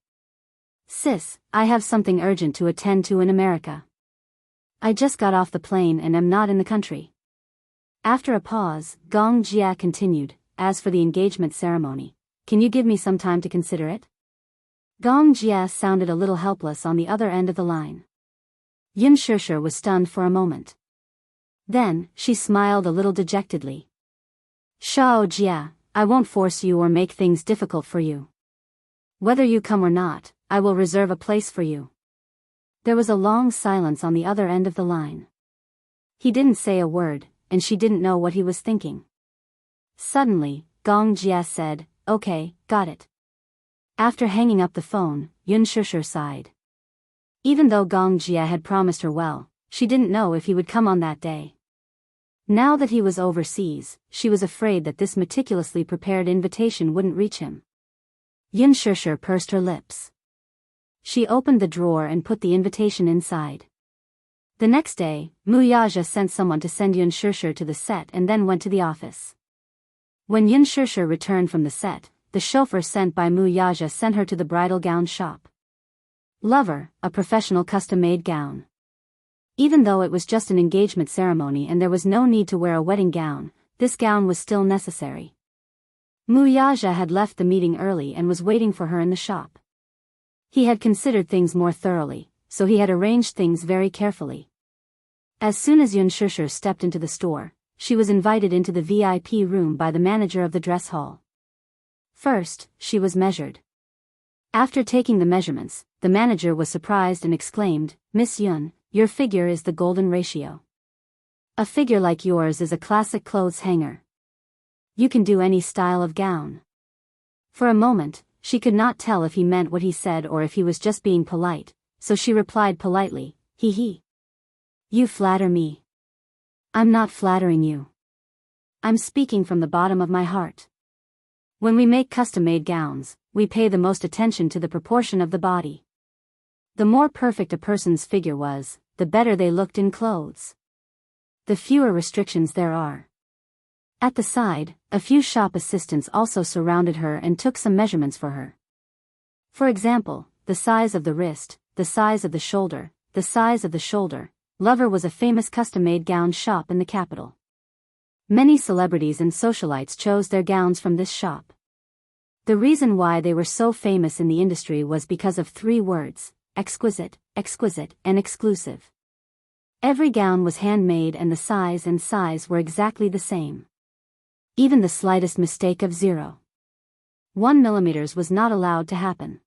"Sis, I have something urgent to attend to in America. I just got off the plane and am not in the country." After a pause, Gong Jia continued, "As for the engagement ceremony, can you give me some time to consider it?" Gong Jia sounded a little helpless on the other end of the line. Yun Shishir was stunned for a moment. Then, she smiled a little dejectedly. "Shao Jia, I won't force you or make things difficult for you. Whether you come or not, I will reserve a place for you." There was a long silence on the other end of the line. He didn't say a word, and she didn't know what he was thinking. Suddenly, Gong Jia said, "Okay, got it." After hanging up the phone, Yun Shishir sighed. Even though Gong Jia had promised her well, she didn't know if he would come on that day. Now that he was overseas, she was afraid that this meticulously prepared invitation wouldn't reach him. Yun Shishir pursed her lips. She opened the drawer and put the invitation inside. The next day, Muyaja sent someone to send Yun Shishir to the set and then went to the office. When Yun Shishir returned from the set, the chauffeur sent by Muyaja sent her to the bridal gown shop. Lover, a professional custom-made gown. Even though it was just an engagement ceremony and there was no need to wear a wedding gown, this gown was still necessary. Muyaja had left the meeting early and was waiting for her in the shop. He had considered things more thoroughly, so he had arranged things very carefully. As soon as Yun Shishir stepped into the store, she was invited into the VIP room by the manager of the dress hall. First, she was measured. After taking the measurements, the manager was surprised and exclaimed, "Miss Yun, your figure is the golden ratio. A figure like yours is a classic clothes hanger. You can do any style of gown." For a moment, she could not tell if he meant what he said or if he was just being polite, so she replied politely, "He. You flatter me." "I'm not flattering you. I'm speaking from the bottom of my heart. When we make custom-made gowns, we pay the most attention to the proportion of the body. The more perfect a person's figure was, the better they looked in clothes. The fewer restrictions there are." At the side, a few shop assistants also surrounded her and took some measurements for her. For example, the size of the wrist, the size of the shoulder, the size of the shoulder. Lover was a famous custom-made gown shop in the capital. Many celebrities and socialites chose their gowns from this shop. The reason why they were so famous in the industry was because of 3 words: exquisite, exquisite, and exclusive. Every gown was handmade and the size were exactly the same. Even the slightest mistake of 0.1 millimeters was not allowed to happen.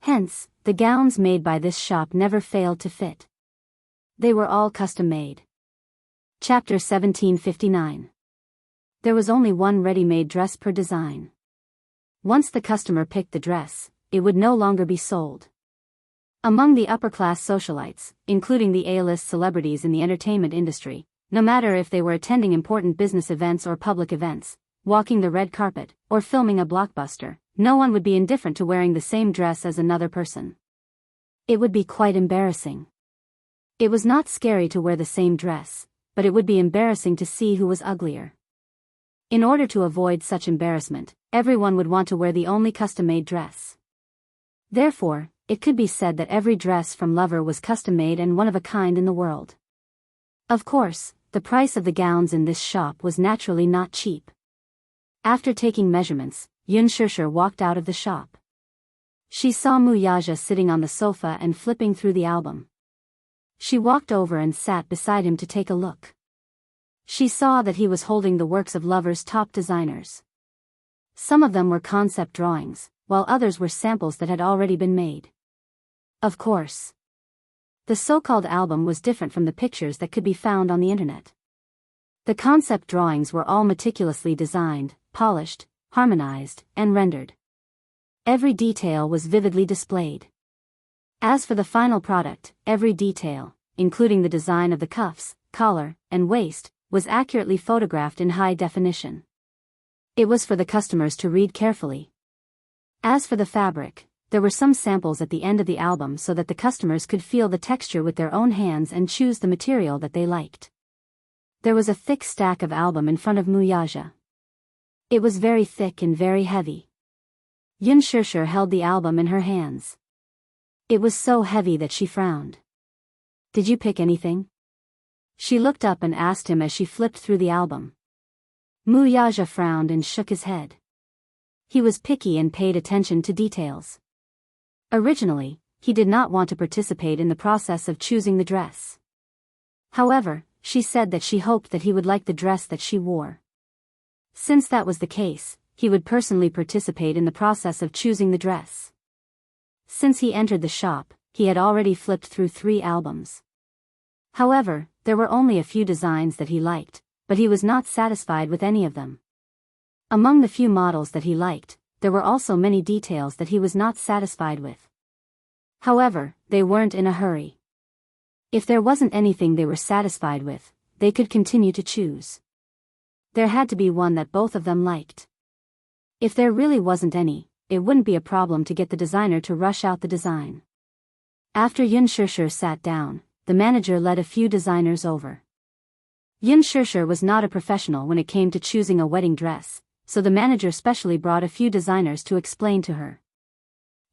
Hence, the gowns made by this shop never failed to fit. They were all custom-made. Chapter 1759. There was only one ready-made dress per design. Once the customer picked the dress, it would no longer be sold. Among the upper-class socialites, including the A-list celebrities in the entertainment industry, no matter if they were attending important business events or public events, walking the red carpet, or filming a blockbuster, no one would be indifferent to wearing the same dress as another person. It would be quite embarrassing. It was not scary to wear the same dress, but it would be embarrassing to see who was uglier. In order to avoid such embarrassment, everyone would want to wear the only custom-made dress. Therefore, it could be said that every dress from Lover was custom-made and one of a kind in the world. Of course, the price of the gowns in this shop was naturally not cheap. After taking measurements, Yun Shishir walked out of the shop. She saw Muyaja sitting on the sofa and flipping through the album. She walked over and sat beside him to take a look. She saw that he was holding the works of Lover's top designers. Some of them were concept drawings, while others were samples that had already been made. Of course, the so-called album was different from the pictures that could be found on the internet. The concept drawings were all meticulously designed, polished, harmonized, and rendered. Every detail was vividly displayed. As for the final product, every detail, including the design of the cuffs, collar, and waist, was accurately photographed in high definition. It was for the customers to read carefully. As for the fabric, there were some samples at the end of the album so that the customers could feel the texture with their own hands and choose the material that they liked. There was a thick stack of album in front of Muyaja. It was very thick and very heavy. Yun Shishir held the album in her hands. It was so heavy that she frowned. "Did you pick anything?" She looked up and asked him as she flipped through the album. Muyaja frowned and shook his head. He was picky and paid attention to details. Originally, he did not want to participate in the process of choosing the dress. However, she said that she hoped that he would like the dress that she wore. Since that was the case, he would personally participate in the process of choosing the dress. Since he entered the shop, he had already flipped through 3 albums. However, there were only a few designs that he liked, but he was not satisfied with any of them. Among the few models that he liked, there were also many details that he was not satisfied with. However, they weren't in a hurry. If there wasn't anything they were satisfied with, they could continue to choose. There had to be one that both of them liked. If there really wasn't any, it wouldn't be a problem to get the designer to rush out the design. After Yun Shishir sat down, the manager led a few designers over. Yun Shishir was not a professional when it came to choosing a wedding dress, so the manager specially brought a few designers to explain to her.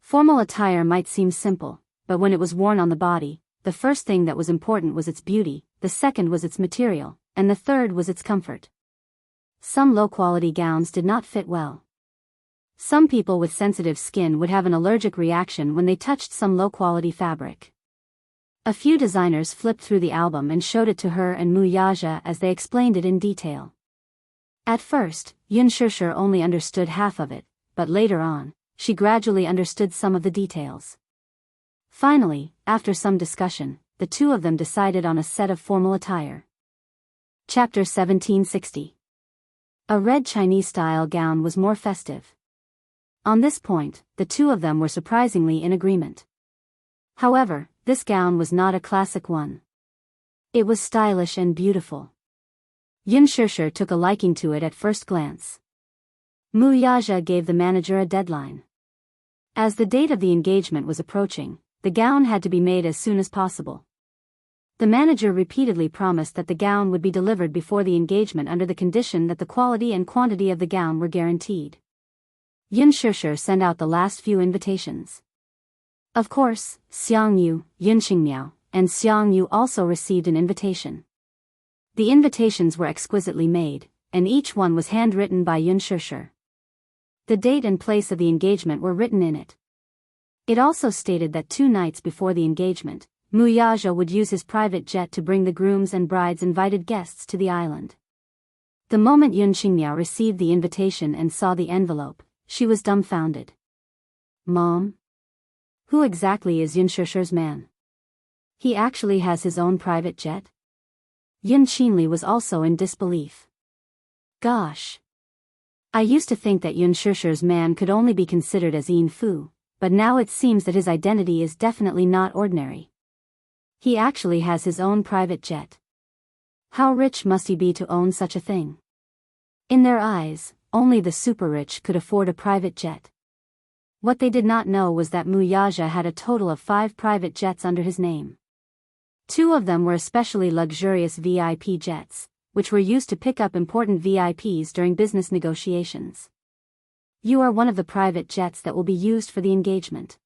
Formal attire might seem simple, but when it was worn on the body, the first thing that was important was its beauty, the second was its material, and the third was its comfort. Some low-quality gowns did not fit well. Some people with sensitive skin would have an allergic reaction when they touched some low-quality fabric. A few designers flipped through the album and showed it to her and Mu Yaja as they explained it in detail. At first, Yun Shishir only understood half of it, but later on, she gradually understood some of the details. Finally, after some discussion, the two of them decided on a set of formal attire. Chapter 1760. A red Chinese-style gown was more festive. On this point, the two of them were surprisingly in agreement. However, this gown was not a classic one. It was stylish and beautiful. Yun Shishir took a liking to it at first glance. Mu Yaja gave the manager a deadline. As the date of the engagement was approaching, the gown had to be made as soon as possible. The manager repeatedly promised that the gown would be delivered before the engagement under the condition that the quality and quantity of the gown were guaranteed. Yun Shishir sent out the last few invitations. Of course, Xiang Yu, Yun Qingmiao, and Xiang Yu also received an invitation. The invitations were exquisitely made, and each one was handwritten by Yun Shishir. The date and place of the engagement were written in it. It also stated that 2 nights before the engagement, Mu Yaja would use his private jet to bring the groom's and bride's invited guests to the island. The moment Yun Qingmiao received the invitation and saw the envelope, she was dumbfounded. Mom? Who exactly is Yun Shishir's man? He actually has his own private jet? Yun Qinli was also in disbelief. Gosh. I used to think that Yun Shishir's man could only be considered as Yin Fu, but now it seems that his identity is definitely not ordinary. He actually has his own private jet. How rich must he be to own such a thing? In their eyes, only the super-rich could afford a private jet. What they did not know was that Mu Yaja had a total of 5 private jets under his name. 2 of them were especially luxurious VIP jets, which were used to pick up important VIPs during business negotiations. You are one of the private jets that will be used for the engagement.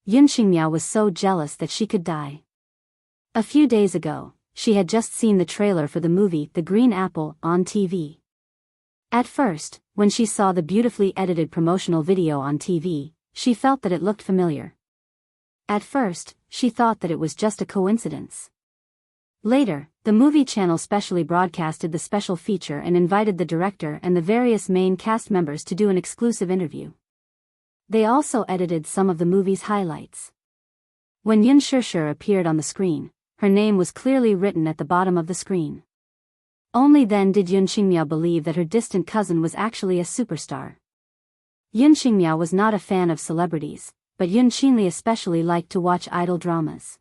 Yun Qingmiao was so jealous that she could die. A few days ago, she had just seen the trailer for the movie The Green Apple on TV. At first, when she saw the beautifully edited promotional video on TV, she felt that it looked familiar. At first, she thought that it was just a coincidence. Later, the movie channel specially broadcasted the special feature and invited the director and the various main cast members to do an exclusive interview. They also edited some of the movie's highlights. When Yun Shishir appeared on the screen, her name was clearly written at the bottom of the screen. Only then did Yun Qingmiao believe that her distant cousin was actually a superstar. Yun Qingmiao was not a fan of celebrities, but Yun Qinli especially liked to watch idol dramas.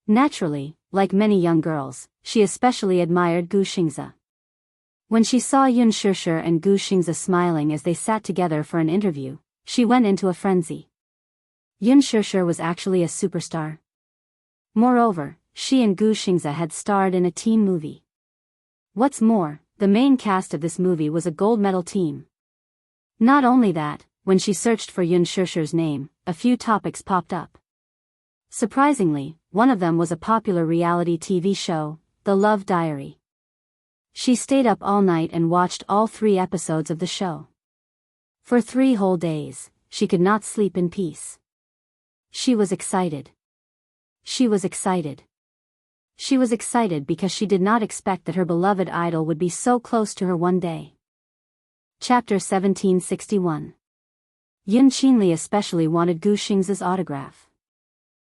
Naturally, like many young girls, she especially admired Gu Xingze. When she saw Yun Shishir and Gu Xingze smiling as they sat together for an interview, she went into a frenzy. Yun Shishir was actually a superstar. Moreover, she and Gu Xingze had starred in a team movie. What's more, the main cast of this movie was a gold medal team. Not only that, when she searched for Yun Shishir's name, a few topics popped up. Surprisingly, one of them was a popular reality TV show, The Love Diary. She stayed up all night and watched all 3 episodes of the show. For 3 whole days, she could not sleep in peace. She was excited. She was excited. She was excited because she did not expect that her beloved idol would be so close to her one day. Chapter 1761. Yun Qinli especially wanted Gu Xingze's autograph.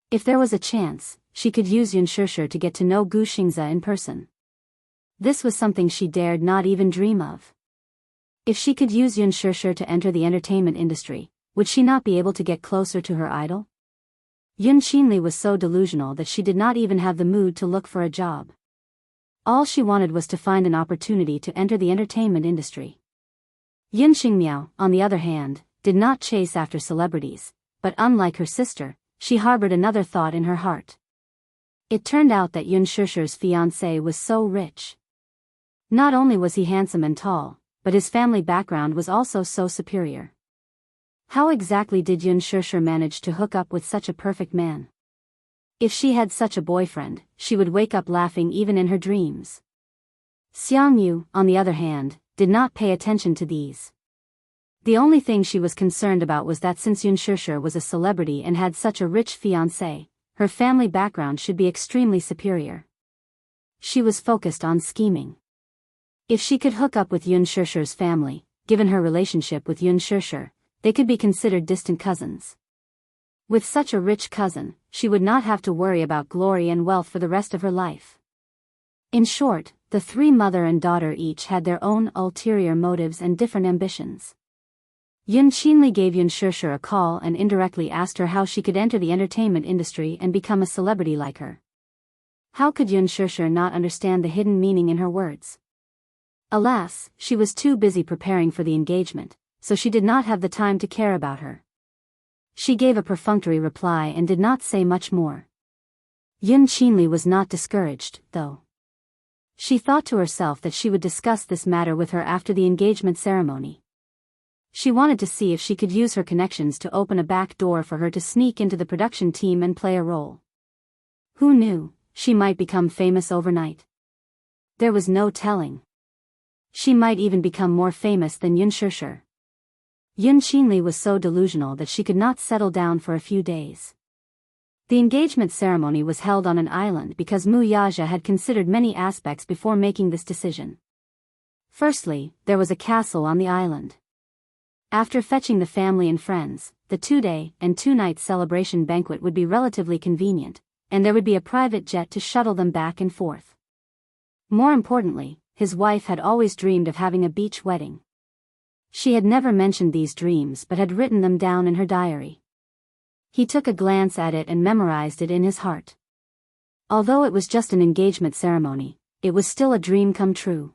If there was a chance, she could use Yun Shishir to get to know Gu Xingze in person. This was something she dared not even dream of. If she could use Yun Shishir to enter the entertainment industry, would she not be able to get closer to her idol? Yun Qinli was so delusional that she did not even have the mood to look for a job. All she wanted was to find an opportunity to enter the entertainment industry. Yun Qingmiao, on the other hand, did not chase after celebrities, but unlike her sister, she harbored another thought in her heart. It turned out that Yun Shusher's fiancé was so rich. Not only was he handsome and tall, but his family background was also so superior. How exactly did Yun Shusher manage to hook up with such a perfect man? If she had such a boyfriend, she would wake up laughing even in her dreams. Xiang Yu, on the other hand, did not pay attention to these. The only thing she was concerned about was that since Yun Shusher was a celebrity and had such a rich fiancé, her family background should be extremely superior. She was focused on scheming. If she could hook up with Yun Shusher's family, given her relationship with Yun Shusher, they could be considered distant cousins. With such a rich cousin, she would not have to worry about glory and wealth for the rest of her life. In short, the three mother and daughter each had their own ulterior motives and different ambitions. Yun Qinli gave Yun Shusher a call and indirectly asked her how she could enter the entertainment industry and become a celebrity like her. How could Yun Shusher not understand the hidden meaning in her words? Alas, she was too busy preparing for the engagement, so she did not have the time to care about her. She gave a perfunctory reply and did not say much more. Yun Qinli was not discouraged, though. She thought to herself that she would discuss this matter with her after the engagement ceremony. She wanted to see if she could use her connections to open a back door for her to sneak into the production team and play a role. Who knew, she might become famous overnight. There was no telling. She might even become more famous than Yun Shusher. Yun Qinli was so delusional that she could not settle down for a few days. The engagement ceremony was held on an island because Mu Yaja had considered many aspects before making this decision. Firstly, there was a castle on the island. After fetching the family and friends, the 2-day and 2-night celebration banquet would be relatively convenient, and there would be a private jet to shuttle them back and forth. More importantly, his wife had always dreamed of having a beach wedding. She had never mentioned these dreams but had written them down in her diary. He took a glance at it and memorized it in his heart. Although it was just an engagement ceremony, it was still a dream come true.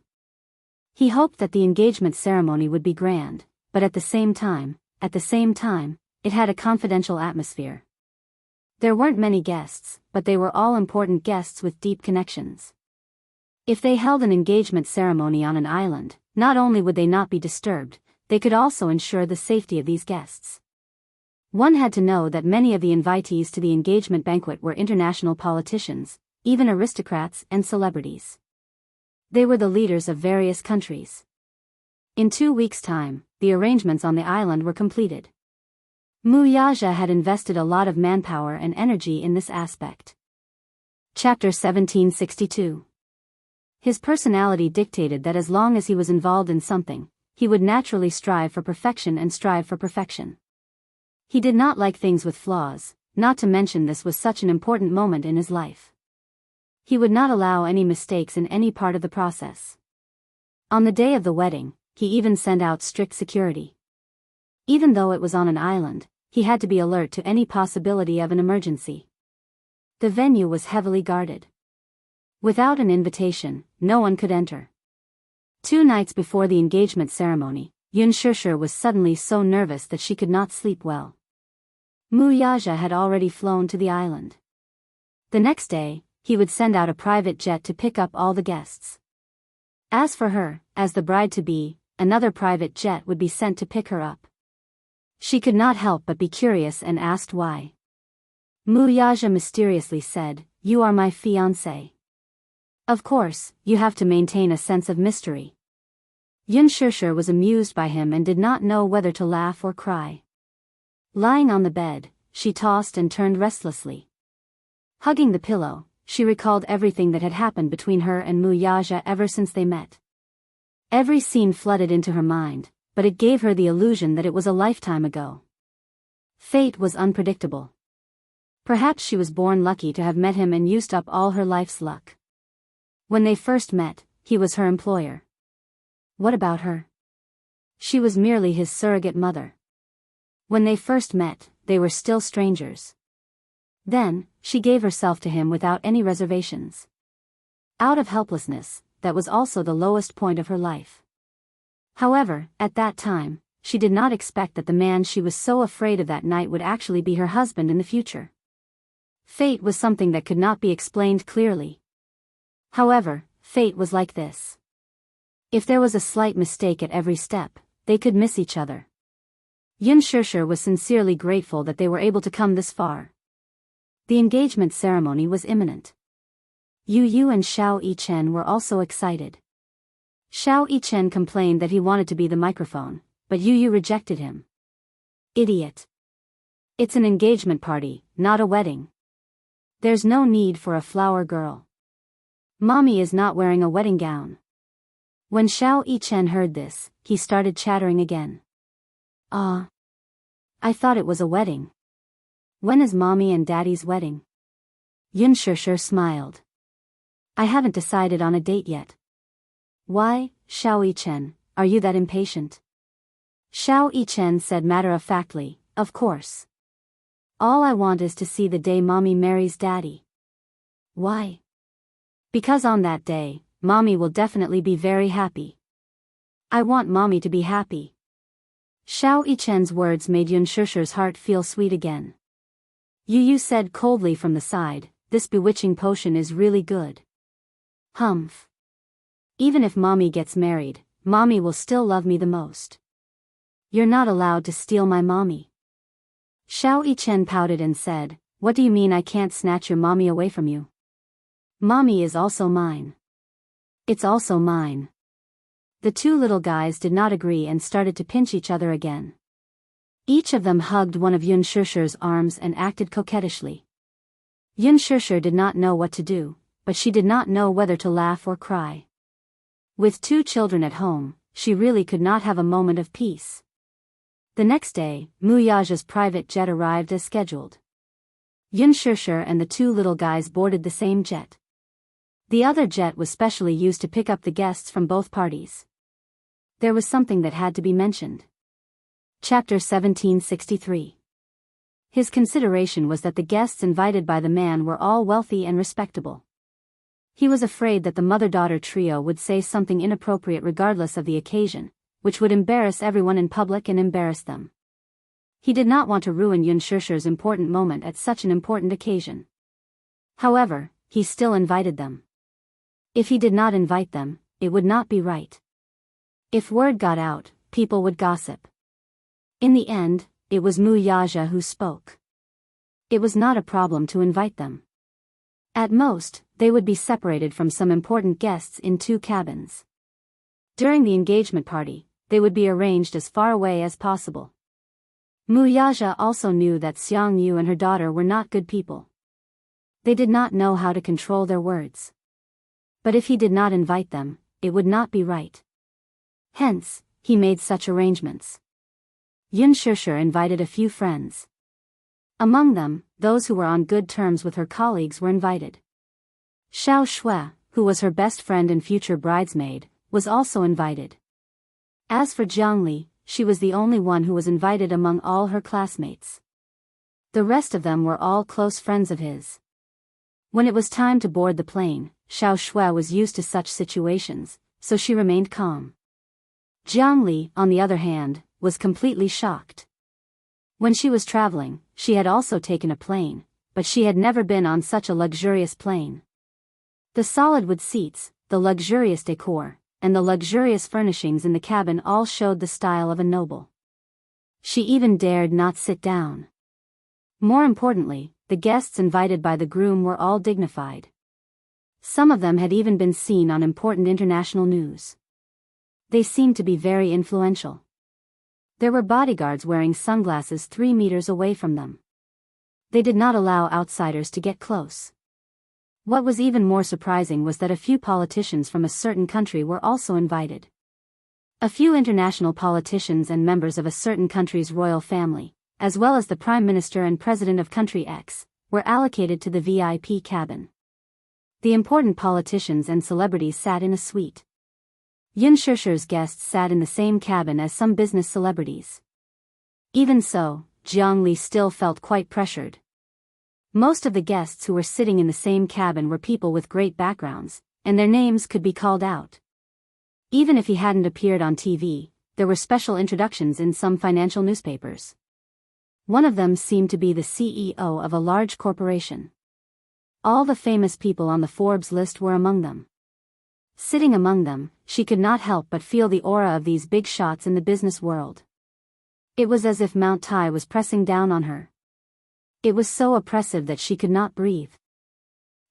He hoped that the engagement ceremony would be grand, but at the same time, it had a confidential atmosphere. There weren't many guests, but they were all important guests with deep connections. If they held an engagement ceremony on an island, not only would they not be disturbed, they could also ensure the safety of these guests. One had to know that many of the invitees to the engagement banquet were international politicians, even aristocrats and celebrities. They were the leaders of various countries. In 2 weeks' time, the arrangements on the island were completed. Mu Yaja had invested a lot of manpower and energy in this aspect. Chapter 1762. His personality dictated that as long as he was involved in something, he would naturally strive for perfection and strive for perfection. He did not like things with flaws, not to mention this was such an important moment in his life. He would not allow any mistakes in any part of the process. On the day of the wedding, he even sent out strict security. Even though it was on an island, he had to be alert to any possibility of an emergency. The venue was heavily guarded. Without an invitation, no one could enter. 2 nights before the engagement ceremony, Yun Shusher was suddenly so nervous that she could not sleep well. Mu Yaja had already flown to the island. The next day, he would send out a private jet to pick up all the guests. As for her, as the bride-to-be, another private jet would be sent to pick her up. She could not help but be curious and asked why. Mu Yaja mysteriously said, "You are my fiancé." Of course, you have to maintain a sense of mystery. Yun Shusher was amused by him and did not know whether to laugh or cry. Lying on the bed, she tossed and turned restlessly. Hugging the pillow, she recalled everything that had happened between her and Mu Yaja ever since they met. Every scene flooded into her mind, but it gave her the illusion that it was a lifetime ago. Fate was unpredictable. Perhaps she was born lucky to have met him and used up all her life's luck. When they first met, he was her employer. What about her? She was merely his surrogate mother. When they first met, they were still strangers. Then, she gave herself to him without any reservations. Out of helplessness, that was also the lowest point of her life. However, at that time, she did not expect that the man she was so afraid of that night would actually be her husband in the future. Fate was something that could not be explained clearly. However, fate was like this. If there was a slight mistake at every step, they could miss each other. Yun Shishir was sincerely grateful that they were able to come this far. The engagement ceremony was imminent. Yu Yu and Xiao Yichen were also excited. Xiao Yichen complained that he wanted to be the microphone, but Yu Yu rejected him. Idiot. It's an engagement party, not a wedding. There's no need for a flower girl. Mommy is not wearing a wedding gown. When Xiao Yichen heard this, he started chattering again. I thought it was a wedding. When is Mommy and Daddy's wedding? Yun Shishir smiled. I haven't decided on a date yet. Why, Xiao Yichen, are you that impatient? Xiao Yichen said matter-of-factly, of course. All I want is to see the day Mommy marries Daddy. Why? Because on that day, Mommy will definitely be very happy. I want Mommy to be happy. Xiao Yichen's words made Yun Shishir's heart feel sweet again. Yu Yu said coldly from the side, this bewitching potion is really good. Humph. Even if Mommy gets married, Mommy will still love me the most. You're not allowed to steal my Mommy. Xiao Yichen pouted and said, what do you mean I can't snatch your Mommy away from you? Mommy is also mine. It's also mine. The two little guys did not agree and started to pinch each other again. Each of them hugged one of Yun Shishir's arms and acted coquettishly. Yun Shishir did not know what to do, but she did not know whether to laugh or cry. With two children at home, she really could not have a moment of peace. The next day, Muyaja's private jet arrived as scheduled. Yun Shishir and the two little guys boarded the same jet. The other jet was specially used to pick up the guests from both parties. There was something that had to be mentioned. Chapter 1763. His consideration was that the guests invited by the man were all wealthy and respectable. He was afraid that the mother-daughter trio would say something inappropriate regardless of the occasion, which would embarrass everyone in public and embarrass them. He did not want to ruin Yun Shishir's important moment at such an important occasion. However, he still invited them. If he did not invite them, it would not be right. If word got out, people would gossip. In the end, it was Muyaja who spoke. It was not a problem to invite them. At most, they would be separated from some important guests in two cabins. During the engagement party, they would be arranged as far away as possible. Muyaja also knew that Xiang Yu and her daughter were not good people. They did not know how to control their words. But if he did not invite them, it would not be right. Hence, he made such arrangements. Yun Shishir invited a few friends. Among them, those who were on good terms with her colleagues were invited. Xiao Shui, who was her best friend and future bridesmaid, was also invited. As for Jiangli, she was the only one who was invited among all her classmates. The rest of them were all close friends of his. When it was time to board the plane, Xiao Shui was used to such situations, so she remained calm. Jiangli, on the other hand, was completely shocked. When she was traveling, she had also taken a plane, but she had never been on such a luxurious plane. The solid wood seats, the luxurious decor, and the luxurious furnishings in the cabin all showed the style of a noble. She even dared not sit down. More importantly, the guests invited by the groom were all dignified. Some of them had even been seen on important international news. They seemed to be very influential. There were bodyguards wearing sunglasses 3 meters away from them. They did not allow outsiders to get close. What was even more surprising was that a few politicians from a certain country were also invited. A few international politicians and members of a certain country's royal family, as well as the Prime Minister and President of Country X, were allocated to the VIP cabin. The important politicians and celebrities sat in a suite. Yun Shishir's guests sat in the same cabin as some business celebrities. Even so, Jiangli still felt quite pressured. Most of the guests who were sitting in the same cabin were people with great backgrounds, and their names could be called out. Even if he hadn't appeared on TV, there were special introductions in some financial newspapers. One of them seemed to be the CEO of a large corporation. All the famous people on the Forbes list were among them. Sitting among them, she could not help but feel the aura of these big shots in the business world. It was as if Mount Tai was pressing down on her. It was so oppressive that she could not breathe.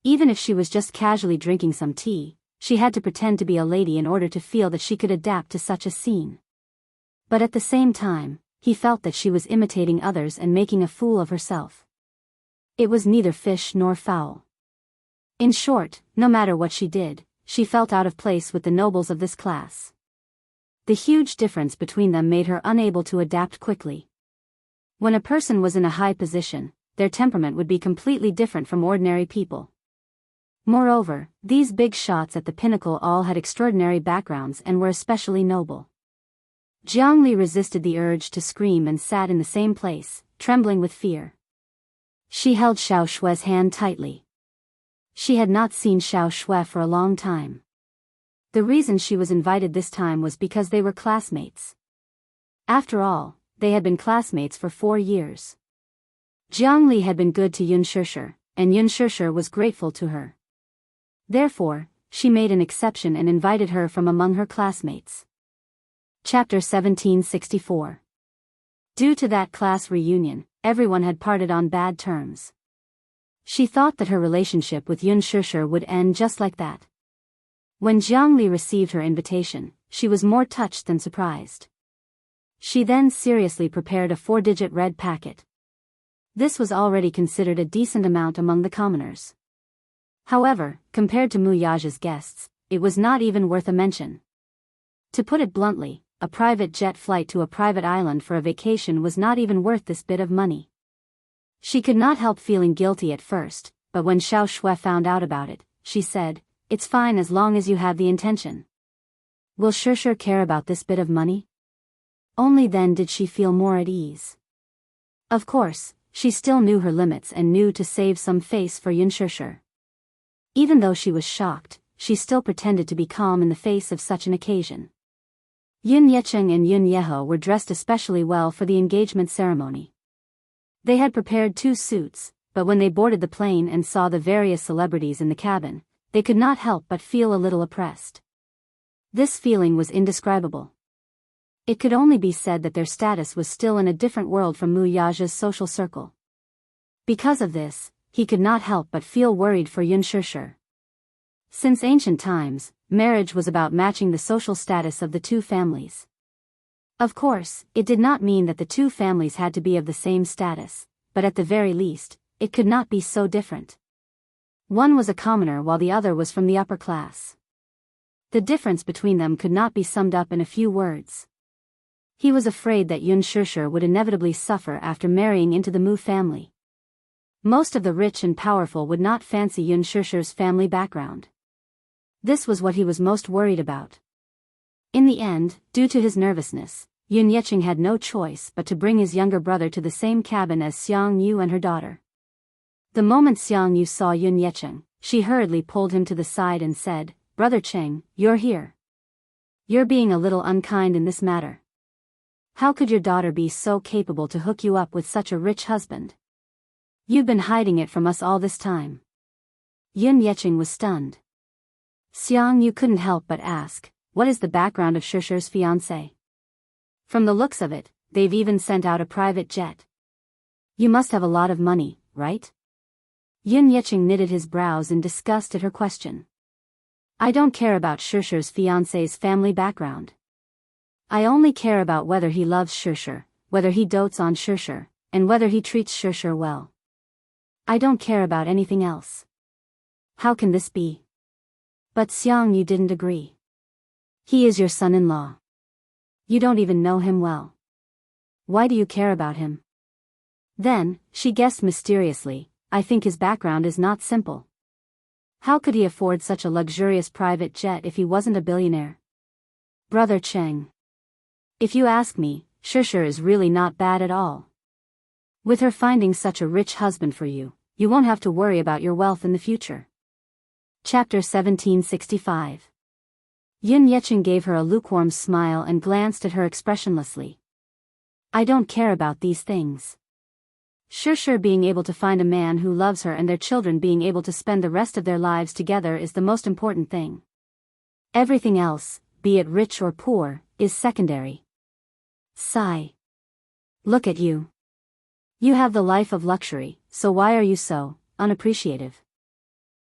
Even if she was just casually drinking some tea, she had to pretend to be a lady in order to feel that she could adapt to such a scene. But at the same time, he felt that she was imitating others and making a fool of herself. It was neither fish nor fowl. In short, no matter what she did, she felt out of place with the nobles of this class. The huge difference between them made her unable to adapt quickly. When a person was in a high position, their temperament would be completely different from ordinary people. Moreover, these big shots at the pinnacle all had extraordinary backgrounds and were especially noble. Jiang Li resisted the urge to scream and sat in the same place, trembling with fear. She held Xiao Shue's hand tightly. She had not seen Xiao Shue for a long time. The reason she was invited this time was because they were classmates. After all, they had been classmates for 4 years. Jiang Li had been good to Yun Shishir, and Yun Shishir was grateful to her. Therefore, she made an exception and invited her from among her classmates. Chapter 1764. Due to that class reunion, everyone had parted on bad terms. She thought that her relationship with Yun Shishir would end just like that. When Jiang Li received her invitation, she was more touched than surprised. She then seriously prepared a 4-digit red packet. This was already considered a decent amount among the commoners. However, compared to Mu Yaja's guests, it was not even worth a mention. To put it bluntly, a private jet flight to a private island for a vacation was not even worth this bit of money. She could not help feeling guilty at first, but when Xiao Shue found out about it, she said, "It's fine as long as you have the intention." Will Shishir care about this bit of money? Only then did she feel more at ease. Of course, she still knew her limits and knew to save some face for Yun Shishir. Even though she was shocked, she still pretended to be calm in the face of such an occasion. Yun Yecheng and Yun Yeho were dressed especially well for the engagement ceremony. They had prepared 2 suits, but when they boarded the plane and saw the various celebrities in the cabin, they could not help but feel a little oppressed. This feeling was indescribable. It could only be said that their status was still in a different world from Mu Yaja's social circle. Because of this, he could not help but feel worried for Yun Shishir. Since ancient times, marriage was about matching the social status of the 2 families. Of course, it did not mean that the 2 families had to be of the same status, but at the very least, it could not be so different. One was a commoner while the other was from the upper class. The difference between them could not be summed up in a few words. He was afraid that Yun Shishir would inevitably suffer after marrying into the Mu family. Most of the rich and powerful would not fancy Yun Shishir's family background. This was what he was most worried about. In the end, due to his nervousness, Yun Yecheng had no choice but to bring his younger brother to the same cabin as Xiang Yu and her daughter. The moment Xiang Yu saw Yun Yecheng, she hurriedly pulled him to the side and said, "Brother Cheng, you're here. You're being a little unkind in this matter. How could your daughter be so capable to hook you up with such a rich husband? You've been hiding it from us all this time." Yun Yecheng was stunned. Xiang Yu couldn't help but ask, "What is the background of Shishir's fiancé? From the looks of it, they've even sent out a private jet. You must have a lot of money, right?" Yun Yecheng knitted his brows in disgust at her question. "I don't care about Shishir's fiancé's family background. I only care about whether he loves Shishir, whether he dotes on Shishir, and whether he treats Shishir well. I don't care about anything else. How can this be?" But Xiang Yu didn't agree. "He is your son-in-law. You don't even know him well. Why do you care about him?" Then, she guessed mysteriously, "I think his background is not simple. How could he afford such a luxurious private jet if he wasn't a billionaire?" "Brother Cheng. If you ask me, Shishir is really not bad at all. With her finding such a rich husband for you, you won't have to worry about your wealth in the future." Chapter 1765. Yun Yecheng gave her a lukewarm smile and glanced at her expressionlessly. I don't care about these things. Sure, being able to find a man who loves her and their children being able to spend the rest of their lives together is the most important thing. Everything else, be it rich or poor, is secondary. Sigh. Look at you. You have the life of luxury, so why are you so unappreciative?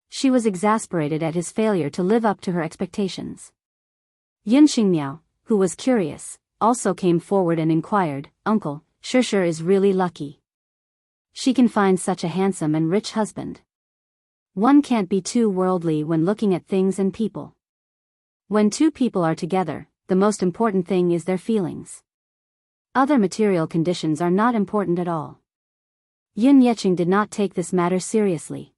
She was exasperated at his failure to live up to her expectations. Yun Xingmiao, who was curious, also came forward and inquired, Uncle, Sure is really lucky. She can find such a handsome and rich husband. One can't be too worldly when looking at things and people. When two people are together, the most important thing is their feelings. Other material conditions are not important at all. Yun Yecheng did not take this matter seriously.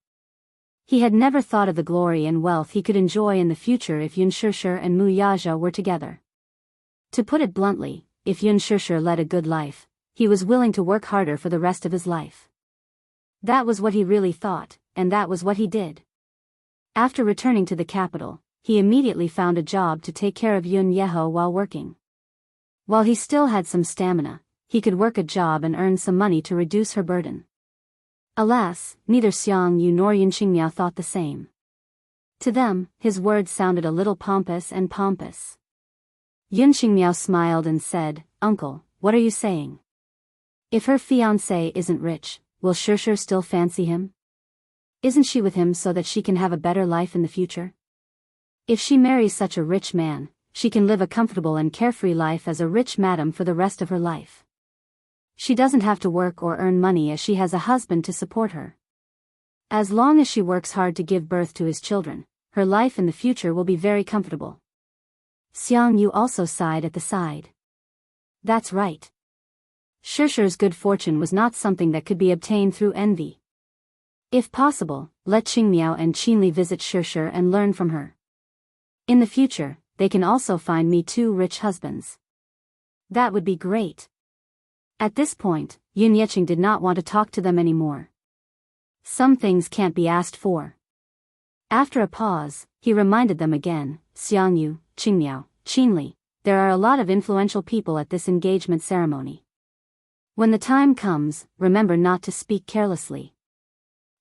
He had never thought of the glory and wealth he could enjoy in the future if Yun Shishe and Mu Yaja were together. To put it bluntly, if Yun Shishe led a good life, he was willing to work harder for the rest of his life. That was what he really thought, and that was what he did. After returning to the capital, he immediately found a job to take care of Yun Yeho while working. While he still had some stamina, he could work a job and earn some money to reduce her burden. Alas, neither Xiang Yu nor Yun Xingmiao thought the same. To them, his words sounded a little pompous. Yun Xingmiao smiled and said, Uncle, what are you saying? If her fiancé isn't rich, will Sure still fancy him? Isn't she with him so that she can have a better life in the future? If she marries such a rich man, she can live a comfortable and carefree life as a rich madam for the rest of her life. She doesn't have to work or earn money as she has a husband to support her. As long as she works hard to give birth to his children, her life in the future will be very comfortable. Xiang Yu also sighed at the side. That's right. Shishe's good fortune was not something that could be obtained through envy. If possible, let Qingmiao and Qinli visit Shishe and learn from her. In the future, they can also find me 2 rich husbands. That would be great. At this point, Yun Yecheng did not want to talk to them anymore. Some things can't be asked for. After a pause, he reminded them again, Xiang Yu, Qingmiao, Qinli, there are a lot of influential people at this engagement ceremony. When the time comes, remember not to speak carelessly.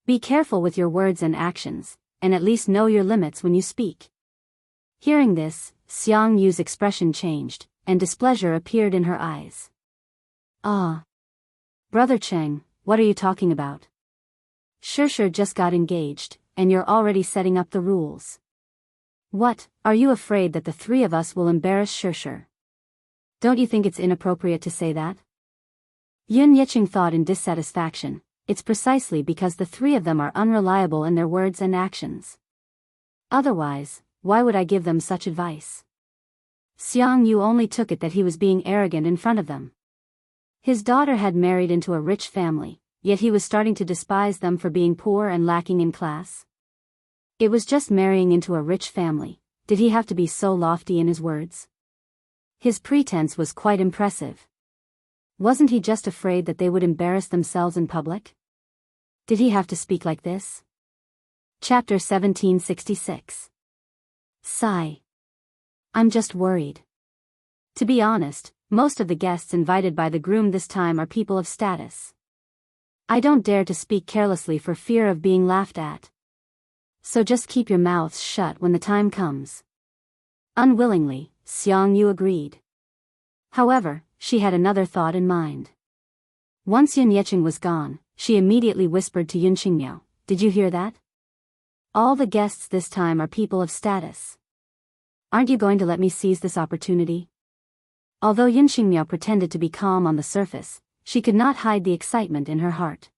Be careful with your words and actions, and at least know your limits when you speak. Hearing this, Xiang Yu's expression changed, and displeasure appeared in her eyes. Ah. Brother Cheng, what are you talking about? Shishe just got engaged, and you're already setting up the rules. What, are you afraid that the 3 of us will embarrass Shishe? Don't you think it's inappropriate to say that? Yun Yecheng thought in dissatisfaction, it's precisely because the 3 of them are unreliable in their words and actions. Otherwise, why would I give them such advice? Xiang Yu only took it that he was being arrogant in front of them. His daughter had married into a rich family, yet he was starting to despise them for being poor and lacking in class. It was just marrying into a rich family, did he have to be so lofty in his words? His pretense was quite impressive. Wasn't he just afraid that they would embarrass themselves in public? Did he have to speak like this? Chapter 1766. Sigh. I'm just worried. To be honest, most of the guests invited by the groom this time are people of status. I don't dare to speak carelessly for fear of being laughed at. So just keep your mouths shut when the time comes. Unwillingly, Xiang Yu agreed. However, she had another thought in mind. Once Yun Yecheng was gone, she immediately whispered to Yun Xingmiao, did you hear that? All the guests this time are people of status. Aren't you going to let me seize this opportunity? Although Yun Xingmiao pretended to be calm on the surface, she could not hide the excitement in her heart.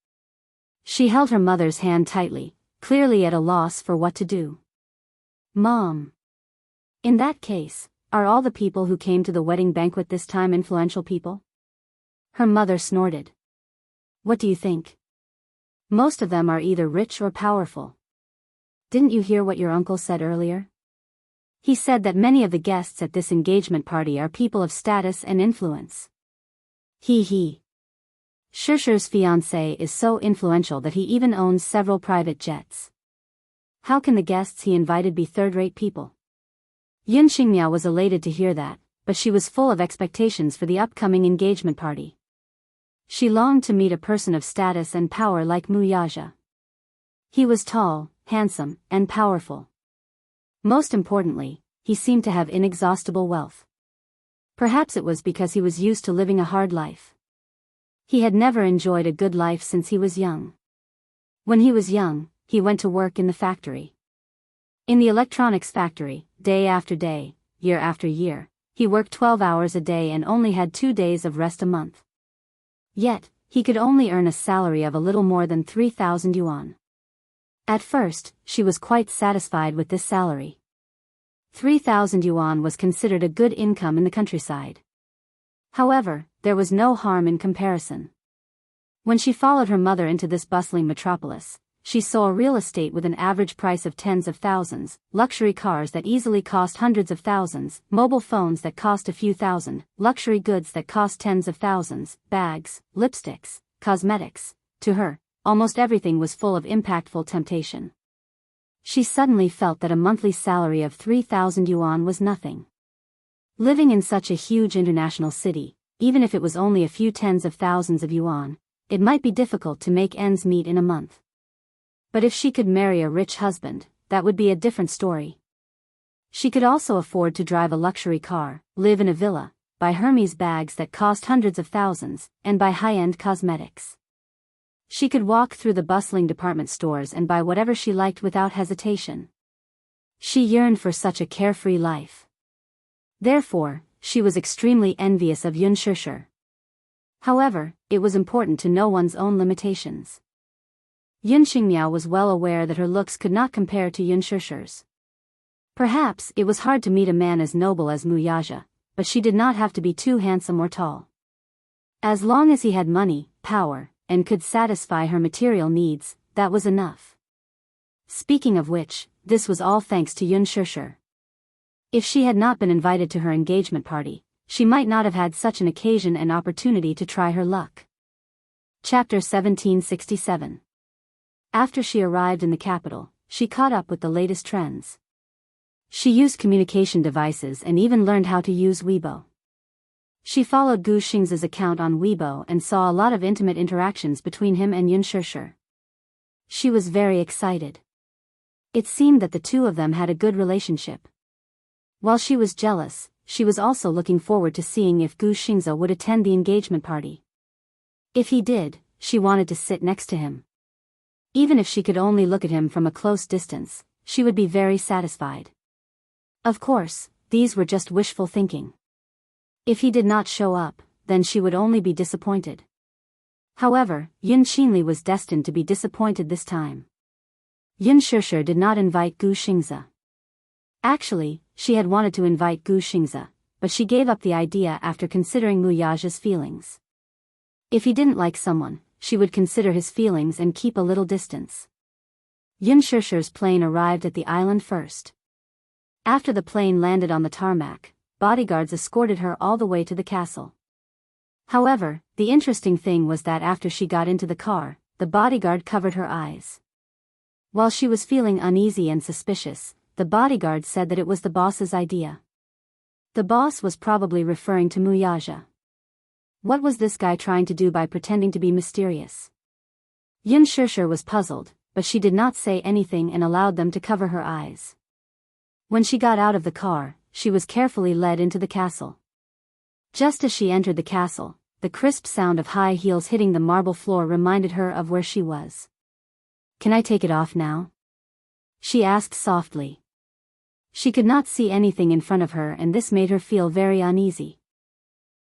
She held her mother's hand tightly, clearly at a loss for what to do. Mom. In that case, are all the people who came to the wedding banquet this time influential people? Her mother snorted. What do you think? Most of them are either rich or powerful. Didn't you hear what your uncle said earlier? He said that many of the guests at this engagement party are people of status and influence. He. Shishe's fiancé is so influential that he even owns several private jets. How can the guests he invited be third-rate people? Yun Xingmiao was elated to hear that, but she was full of expectations for the upcoming engagement party. She longed to meet a person of status and power like Mu Yaja. He was tall, handsome, and powerful. Most importantly, he seemed to have inexhaustible wealth. Perhaps it was because he was used to living a hard life. He had never enjoyed a good life since he was young. When he was young, he went to work in the factory. In the electronics factory, day after day, year after year, he worked 12 hours a day and only had 2 days of rest a month. Yet, he could only earn a salary of a little more than 3,000 yuan. At first, she was quite satisfied with this salary. 3,000 yuan was considered a good income in the countryside. However, there was no harm in comparison. When she followed her mother into this bustling metropolis, she saw real estate with an average price of tens of thousands, luxury cars that easily cost hundreds of thousands, mobile phones that cost a few thousand, luxury goods that cost tens of thousands, bags, lipsticks, cosmetics. To her, almost everything was full of impactful temptation. She suddenly felt that a monthly salary of 3,000 yuan was nothing. Living in such a huge international city, even if it was only a few tens of thousands of yuan, it might be difficult to make ends meet in a month. But if she could marry a rich husband, that would be a different story. She could also afford to drive a luxury car, live in a villa, buy Hermes bags that cost hundreds of thousands, and buy high-end cosmetics. She could walk through the bustling department stores and buy whatever she liked without hesitation. She yearned for such a carefree life. Therefore, she was extremely envious of Yun Shusher. However, it was important to know one's own limitations. Yun Xingmiao was well aware that her looks could not compare to Yun Shusher's. Perhaps it was hard to meet a man as noble as Mu Yaja, but she did not have to be too handsome or tall. As long as he had money, power, and could satisfy her material needs, that was enough. Speaking of which, this was all thanks to Yun Shusher. If she had not been invited to her engagement party, she might not have had such an occasion and opportunity to try her luck. Chapter 1767. After she arrived in the capital, she caught up with the latest trends. She used communication devices and even learned how to use Weibo. She followed Gu Xing's account on Weibo and saw a lot of intimate interactions between him and Yun Shusher. She was very excited. It seemed that the two of them had a good relationship. While she was jealous, she was also looking forward to seeing if Gu Xingza would attend the engagement party. If he did, she wanted to sit next to him. Even if she could only look at him from a close distance, she would be very satisfied. Of course, these were just wishful thinking. If he did not show up, then she would only be disappointed. However, Yun Xinli was destined to be disappointed this time. Yun Shusher did not invite Gu Xingza. Actually, she had wanted to invite Gu Xingza, but she gave up the idea after considering Mu Yaja's feelings. If he didn't like someone, she would consider his feelings and keep a little distance. Yun Shusher's plane arrived at the island first. After the plane landed on the tarmac, bodyguards escorted her all the way to the castle. However, the interesting thing was that after she got into the car, the bodyguard covered her eyes. While she was feeling uneasy and suspicious, the bodyguard said that it was the boss's idea. The boss was probably referring to Mu Yaja. What was this guy trying to do by pretending to be mysterious? Yun Shusher was puzzled, but she did not say anything and allowed them to cover her eyes. When she got out of the car, she was carefully led into the castle. Just as she entered the castle, the crisp sound of high heels hitting the marble floor reminded her of where she was. "Can I take it off now?" she asked softly. She could not see anything in front of her and this made her feel very uneasy.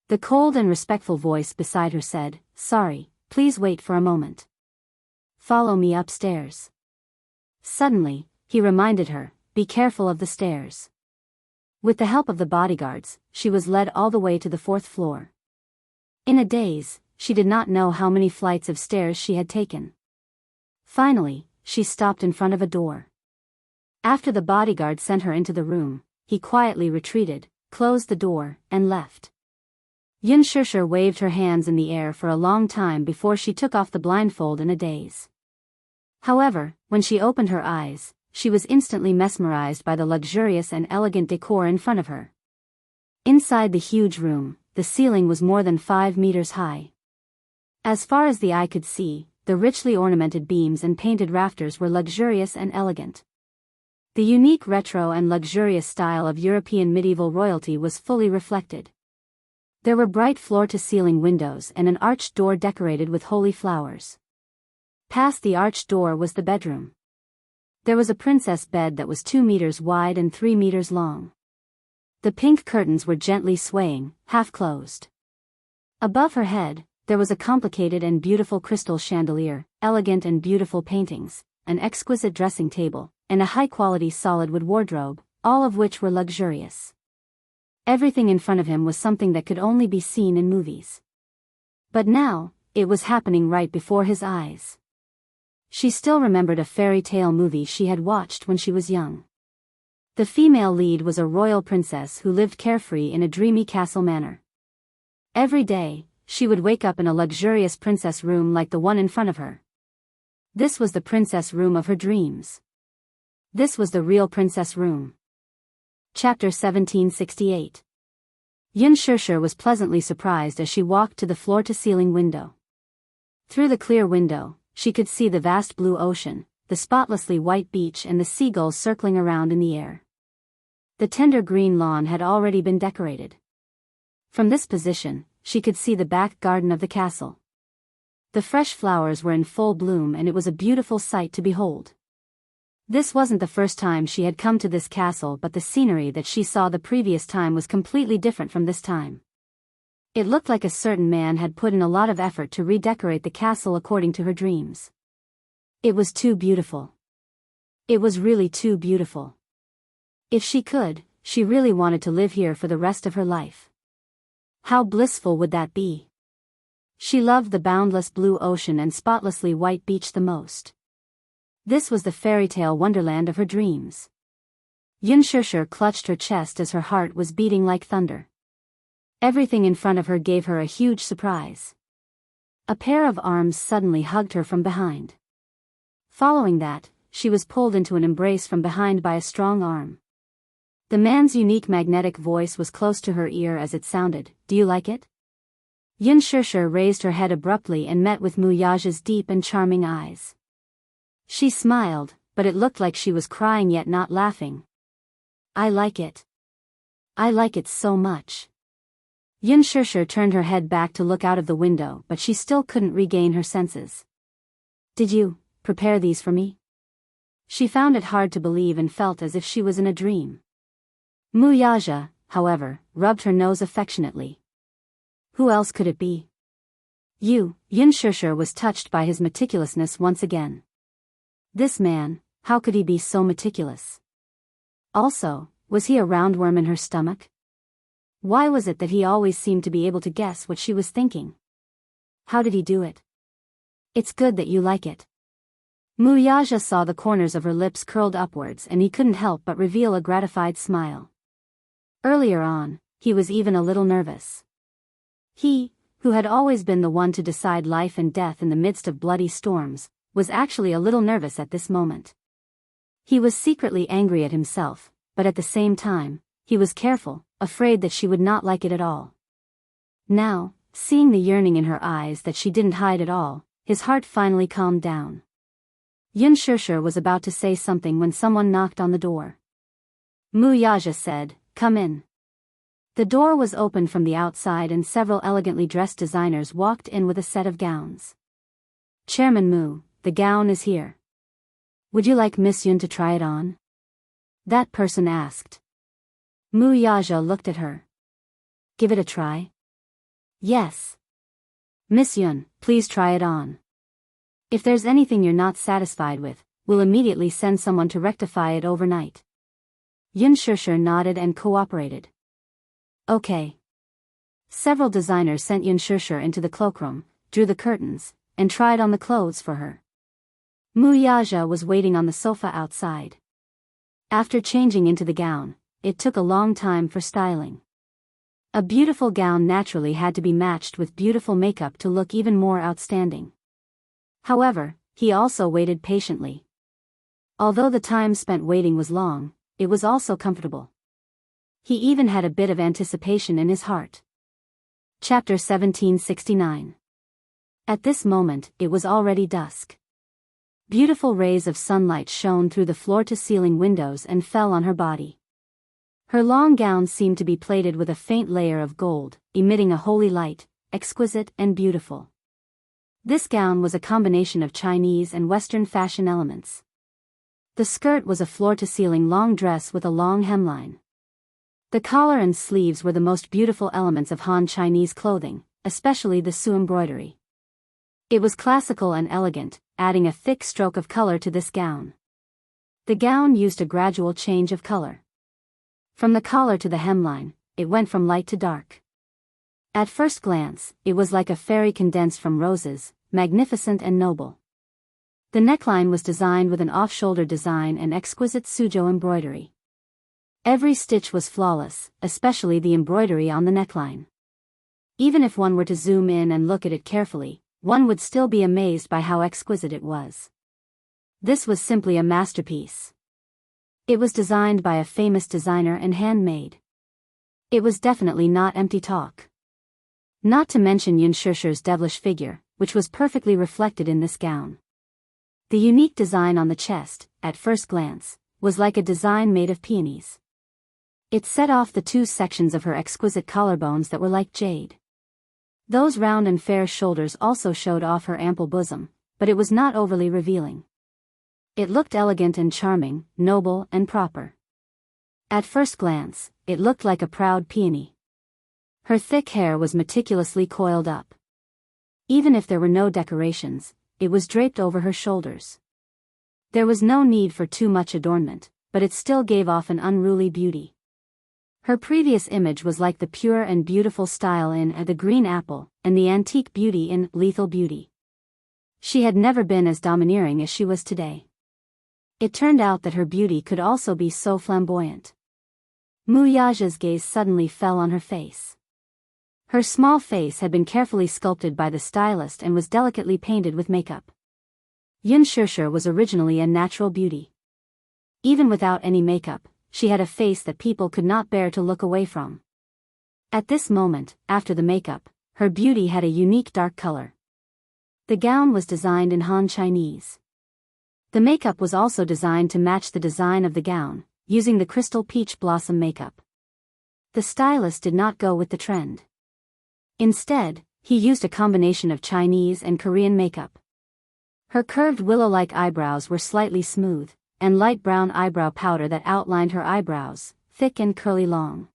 The cold and respectful voice beside her said, "Sorry, please wait for a moment. Follow me upstairs." Suddenly, he reminded her, "Be careful of the stairs." With the help of the bodyguards, she was led all the way to the 4th floor. In a daze, she did not know how many flights of stairs she had taken. Finally, she stopped in front of a door. After the bodyguard sent her into the room, he quietly retreated, closed the door, and left. Yun Shusher waved her hands in the air for a long time before she took off the blindfold in a daze. However, when she opened her eyes, she was instantly mesmerized by the luxurious and elegant decor in front of her. Inside the huge room, the ceiling was more than 5 meters high. As far as the eye could see, the richly ornamented beams and painted rafters were luxurious and elegant. The unique retro and luxurious style of European medieval royalty was fully reflected. There were bright floor-to-ceiling windows and an arched door decorated with holy flowers. Past the arched door was the bedroom. There was a princess bed that was 2 meters wide and 3 meters long. The pink curtains were gently swaying, half-closed. Above her head, there was a complicated and beautiful crystal chandelier, elegant and beautiful paintings, an exquisite dressing table, and a high-quality solid wood wardrobe, all of which were luxurious. Everything in front of him was something that could only be seen in movies. But now, it was happening right before his eyes. She still remembered a fairy tale movie she had watched when she was young. The female lead was a royal princess who lived carefree in a dreamy castle manor. Every day, she would wake up in a luxurious princess room like the one in front of her. This was the princess room of her dreams. This was the real princess room. Chapter 1768. Yun Shishir was pleasantly surprised as she walked to the floor-to-ceiling window. Through the clear window, she could see the vast blue ocean, the spotlessly white beach and the seagulls circling around in the air. The tender green lawn had already been decorated. From this position, she could see the back garden of the castle. The fresh flowers were in full bloom and it was a beautiful sight to behold. This wasn't the first time she had come to this castle, but the scenery that she saw the previous time was completely different from this time. It looked like a certain man had put in a lot of effort to redecorate the castle according to her dreams. It was too beautiful. It was really too beautiful. If she could, she really wanted to live here for the rest of her life. How blissful would that be? She loved the boundless blue ocean and spotlessly white beach the most. This was the fairy tale wonderland of her dreams. Yun Shishir clutched her chest as her heart was beating like thunder. Everything in front of her gave her a huge surprise. A pair of arms suddenly hugged her from behind. Following that, she was pulled into an embrace from behind by a strong arm. The man's unique magnetic voice was close to her ear as it sounded, "Do you like it?" Yun Shishir raised her head abruptly and met with Muyaja's deep and charming eyes. She smiled, but it looked like she was crying yet not laughing. "I like it. I like it so much." Yun Shishir turned her head back to look out of the window, but she still couldn't regain her senses. "Did you prepare these for me?" She found it hard to believe and felt as if she was in a dream. Muyaja, however, rubbed her nose affectionately. "Who else could it be?" "You." Yun Shishir was touched by his meticulousness once again. This man, how could he be so meticulous? Also, was he a roundworm in her stomach? Why was it that he always seemed to be able to guess what she was thinking? How did he do it? "It's good that you like it." Muyaja saw the corners of her lips curled upwards and he couldn't help but reveal a gratified smile. Earlier on, he was even a little nervous. He, who had always been the one to decide life and death in the midst of bloody storms, was actually a little nervous at this moment. He was secretly angry at himself, but at the same time, he was careful, afraid that she would not like it at all. Now, seeing the yearning in her eyes that she didn't hide at all, his heart finally calmed down. Yun Shishir was about to say something when someone knocked on the door. Muyaja said, "Come in." The door was opened from the outside and several elegantly dressed designers walked in with a set of gowns. "Chairman Mu, the gown is here. Would you like Miss Yun to try it on?" that person asked. Muyaja looked at her. "Give it a try?" "Yes." "Miss Yun, please try it on. If there's anything you're not satisfied with, we'll immediately send someone to rectify it overnight." Yun Shishir nodded and cooperated. "Okay." Several designers sent Yun Shishir into the cloakroom, drew the curtains, and tried on the clothes for her. Muyaja was waiting on the sofa outside. After changing into the gown, it took a long time for styling. A beautiful gown naturally had to be matched with beautiful makeup to look even more outstanding. However, he also waited patiently. Although the time spent waiting was long, it was also comfortable. He even had a bit of anticipation in his heart. Chapter 1769. At this moment, it was already dusk. Beautiful rays of sunlight shone through the floor-to-ceiling windows and fell on her body. Her long gown seemed to be plated with a faint layer of gold, emitting a holy light, exquisite and beautiful. This gown was a combination of Chinese and Western fashion elements. The skirt was a floor-to-ceiling long dress with a long hemline. The collar and sleeves were the most beautiful elements of Han Chinese clothing, especially the Su embroidery. It was classical and elegant, adding a thick stroke of color to this gown. The gown used a gradual change of color. From the collar to the hemline, it went from light to dark. At first glance, it was like a fairy condensed from roses, magnificent and noble. The neckline was designed with an off-shoulder design and exquisite Suzhou embroidery. Every stitch was flawless, especially the embroidery on the neckline. Even if one were to zoom in and look at it carefully, one would still be amazed by how exquisite it was. This was simply a masterpiece. It was designed by a famous designer and handmade. It was definitely not empty talk. Not to mention Yun Shishir's devilish figure, which was perfectly reflected in this gown. The unique design on the chest, at first glance, was like a design made of peonies. It set off the two sections of her exquisite collarbones that were like jade. Those round and fair shoulders also showed off her ample bosom, but it was not overly revealing. It looked elegant and charming, noble and proper. At first glance, it looked like a proud peony. Her thick hair was meticulously coiled up. Even if there were no decorations, it was draped over her shoulders. There was no need for too much adornment, but it still gave off an unruly beauty. Her previous image was like the pure and beautiful style in The Green Apple, and the antique beauty in Lethal Beauty. She had never been as domineering as she was today. It turned out that her beauty could also be so flamboyant. Mu Yaja's gaze suddenly fell on her face. Her small face had been carefully sculpted by the stylist and was delicately painted with makeup. Yun Shishir was originally a natural beauty. Even without any makeup, she had a face that people could not bear to look away from. At this moment, after the makeup, her beauty had a unique dark color. The gown was designed in Han Chinese. The makeup was also designed to match the design of the gown, using the crystal peach blossom makeup. The stylist did not go with the trend. Instead, he used a combination of Chinese and Korean makeup. Her curved willow-like eyebrows were slightly smooth, and light brown eyebrow powder that outlined her eyebrows, thick and curly long.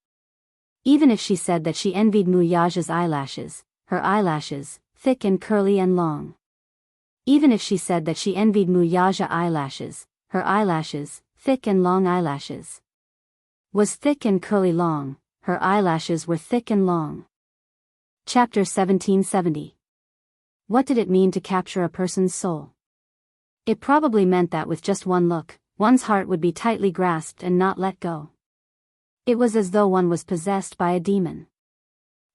Even if she said that she envied Mu Yaja's eyelashes, her eyelashes, thick and curly and long. Even if she said that she envied Mu Yaja eyelashes, her eyelashes, thick and long eyelashes. Was thick and curly long, her eyelashes were thick and long. Chapter 1770. What did it mean to capture a person's soul? It probably meant that with just one look, one's heart would be tightly grasped and not let go. It was as though one was possessed by a demon.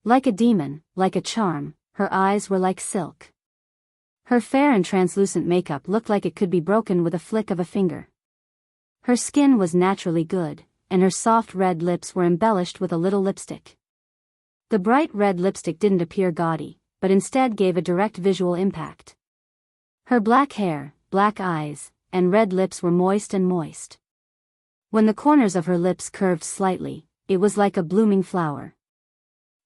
Like a demon, like a charm, her eyes were like silk. Her fair and translucent makeup looked like it could be broken with a flick of a finger. Her skin was naturally good, and her soft red lips were embellished with a little lipstick. The bright red lipstick didn't appear gaudy, but instead gave a direct visual impact. Her black hair, black eyes, and red lips were moist and moist. When the corners of her lips curved slightly, it was like a blooming flower.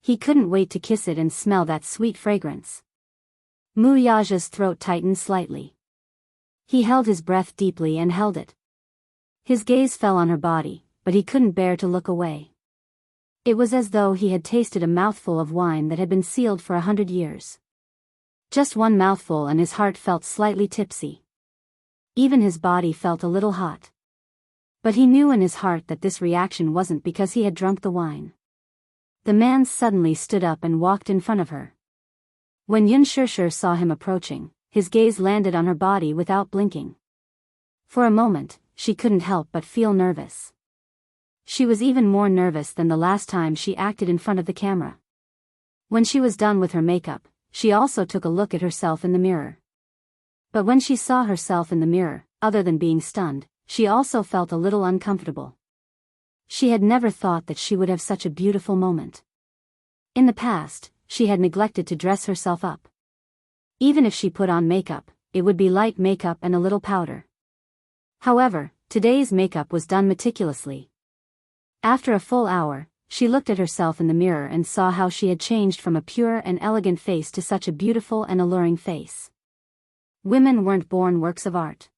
He couldn't wait to kiss it and smell that sweet fragrance. Mu Yaja's throat tightened slightly. He held his breath deeply and held it. His gaze fell on her body, but he couldn't bear to look away. It was as though he had tasted a mouthful of wine that had been sealed for 100 years. Just one mouthful and his heart felt slightly tipsy. Even his body felt a little hot. But he knew in his heart that this reaction wasn't because he had drunk the wine. The man suddenly stood up and walked in front of her. When Yun Shishir saw him approaching, his gaze landed on her body without blinking. For a moment, she couldn't help but feel nervous. She was even more nervous than the last time she acted in front of the camera. When she was done with her makeup, she also took a look at herself in the mirror. But when she saw herself in the mirror, other than being stunned, she also felt a little uncomfortable. She had never thought that she would have such a beautiful moment. In the past, she had neglected to dress herself up. Even if she put on makeup, it would be light makeup and a little powder. However, today's makeup was done meticulously. After a full hour, she looked at herself in the mirror and saw how she had changed from a pure and elegant face to such a beautiful and alluring face. Women weren't born works of art.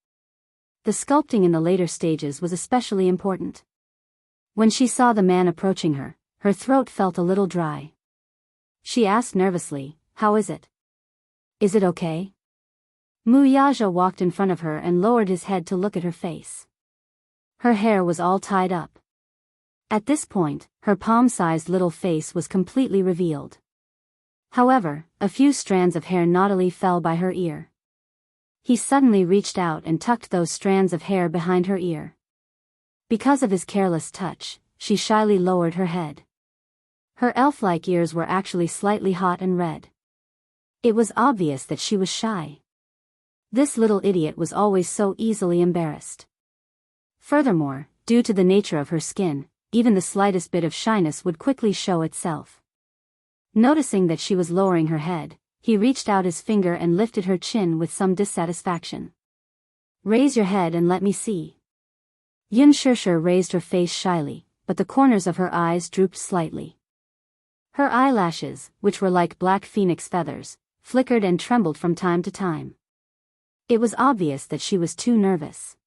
The sculpting in the later stages was especially important. When she saw the man approaching her, her throat felt a little dry. She asked nervously, "How is it? Is it okay?" Muyaja walked in front of her and lowered his head to look at her face. Her hair was all tied up. At this point, her palm-sized little face was completely revealed. However, a few strands of hair naughtily fell by her ear. He suddenly reached out and tucked those strands of hair behind her ear. Because of his careless touch, she shyly lowered her head. Her elf-like ears were actually slightly hot and red. It was obvious that she was shy. This little idiot was always so easily embarrassed. Furthermore, due to the nature of her skin, even the slightest bit of shyness would quickly show itself. Noticing that she was lowering her head, he reached out his finger and lifted her chin with some dissatisfaction. "Raise your head and let me see." Yun Shirshir raised her face shyly, but the corners of her eyes drooped slightly. Her eyelashes, which were like black phoenix feathers, flickered and trembled from time to time. It was obvious that she was too nervous.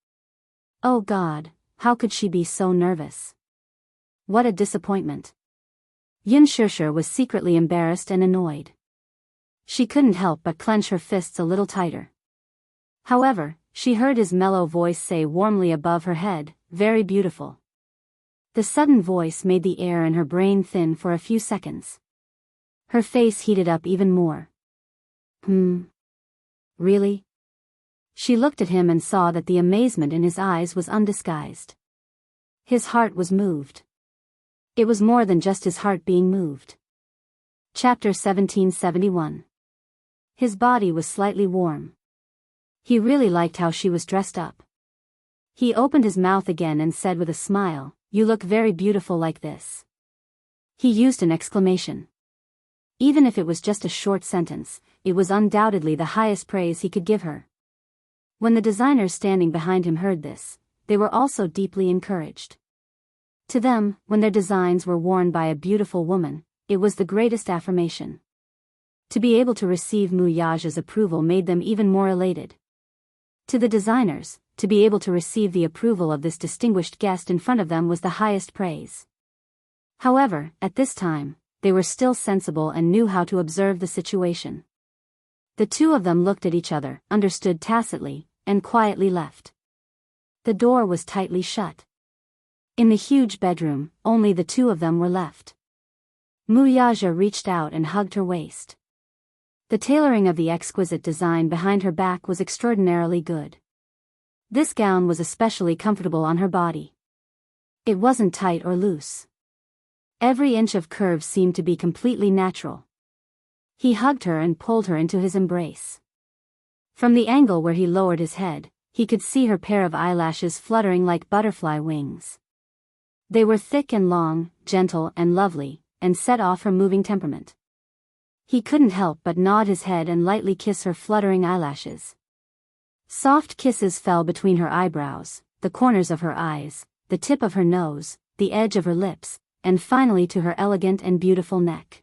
Oh God, how could she be so nervous? What a disappointment. Yun Shirshir was secretly embarrassed and annoyed. She couldn't help but clench her fists a little tighter. However, she heard his mellow voice say warmly above her head, "Very beautiful." The sudden voice made the air in her brain thin for a few seconds. Her face heated up even more. Really? She looked at him and saw that the amazement in his eyes was undisguised. His heart was moved. It was more than just his heart being moved. Chapter 1771. His body was slightly warm. He really liked how she was dressed up. He opened his mouth again and said with a smile, "You look very beautiful like this." He used an exclamation. Even if it was just a short sentence, it was undoubtedly the highest praise he could give her. When the designers standing behind him heard this, they were also deeply encouraged. To them, when their designs were worn by a beautiful woman, it was the greatest affirmation. To be able to receive Muyaja's approval made them even more elated. To the designers, to be able to receive the approval of this distinguished guest in front of them was the highest praise. However, at this time, they were still sensible and knew how to observe the situation. The two of them looked at each other, understood tacitly, and quietly left. The door was tightly shut. In the huge bedroom, only the two of them were left. Muyaja reached out and hugged her waist. The tailoring of the exquisite design behind her back was extraordinarily good. This gown was especially comfortable on her body. It wasn't tight or loose. Every inch of curve seemed to be completely natural. He hugged her and pulled her into his embrace. From the angle where he lowered his head, he could see her pair of eyelashes fluttering like butterfly wings. They were thick and long, gentle and lovely, and set off her moving temperament. He couldn't help but nod his head and lightly kiss her fluttering eyelashes. Soft kisses fell between her eyebrows, the corners of her eyes, the tip of her nose, the edge of her lips, and finally to her elegant and beautiful neck.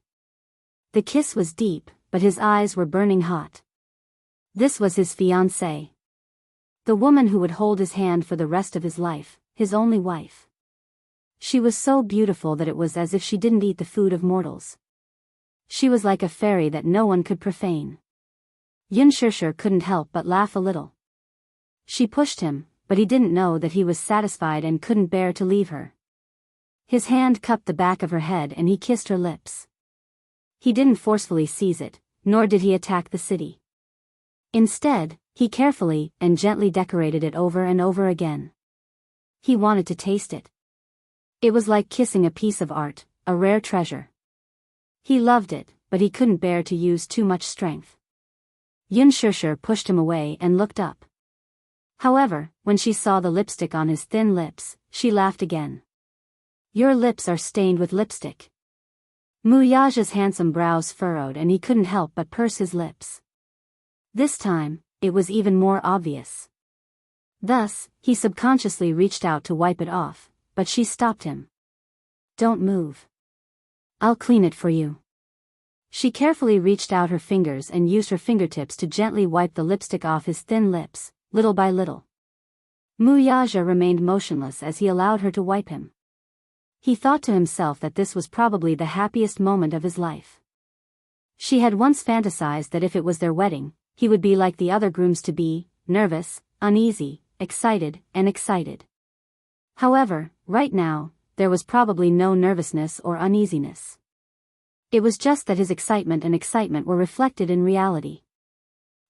The kiss was deep, but his eyes were burning hot. This was his fiancée. The woman who would hold his hand for the rest of his life, his only wife. She was so beautiful that it was as if she didn't eat the food of mortals. She was like a fairy that no one could profane. Yun Shirshir couldn't help but laugh a little. She pushed him, but he didn't know that he was satisfied and couldn't bear to leave her. His hand cupped the back of her head and he kissed her lips. He didn't forcefully seize it, nor did he attack the city. Instead, he carefully and gently decorated it over and over again. He wanted to taste it. It was like kissing a piece of art, a rare treasure. He loved it, but he couldn't bear to use too much strength. Yun Shirshir pushed him away and looked up. However, when she saw the lipstick on his thin lips, she laughed again. Your lips are stained with lipstick. Muyaja's handsome brows furrowed and he couldn't help but purse his lips. This time, it was even more obvious. Thus, he subconsciously reached out to wipe it off, but she stopped him. Don't move. I'll clean it for you. She carefully reached out her fingers and used her fingertips to gently wipe the lipstick off his thin lips, little by little. Muyaja remained motionless as he allowed her to wipe him. He thought to himself that this was probably the happiest moment of his life. She had once fantasized that if it was their wedding, he would be like the other grooms-to-be, nervous, uneasy, excited. However, right now, there was probably no nervousness or uneasiness. It was just that his excitement were reflected in reality.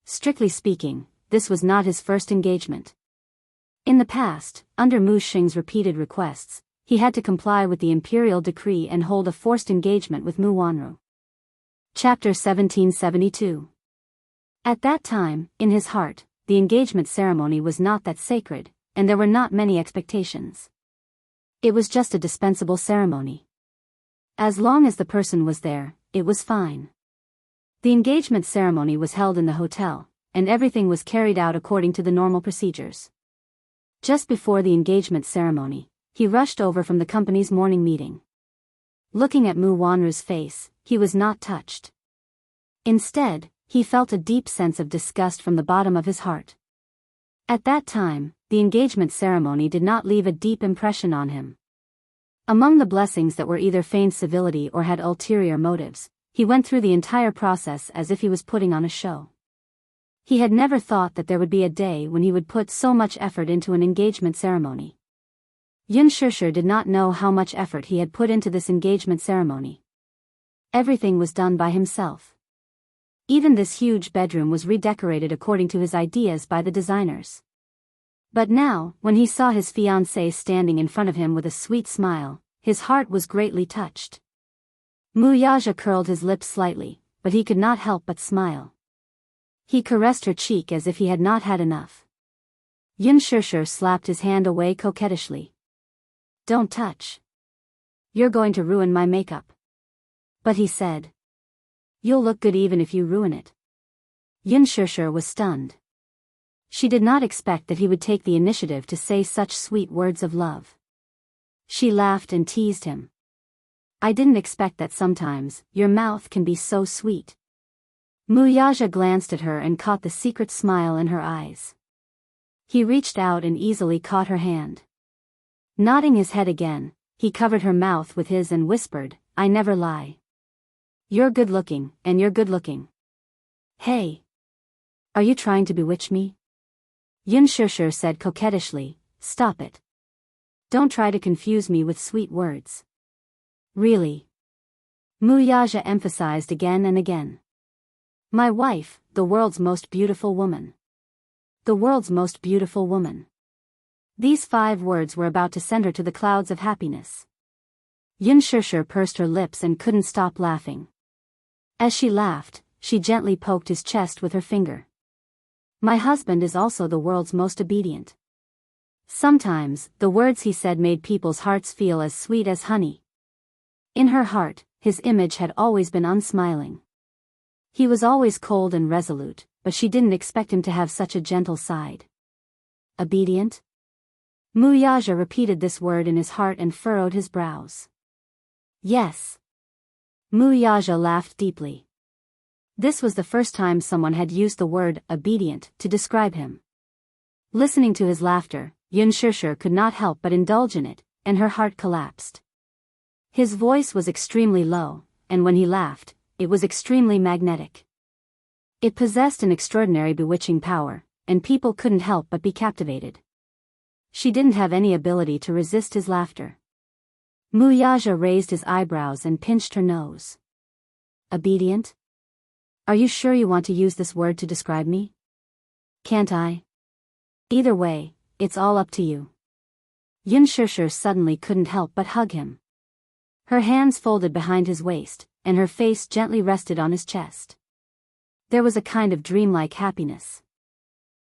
Strictly speaking, this was not his first engagement. In the past, under Mu Xing's repeated requests, he had to comply with the imperial decree and hold a forced engagement with Mu Wanru. Chapter 1772. At that time, in his heart, the engagement ceremony was not that sacred, and there were not many expectations. It was just a dispensable ceremony. As long as the person was there, it was fine. The engagement ceremony was held in the hotel, and everything was carried out according to the normal procedures. Just before the engagement ceremony, he rushed over from the company's morning meeting. Looking at Mu Wanru's face, he was not touched. Instead, he felt a deep sense of disgust from the bottom of his heart. At that time, the engagement ceremony did not leave a deep impression on him. Among the blessings that were either feigned civility or had ulterior motives, he went through the entire process as if he was putting on a show. He had never thought that there would be a day when he would put so much effort into an engagement ceremony. Yun Shishir did not know how much effort he had put into this engagement ceremony. Everything was done by himself. Even this huge bedroom was redecorated according to his ideas by the designers. But now, when he saw his fiancée standing in front of him with a sweet smile, his heart was greatly touched. Muyaja curled his lips slightly, but he could not help but smile. He caressed her cheek as if he had not had enough. Yun Shishir slapped his hand away coquettishly. Don't touch. You're going to ruin my makeup. But he said. You'll look good even if you ruin it. Yun Shishir was stunned. She did not expect that he would take the initiative to say such sweet words of love. She laughed and teased him. I didn't expect that sometimes, your mouth can be so sweet. Muyaja glanced at her and caught the secret smile in her eyes. He reached out and easily caught her hand. Nodding his head again, he covered her mouth with his and whispered, I never lie. You're good looking, and you're good looking. Hey! Are you trying to bewitch me? Yun Shishir said coquettishly, stop it. Don't try to confuse me with sweet words. Really? Muyaja emphasized again and again. My wife, the world's most beautiful woman. The world's most beautiful woman. These 5 words were about to send her to the clouds of happiness. Yun Shishir pursed her lips and couldn't stop laughing. As she laughed, she gently poked his chest with her finger. My husband is also the world's most obedient. Sometimes, the words he said made people's hearts feel as sweet as honey. In her heart, his image had always been unsmiling. He was always cold and resolute, but she didn't expect him to have such a gentle side. Obedient? Muyaja repeated this word in his heart and furrowed his brows. Yes. Muyaja laughed deeply. This was the first time someone had used the word obedient to describe him. Listening to his laughter, Yun Shishir could not help but indulge in it, and her heart collapsed. His voice was extremely low, and when he laughed, it was extremely magnetic. It possessed an extraordinary bewitching power, and people couldn't help but be captivated. She didn't have any ability to resist his laughter. Muyaja raised his eyebrows and pinched her nose. Obedient? Are you sure you want to use this word to describe me? Can't I? Either way, it's all up to you. Yun Shishir suddenly couldn't help but hug him. Her hands folded behind his waist, and her face gently rested on his chest. There was a kind of dreamlike happiness.